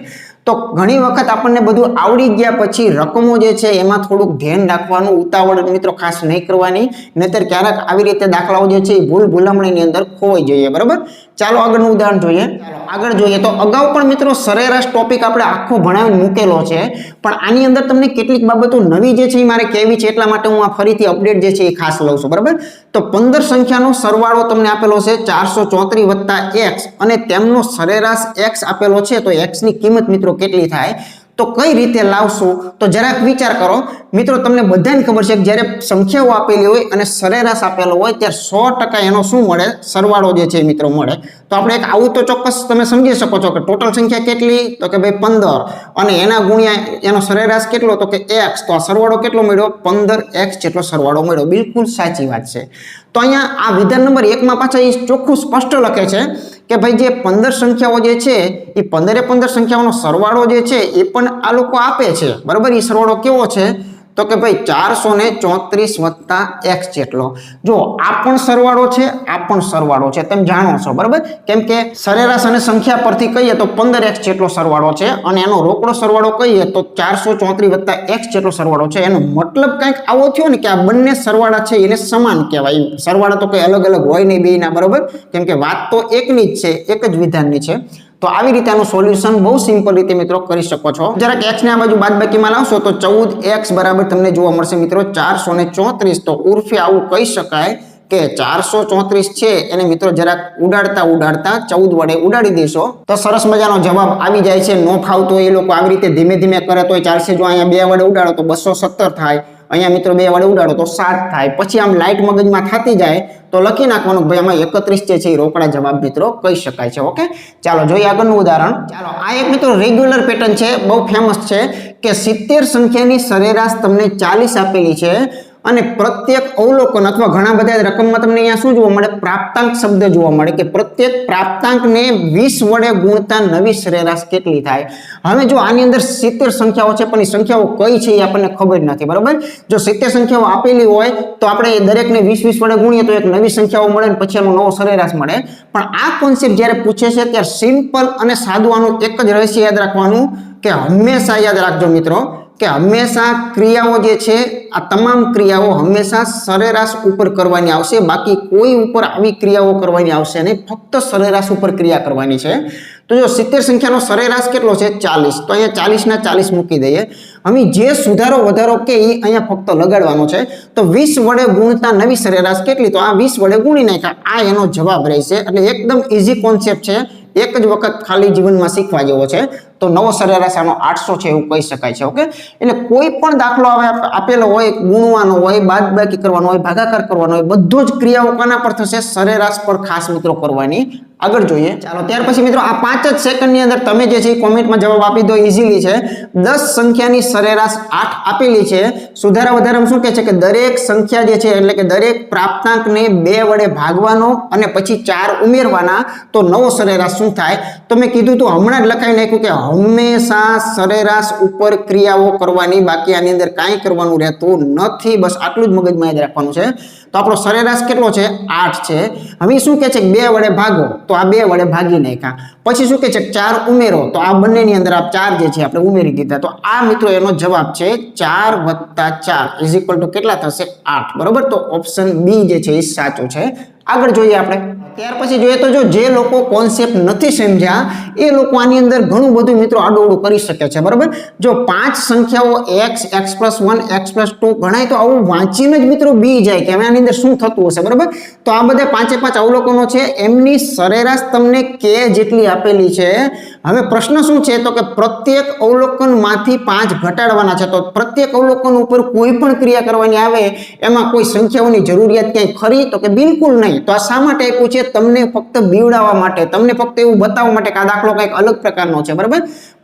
તો ઘણી વખત આપણને બધું આવડી ગયા પછી રકમો જે છે એમાં થોડુંક ધ્યાન રાખવાનું, ઉતાવળ મિત્રો ખાસ નહીં કરવાની, નહીતર ક્યારેક આવી રીતે દાખલાઓ જે છે એ ભૂલભુલામણીની અંદર ખોવાઈ જઈએ, બરાબર? ચાલો આગળનું ઉદાહરણ જોઈએ. આગળ જોઈએ તો અગાઉ પણ મિત્રો સરેરાશ ટોપિક આપણે આખો ભણાવીને મૂકેલો છે, પણ આની અંદર તમને કેટલીક બાબતો નવી જે છે એ મારે કહેવી છે, એટલા માટે હું આ ફરીથી અપડેટ જે છે એ ખાસ લઉં છું, બરાબર? તો 15 સંખ્યાનો સરવાળો તમને આપેલો છે 434 + x અને તેમનો સરેરાશ x આપેલો છે, તો x ની કિંમત મિત્રો કેટલી થાય, તો કઈ રીતે લાવશું, તો જરાક વિચાર કરો મિત્રો. તમને બધાને ખબર છે કે જ્યારે સંખ્યાઓ આપેલી હોય અને સરેરાશ આપેલો હોય ત્યારે 100% એનો શું મળે, સરવાળો જે છે મિત્રો મળે. તો આપણે એક આવું તો ચોક્કસ તમે સમજી શકો છો કે ટોટલ સંખ્યા કેટલી, તો કે ભાઈ 15 અને એના ગુણ્યા એનો સરેરાશ કેટલો, તો કે x. તો આ સરવાળો કેટલો મળ્યો, 15x જેટલો સરવાળો મળ્યો. બિલકુલ સાચી વાત છે. તો અહીંયા આ વિધાન નંબર 1 માં પાછા એ ચોખ્ખું સ્પષ્ટ લખે છે કે ભાઈ જે 15 સંખ્યાઓ જે છે એ 15 સંખ્યાઓનો સરવાળો જે છે એ પણ આ લોકો આપે છે, બરાબર? એ સરવાળો કેવો છે, તો કે ભાઈ 434 + x જેટલો. જો આ પણ સરવાળો છે, આ પણ સરવાળો છે, તમે જાણો છો, બરાબર? કેમ કે સરેરાશ અને સંખ્યા પરથી કહીએ તો 15x જેટલો સરવાળો છે અને એનો રોકડો સરવાળો કહીએ તો 434 + x જેટલો સરવાળો છે. એનો મતલબ કંઈક આવો થયો ને કે આ બંને સરવાળા છે એને સમાન કહેવાય. સરવાળા તો કંઈ અલગ અલગ હોય નહીં બેયના, બરાબર? કેમ કે વાત તો એકની જ છે, એક જ વિધાનની છે. તો આવી રીતે આનું સોલ્યુશન બહુ સિમ્પલ રીતે મિત્રો કરી શકો છો. જરાક x ને આ બાજુ બાદબાકીમાં લાવશો તો 14x બરાબર તમને જોવા મળશે મિત્રો 434. તો ઉર્ફે આવું કહી શકાય કે 434 છે એને મિત્રો જરાક ઉડાડતા 14 વડે ઉડાડી દેશો તો સરસ મજાનો જવાબ આવી જાય છે. નો ફાવતો એ લોકો આવી રીતે ધીમે ધીમે કરે તોય ચાલશે. જો અહીંયા 2 વડે ઉડાડો તો 217 થાય, અહીંયા મિત્રો 2 વડે ઉડાડો તો 7 થાય. પછી આમ લાઈટ મગજમાં થતી જાય તો લખી નાખવાનું ભાઈ આમાં 31 જે છે એ રોકડા જવાબ મિત્રો કહી શકાય છે. ઓકે, ચાલો જોઈએ આગળનું ઉદાહરણ. ચાલો આ એક મિત્રો રેગ્યુલર પેટર્ન છે, બહુ ફેમસ છે કે 70 સંખ્યાની સરેરાશ તમને 40 આપેલી છે અને પ્રત્યેક અવલોકન અથવા ઘણા બધા રકમમાં તમને અહીંયા શું જોવા મળે, પ્રાપ્તાંક શબ્દ જોવા મળે કે પ્રત્યેક પ્રાપ્તાંકને 20 વડે ગુણતા નવી સરેરાશ કેટલી થાય. હવે જો આની અંદર 70 સંખ્યાઓ છે પણ એ સંખ્યાઓ કઈ છે એ આપણને ખબર નથી, બરાબર? જો 70 સંખ્યાઓ આપેલી હોય તો આપણે દરેકને 20 વડે ગુણીએ તો એક નવી સંખ્યાઓ મળે ને પછી એનો નવો સરેરાશ મળે. પણ આ કોન્સેપ્ટ જ્યારે પૂછે છે ત્યારે સિમ્પલ અને સાદું આનું એક જ રહસ્ય યાદ રાખવાનું કે હંમેશા યાદ રાખજો મિત્રો કે હંમેશા ક્રિયાઓ જે છે આ તમામ ક્રિયાઓ હંમેશા સરેરાશ ઉપર કરવાની આવશે, બાકી કોઈ ઉપર આવી ક્રિયાઓ કરવાની આવશે નહીં, ફક્ત સરેરાશ ઉપર ક્રિયા કરવાની છે. તો જો 70 સંખ્યાનો સરેરાશ કેટલો છે 40, તો અહીંયા 40 ના 40 મૂકી દઈએ. હવે જે સુધારો વધારો કે એ અહીંયા ફક્ત લગાડવાનો છે. તો 20 વડે ગુણતા નવી સરેરાશ કેટલી, તો આ 20 વડે ગુણી નાખ્યા, આ એનો જવાબ રહેશે. એટલે એકદમ ઈઝી કોન્સેપ્ટ છે, એક જ વખત ખાલી જીવનમાં શીખવા જેવો છે. તો નવો સરેરાશ આનો 800 છે એવું કહી શકાય છે. ઓકે, એટલે કોઈ પણ દાખલો આપેલો હોય, ગુણવાનો હોય, બાદબાકી કરવાનો હોય, ભાગાકાર કરવાનો હોય, બધો જ ક્રિયાઓ કોના પર થશે? સરેરાશ પર ખાસ મિત્રો કરવાની. આગળ જોઈએ. ચાલો ત્યાર પછી મિત્રો આ 5 જ સેકન્ડની અંદર તમે જે છે કોમેન્ટમાં જવાબ આપી દો. ઇઝીલી છે. 10 સંખ્યાની સરેરાશ 8 આપેલી છે. સુધારા વધારામાં શું કહે છે કે દરેક સંખ્યા જે છે એટલે કે દરેક પ્રાપ્તાંકને 2 વડે ભાગવાનો અને પછી 4 ઉમેરવાના, તો નવો સરેરાશ શું થાય? તો મેં કીધું તો હમણાં જ લખાઈ નાખ્યું કે હંમેશા સરેરાશ ઉપર ક્રિયાઓ કરવાની, બાકી આની અંદર કાંઈ કરવાનું રહેતું નથી. બસ આટલું જ મગજમાં યાદ રાખવાનું છે. તો આપણો સરેરાશ કેટલો છે? 8 છે. હવે શું કહે છે કે 2 વડે ભાગો, તો આ 2 વડે ભાગી નાખ્યા. પછી શું કહે છે 4 ઉમેરો, તો આ બંનેની અંદર આ 4 જે છે આપણે ઉમેરી દીધા. તો આ મિત્રો એનો જવાબ છે 4 + 4 ઇઝ ઇક્વલ ટુ કેટલા થશે? 8. બરોબર, તો ઓપ્શન બી જે છે એ સાચો છે. આગળ જોઈએ આપણે. ત્યાર પછી જોઈએ તો જે લોકો કોન્સેપ્ટ નથી સમજ્યા એ લોકો આની અંદર ઘણું બધું મિત્રો આડું કરી શકે છે. બરોબર, જો 5 સંખ્યાઓ x, x+1, x+2 ગણાય તો આવું વાંચીને જ મિત્રો બી જાય કે હવે આની અંદર શું થતું હશે. બરોબર, તો આ બધા 5 અવલોકનો છે, એમની સરેરાશ તમને કે જેટલી આપેલી છે. હવે પ્રશ્ન શું છે તો કે પ્રત્યેક અવલોકનમાંથી 5 ઘટાડવાના છે. તો પ્રત્યેક અવલોકન ઉપર કોઈ પણ ક્રિયા કરવાની આવે એમાં કોઈ સંખ્યાઓની જરૂરિયાત ક્યાંય ખરી? તો કે બિલકુલ નહીં. તો આ શા માટે આપ્યું છે? તમને ફક્ત બીવડાવવા માટે, તમને ફક્ત એવું બતાવવા માટે કે આ દાખલો કંઈક અલગ પ્રકારનો છે. બરાબર,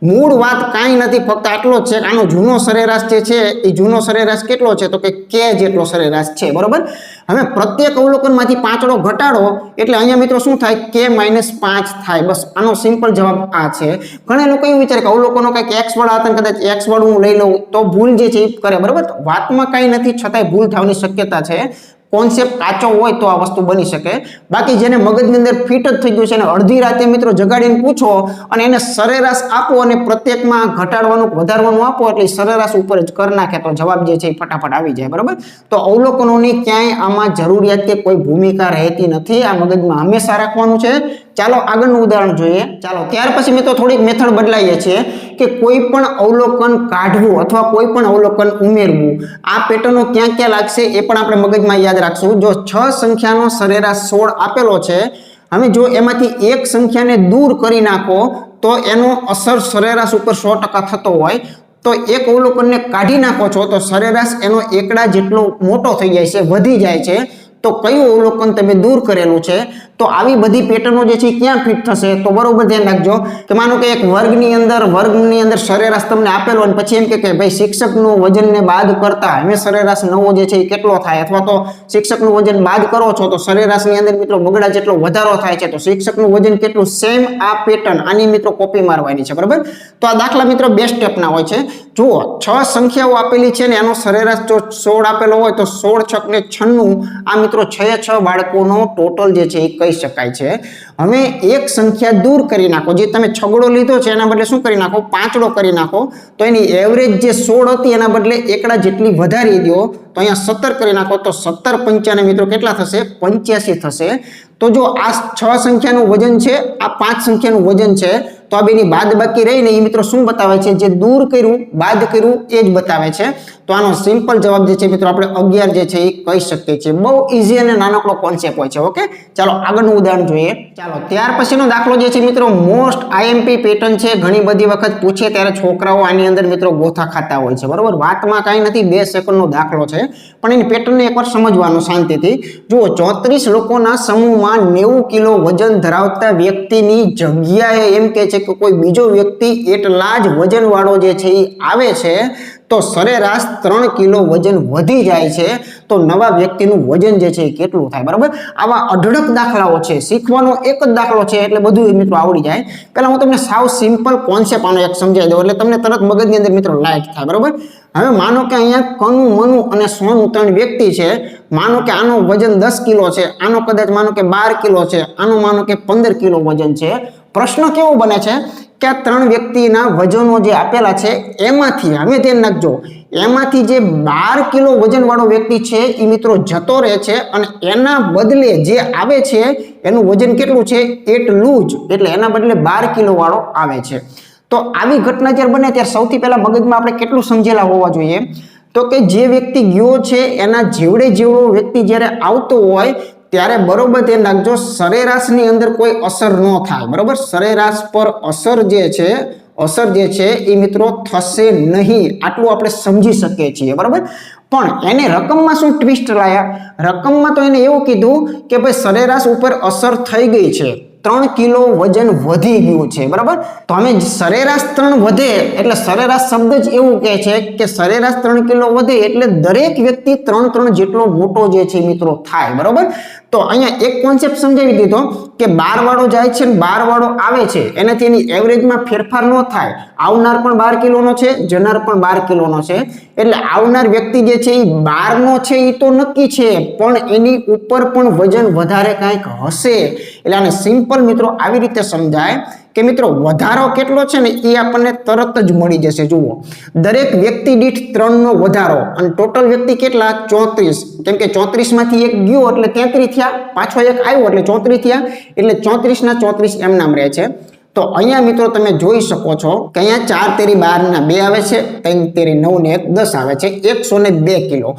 મૂળ વાત કાંઈ નથી, ફક્ત આટલો જ છે. આનો જૂનો સરેરાશ જે છે એ જૂનો સરેરાશ કેટલો છે? તો કે કે જેટલો સરેરાશ છે. બરોબર, હવે પ્રત્યેક અવલોકનમાંથી 5 ઘટાડો એટલે અહીંયા મિત્રો શું થાય? કે -5 થાય. બસ આનો સિમ્પલ જવાબ આ છે. ઘણા લોકો એવું વિચારે કે અવલોકનો કંઈક x વાળા હતા, કદાચ x વાળું હું લઈ લઉં તો ભૂલ જે છે એ કરે. બરાબર, વાતમાં કાંઈ નથી, છતાંય ભૂલ થવાની શક્યતા છે. કોન્સેપ્ટ કાચો હોય તો આ વસ્તુ બની શકે. બાકી જેને મગજની અંદર ફિટ જ થઈ ગયું છે અને અડધી રાતે મિત્રો જગાડીને પૂછો અને એને સરેરાશ આપો અને પ્રત્યેકમાં ઘટાડવાનું વધારવાનું આપો એટલે સરેરાશ ઉપર જ કરી નાખે તો જવાબ જે છે એ ફટાફટ આવી જાય. બરાબર, તો અવલોકનોની ક્યાંય આમાં જરૂરિયાત કે કોઈ ભૂમિકા રહેતી નથી. આ મગજમાં હંમેશા રાખવાનું છે. ચાલો આગળનું ઉદાહરણ જોઈએ. ચાલો ત્યાર પછી મિત્રો થોડીક મેથડ બદલાઈએ છીએ કે કોઈ પણ અવલોકન કાઢવું અથવા કોઈ પણ અવલોકન ઉમેરવું, આ પેટર્નો ક્યાં ક્યાં લાગશે એ પણ આપણે મગજમાં યાદ રાખશું. જો 6 સંખ્યાનો સરેરાશ 16 આપેલો છે, હવે જો એમાંથી એક સંખ્યાને દૂર કરી નાખો તો એનો અસર સરેરાશ ઉપર 100% થતો હોય, તો એક અવલોકનને કાઢી નાખો છો તો સરેરાશ એનો એકડા જેટલો મોટો થઈ જાય છે, વધી જાય છે. તો કયું અવલોકન તમે દૂર કરેલું છે? તો આવી બધી પેટર્નો જે છે ક્યાં ફિટ થશે? તો બરોબર ધ્યાન રાખજો કે માનો કે એક વર્ગની અંદર સરેરાશ તમને આપેલો અને પછી એમ કે ભાઈ શિક્ષકનું વજનને બાદ કરતા હવે સરેરાશ નવો જે છે એ કેટલો થાય, અથવા તો શિક્ષકનું વજન બાદ કરો છો તો સરેરાશની અંદર મિત્રો બગડા જેટલો વધારો થાય છે, તો શિક્ષકનું વજન કેટલું? સેમ આ પેટર્ન આની મિત્રો કોપી મારવાની છે. બરાબર, તો આ દાખલા મિત્રો 2 સ્ટેપના હોય છે. જુઓ 6 સંખ્યાઓ આપેલી છે ને એનો સરેરાશ જો 16 આપેલો હોય તો 16 × 96 આ મિત્રો 6 બાળકોનો ટોટલ જે છે એ કહી શકાય છે. હવે એક સંખ્યા દૂર કરી નાખો, જે તમે છગડો લીધો છે એના બદલે શું કરી નાખો? 5 કરી નાખો, તો એની એવરેજ જે 16 હતી એના બદલે એકડા જેટલી વધારી દો, તો અહીંયા 17 કરી નાખો તો 17 પંચાને મિત્રો કેટલા થશે? 85 થશે. તો જો આ 6 સંખ્યાનું વજન છે, આ 5 સંખ્યાનું વજન છે, તો આ બેની બાદ બાકી રહીને એ મિત્રો શું બતાવે છે? જે દૂર કર્યું, બાદ કર્યું એ જ બતાવે છે. તો આનો સિમ્પલ જવાબ જે છે મિત્રો આપણે 11 જે છે એ કહી શકીએ છીએ. બહુ ઈઝી અને નાનકડો કોન્સેપ્ટ હોય છે. ઓકે, ચાલો આગળનું ઉદાહરણ જોઈએ. ચાલો ત્યાર પછીનો દાખલો જે છે મિત્રો મોસ્ટ આઈએમપી પેટર્ન છે. ઘણી બધી વખત પૂછે ત્યારે છોકરાઓ આની અંદર મિત્રો ગોથા ખાતા હોય છે. બરોબર, વાતમાં કાંઈ નથી, 2 સેકન્ડનો દાખલો છે, પણ એની પેટર્નને એકવાર સમજવાનું શાંતિથી. જુઓ 34 લોકોના સમૂહમાં 90 કિલો વજન ધરાવતા વ્યક્તિની જગ્યાએ એમ કે છે કે કોઈ બીજો વ્યક્તિ એટલા જ વજનવાળો જે છે એ આવે છે, તો સરેરાશ 3 કિલો વજન વધી જાય છે, તો નવા વ્યક્તિનું વજન જે છે એ કેટલું થાય? બરાબર, આવા અઢળક દાખલાઓ છે. શીખવાનો એક જ દાખલો છે એટલે બધું મિત્રો આવડી જાય. પહેલા હું તમને સાવ સિમ્પલ કોન્સેપ્ટ આનો એક સમજાવી દઉં એટલે તમને તરત મગજની અંદર મિત્રો લાઈટ થાય. બરાબર, હવે માનો કે અહીંયા કનુ, મનુ અને સોનુ 3 વ્યક્તિ છે. માનો કે આનો વજન 10 કિલો છે, આનો કદાચ માનો કે 12 કિલો છે, આનો માનો કે 15 કિલો વજન છે. પ્રશ્ન કેવો બને છે કે આ 3 વ્યક્તિના વજનો જે આપેલા છે એમાંથી, હવે ધ્યાન રાખજો, એમાંથી જે 12 કિલો વજન વાળો વ્યક્તિ છે એ મિત્રો જતો રહે છે અને એના બદલે જે આવે છે એનું વજન કેટલું છે? એટલું જ, એટલે એના બદલે 12 કિલો વાળો આવે છે. તો આવી ઘટના જ્યારે બને ત્યારે સૌથી પહેલા મગજમાં આપણે કેટલું સમજેલા હોવા જોઈએ? તો કે જે વ્યક્તિ ગયો છે એના જેવડો વ્યક્તિ જ્યારે આવતો હોય ત્યારે બરોબર ધ્યાન રાખજો, સરેરાશની અંદર કોઈ અસર ન થાય. બરોબર, સરેરાશ પર અસર જે છે અસર જે છે એ મિત્રો થશે નહીં, આટલું આપણે સમજી શકીએ છીએ, બરાબર. પણ એને રકમમાં શું ટ્વિસ્ટ લાયા? રકમમાં તો એને એવું કીધું કે ભાઈ સરેરાશ ઉપર અસર થઈ ગઈ છે, 3 કિલો વજન વધી ગયું છે, બરાબર. તો અમે સરેરાશ 3 વધે એટલે સરેરાશ શબ્દ જ એવું કહે છે કે સરેરાશ 3 કિલો વધે એટલે દરેક વ્યક્તિ 3 જેટલો મોટો જે છે મિત્રો થાય, બરાબર. તો અહીંયા એક કોન્સેપ્ટ સમજાવી દીધો કે 12 વાળો જાય છે ને 12 વાળો આવે છે એનાથી એની એવરેજમાં ફેરફાર ન થાય. આવનાર પણ 12 કિલોનો છે, જનાર પણ 12 કિલોનો છે, એટલે આવનાર વ્યક્તિ જે છે એ 12 નો છે એ તો નક્કી છે, પણ એની ઉપર પણ વજન વધારે કંઈક હશે. એટલે આને સિમ્પલ મિત્રો આવી રીતે સમજાય કે મિત્રો વધારો કેટલો છે ને એ આપણને તરત જ મળી જશે. જુઓ, દરેક વ્યક્તિ દીઠ 3 નો વધારો અને ટોટલ વ્યક્તિ કેટલા? 34. કેમ કે 34 માંથી એક ગયો એટલે 33 થયા, પાછો એક આવ્યો એટલે 34 થયા, એટલે 34 ના 34 એમ નામ રહે છે. તો અહીંયા મિત્રો તમે જોઈ શકો છો કે અહીંયા 4 તેરી 12 ના 2 આવે છે, 3 તેરી 9 ને 1 10 આવે છે, 102 કિલો.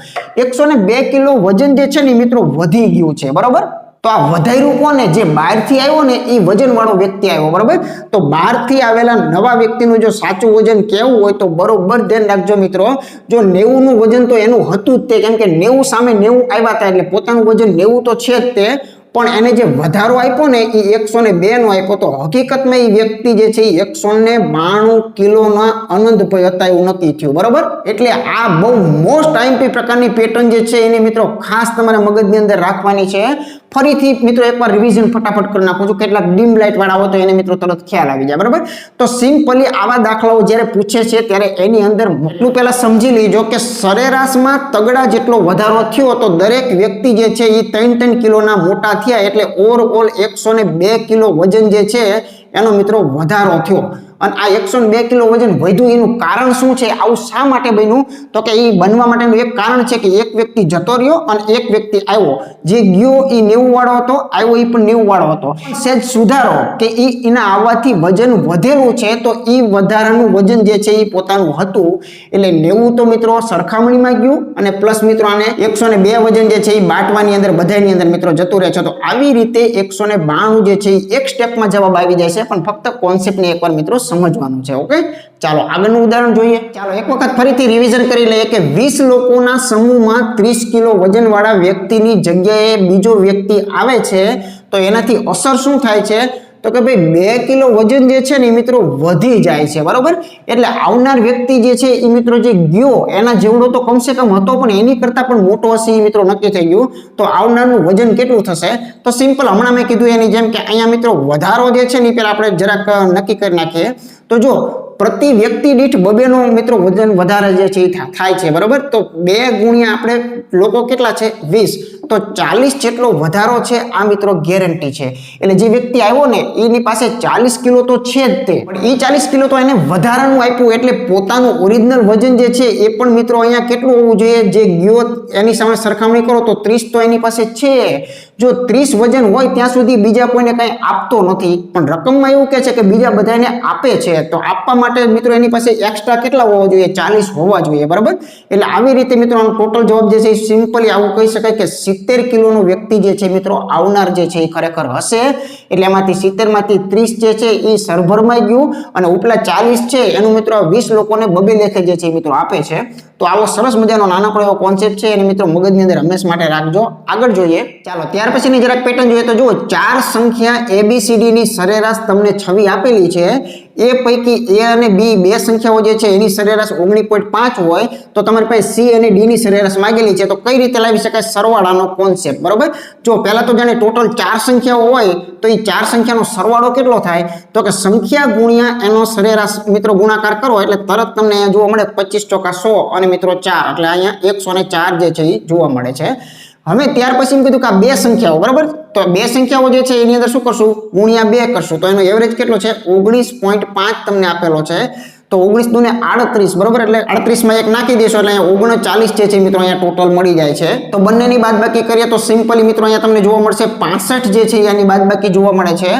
102 કિલો વજન જે છે ને મિત્રો વધી ગયું છે, બરાબર. તો આ વધાર્યું કોને? જે બહારથી આવ્યો ને એ વજન વાળો વ્યક્તિ આવ્યો, બરાબર. તો બહારથી આવેલા નવા વ્યક્તિનું જો સાચું વજન કેવું હોય તો બરોબર ધ્યાન રાખજો મિત્રો. જો 90 નું વજન તો એનું હતું જ તે, કેમ કે 90 સામે 90 આવ્યા હતા એટલે પોતાનું વજન 90 તો છે જ તે, પણ એને જે વધારો આપ્યો ને એ 102 નો આપ્યો. તો હકીકતમાં એ વ્યક્તિ જે છે એ 192 કિલોના અનંતભાઈ હતા એવું નક્કી થયું, બરાબર. એટલે આ બહુ મોસ્ટ આઈએમપી પ્રકારની પેટર્ન જે છે એને મિત્રો ખાસ તમારે મગજની અંદર રાખવાની છે. ફરીથી મિત્રો એકવાર રિવિઝન ફટાફટ કરી નાખું છું, કેટલાક ડીમ લાઇટ વાળા હોય તો એને મિત્રો તરત ખ્યાલ આવી જાય, બરાબર. તો સિમ્પલી આવા દાખલાઓ જ્યારે પૂછે છે ત્યારે એની અંદર એટલું પહેલા સમજી લેજો કે સરેરાશમાં તગડા જેટલો વધારો થયો તો દરેક વ્યક્તિ જે છે એ 3 કિલોના મોટા થયા, એટલે ઓવરઓલ 102 કિલો વજન જે છે એનો મિત્રો વધારો થયો. અને આ 102 કિલો વજન વધ્યું એનું કારણ શું છે? આવું શા માટે બન્યું? તો કે એ બનવા માટેનું એક કારણ છે કે એક વ્યક્તિ જતો રહ્યો અને એક વ્યક્તિ આવ્યો. જે ગયો એ 90 વાળો હતો, આવ્યો એ પણ 90 વાળો હતો. સહેજ સુધારો કે એના આવવાથી વજન વધેલું છે, તો એ વધારાનું વજન જે છે એ પોતાનું હતું, એટલે 90 તો મિત્રો સરખામણીમાં ગયું અને પ્લસ મિત્રો આને 102 વજન જે છે એ બાટવાની અંદર બધાની અંદર મિત્રો જતું રહે છે. તો આવી રીતે 192 જે છે એ એક સ્ટેપમાં જવાબ આવી જાય છે, પણ ફક્ત કોન્સેપ્ટને એકવાર મિત્રો સમજવાનું છે. ઓકે, ચાલો આગળનું ઉદાહરણ જોઈએ. ચાલો એક વખત ફરીથી રિવિઝન કરી લઈએ કે 20 લોકોના સમૂહમાં 30 કિલો વજન વાળા વ્યક્તિની જગ્યાએ બીજો વ્યક્તિ આવે છે તો એનાથી અસર શું થાય છે? તો કે ભાઈ 2 કિલો વજન જે છે ને એ મિત્રો વધી જાય છે, બરાબર. એટલે આવનાર વ્યક્તિ જે છે એ મિત્રો જે ગયો એના જેવડો તો કમસે કમ હતો, પણ એની કરતા પણ મોટો હશે એ મિત્રો નક્કી થઈ ગયું. તો આવનારનું વજન કેટલું થશે? તો સિમ્પલ હમણાં મેં કીધું એની જેમ કે અહીંયા મિત્રો વધારો જે છે ને એ પેલા આપણે જરાક નક્કી કરી નાખીએ. તો જો પ્રતિ વ્યક્તિ દીઠ 2 નો મિત્રો વજન વધારે જે છે થાય છે, બરાબર. તો 2 ગુણ્યા આપણે લોકો કેટલા છે? 20, તો 40 જેટલો વધારો છે આ મિત્રો ગેરંટી છે. એટલે જે વ્યક્તિ આવ્યો ને એની પાસે 40 કિલો તો છે જ તે, પણ એ 40 કિલો તો એને વધારાનું આપ્યું, એટલે પોતાનું ઓરિજિનલ વજન જે છે એ પણ મિત્રો અહીંયા કેટલું હોવું જોઈએ? જે ગયો એની સામે સરખામણી કરો તો 30 તો એની પાસે છે. જો 30 વજન હોય ત્યાં સુધી બીજા કોઈને કંઈ આપતો નથી, પણ રકમમાં એવું કહે છે કે બીજા બધાને આપે છે. તો આપવા માટે મિત્રો એની પાસે એક્સ્ટ્રા કેટલા હોવા જોઈએ? 40 હોવા જોઈએ, બરાબર. એટલે આવી રીતે મિત્રો આનો ટોટલ જવાબ જે છે સિમ્પલી આવું કહી શકાય કે 70 કિલોનો વ્યક્તિ જે છે મિત્રો આવનાર જે છે એ ખરેખર હશે. એટલે એમાંથી 70 માંથી 30 જે છે એ સરભરમાઈ ગયું અને ઉપલા 40 છે એનું મિત્રો 20 લોકોને 2 લેખે જે છે મિત્રો આપે છે. તો આવો સરસ મજાનો નાનકડો એવો કોન્સેપ્ટ છે અને મિત્રો મગજની અંદર હંમેશા માટે રાખજો. આગળ જોઈએ. ચાલો ત્યાર પછીની જરાક પેટર્ન જોઈએ તો જુઓ, 4 સંખ્યા ABCD ની સરેરાશ તમને છવી આપેલી છે. એ પૈકી A અને B 2 સંખ્યાઓ જે છે એની સરેરાશ 19.5 હોય તો તમારી પાસે C અને D ની સરેરાશ માંગેલી છે. તો કઈ રીતે લાવી શકાય? સરવાળાનો કોન્સેપ્ટ, બરોબર. જો પહેલા તો જાણે ટોટલ 4 સંખ્યાઓ હોય તો એ 4 સંખ્યાનો સરવાળો કેટલો થાય? તો કે સંખ્યા ગુણ્યા એનો સરેરાશ મિત્રો ગુણાકાર કરો એટલે તરત તમને અહીંયા જોવા મળે 25 ચોકા 100 અને મિત્રો 4, એટલે અહીંયા 104 જે છે એ જોવા મળે છે. હવે ત્યાર પછી એમ કીધું કે આ 2 સંખ્યાઓ, બરાબર. તો 2 સંખ્યાઓ જે છે એની અંદર શું કરશું? ગુણ્યા 2 કરશું. તો એનો એવરેજ કેટલો છે? 19.5 તમને આપેલો છે. તો 19 દુને 38, બરાબર. એટલે 38 માં 1 નાખી દેશો એટલે અહીંયા 39 જે છે મિત્રો અહીંયા ટોટલ મળી જાય છે. તો બંનેની બાદબાકી કરીએ તો સિમ્પલી મિત્રો અહીંયા તમને જોવા મળશે 65 જે છે એની બાદબાકી જોવા મળે છે.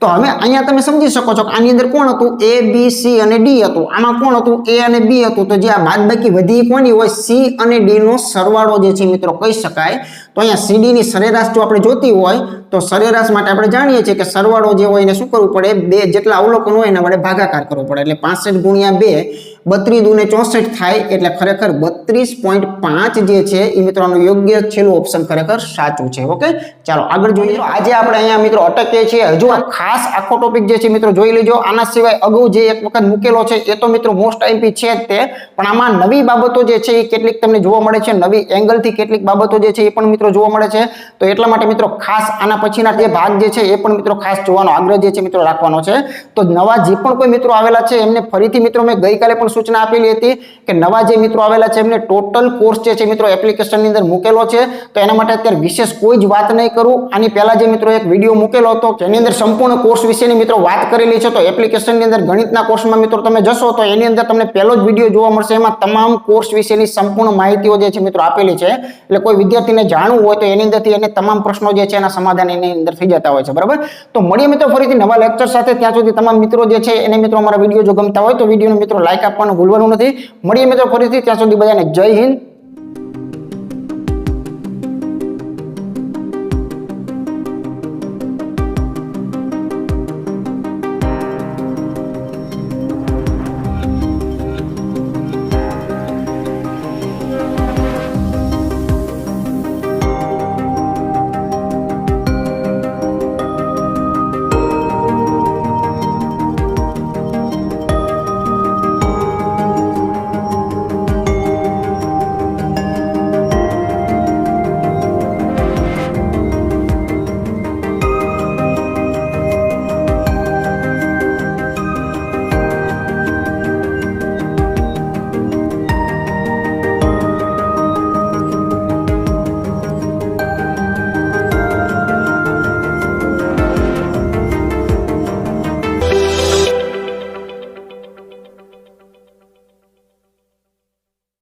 તો હવે અહીંયા તમે સમજી શકો છો કે આની અંદર કોણ હતું, A B C અને D હતું. આમાં કોણ હતું, A અને B હતું. તો જે આ બાદબાકી વધી કોની હોય, C અને D નો સરવાળો જે છે મિત્રો કહી શકાય. તો અહીંયા CD ની સરેરાશ જો આપણે જોતી હોય તો સરેરાશ માટે આપણે જાણીએ છીએ કે સરવાળો જે હોય એને શું કરવું પડે, બે જેટલા અવલોકન હોય એના વડે ભાગાકાર કરવો પડે. એટલે 65 ગુણ્યા 2 32 દુને 64 થાય. એટલે ખરેખર 32.5 જે છે એ મિત્રોનું યોગ્ય છેલ્લું ઓપ્શન ખરેખર સાચું છે. ઓકે, ચાલો આગળ જોઈએ. આજે આપણે અહીંયા મિત્રો અટકીએ છીએ. હજુ આ ખાસ આખો ટોપિક જે છે મિત્રો જોઈ લેજો. આના સિવાય અગાઉ જે એક વખત મૂકેલો છે એ તો મિત્રો મોસ્ટ આઈએમપી છે જ તે, પણ આમાં નવી બાબતો જે છે એ કેટલીક તમને જોવા મળે છે, નવી એંગલથી કેટલીક બાબતો જે છે એ પણ મિત્રો જોવા મળે છે. તો એટલા માટે મિત્રો ખાસ આના પછીના જે ભાગ જે છે એ પણ મિત્રો ખાસ જોવાનો આગ્રહ જે છે મિત્રો રાખવાનો છે. તો નવા જે પણ કોઈ મિત્રો આવેલા છે એમને ફરીથી મિત્રો મેં ગઈકાલે પણ સૂચના આપેલી હતી કે નવા જે મિત્રો આવેલા છે એમને ટોટલ કોર્સ જે છે મિત્રો એપ્લિકેશનની અંદર મૂકેલો છે. તો એના માટે અત્યારે વિશેષ કોઈ જ વાત નહીં કરું. આની પહેલા જે મિત્રો એક વિડીયો મૂકેલો હતો જેની અંદર સંપૂર્ણ કોર્સ વિશેની મિત્રો વાત કરેલી છે. તો એપ્લિકેશનની અંદર ગણિતના કોર્સમાં મિત્રો તમે જશો તો એની અંદર તમને પહેલો જ વિડીયો જોવા મળશે. એમાં તમામ કોર્સ વિશેની સંપૂર્ણ માહિતીઓ જે છે મિત્રો આપેલી છે. એટલે કોઈ વિદ્યાર્થીને જાણવું હોય તો એની અંદરથી એને તમામ પ્રશ્નો જે છે એના સમાધાન એની અંદર થઈ જતા હોય છે. બરાબર, તો મળીએ મિત્રો ફરીથી નવા લેક્ચર સાથે. ત્યાં સુધી તમામ મિત્રો જે છે એને મિત્રો અમારા વિડીયો જો ગમતા હોય તો વિડીયોને મિત્રો લાઈક આપવાનું ભૂલવાનું નથી. મળીએ મિત્રો ફરીથી, ત્યાં સુધી બધાને જય હિન્દ,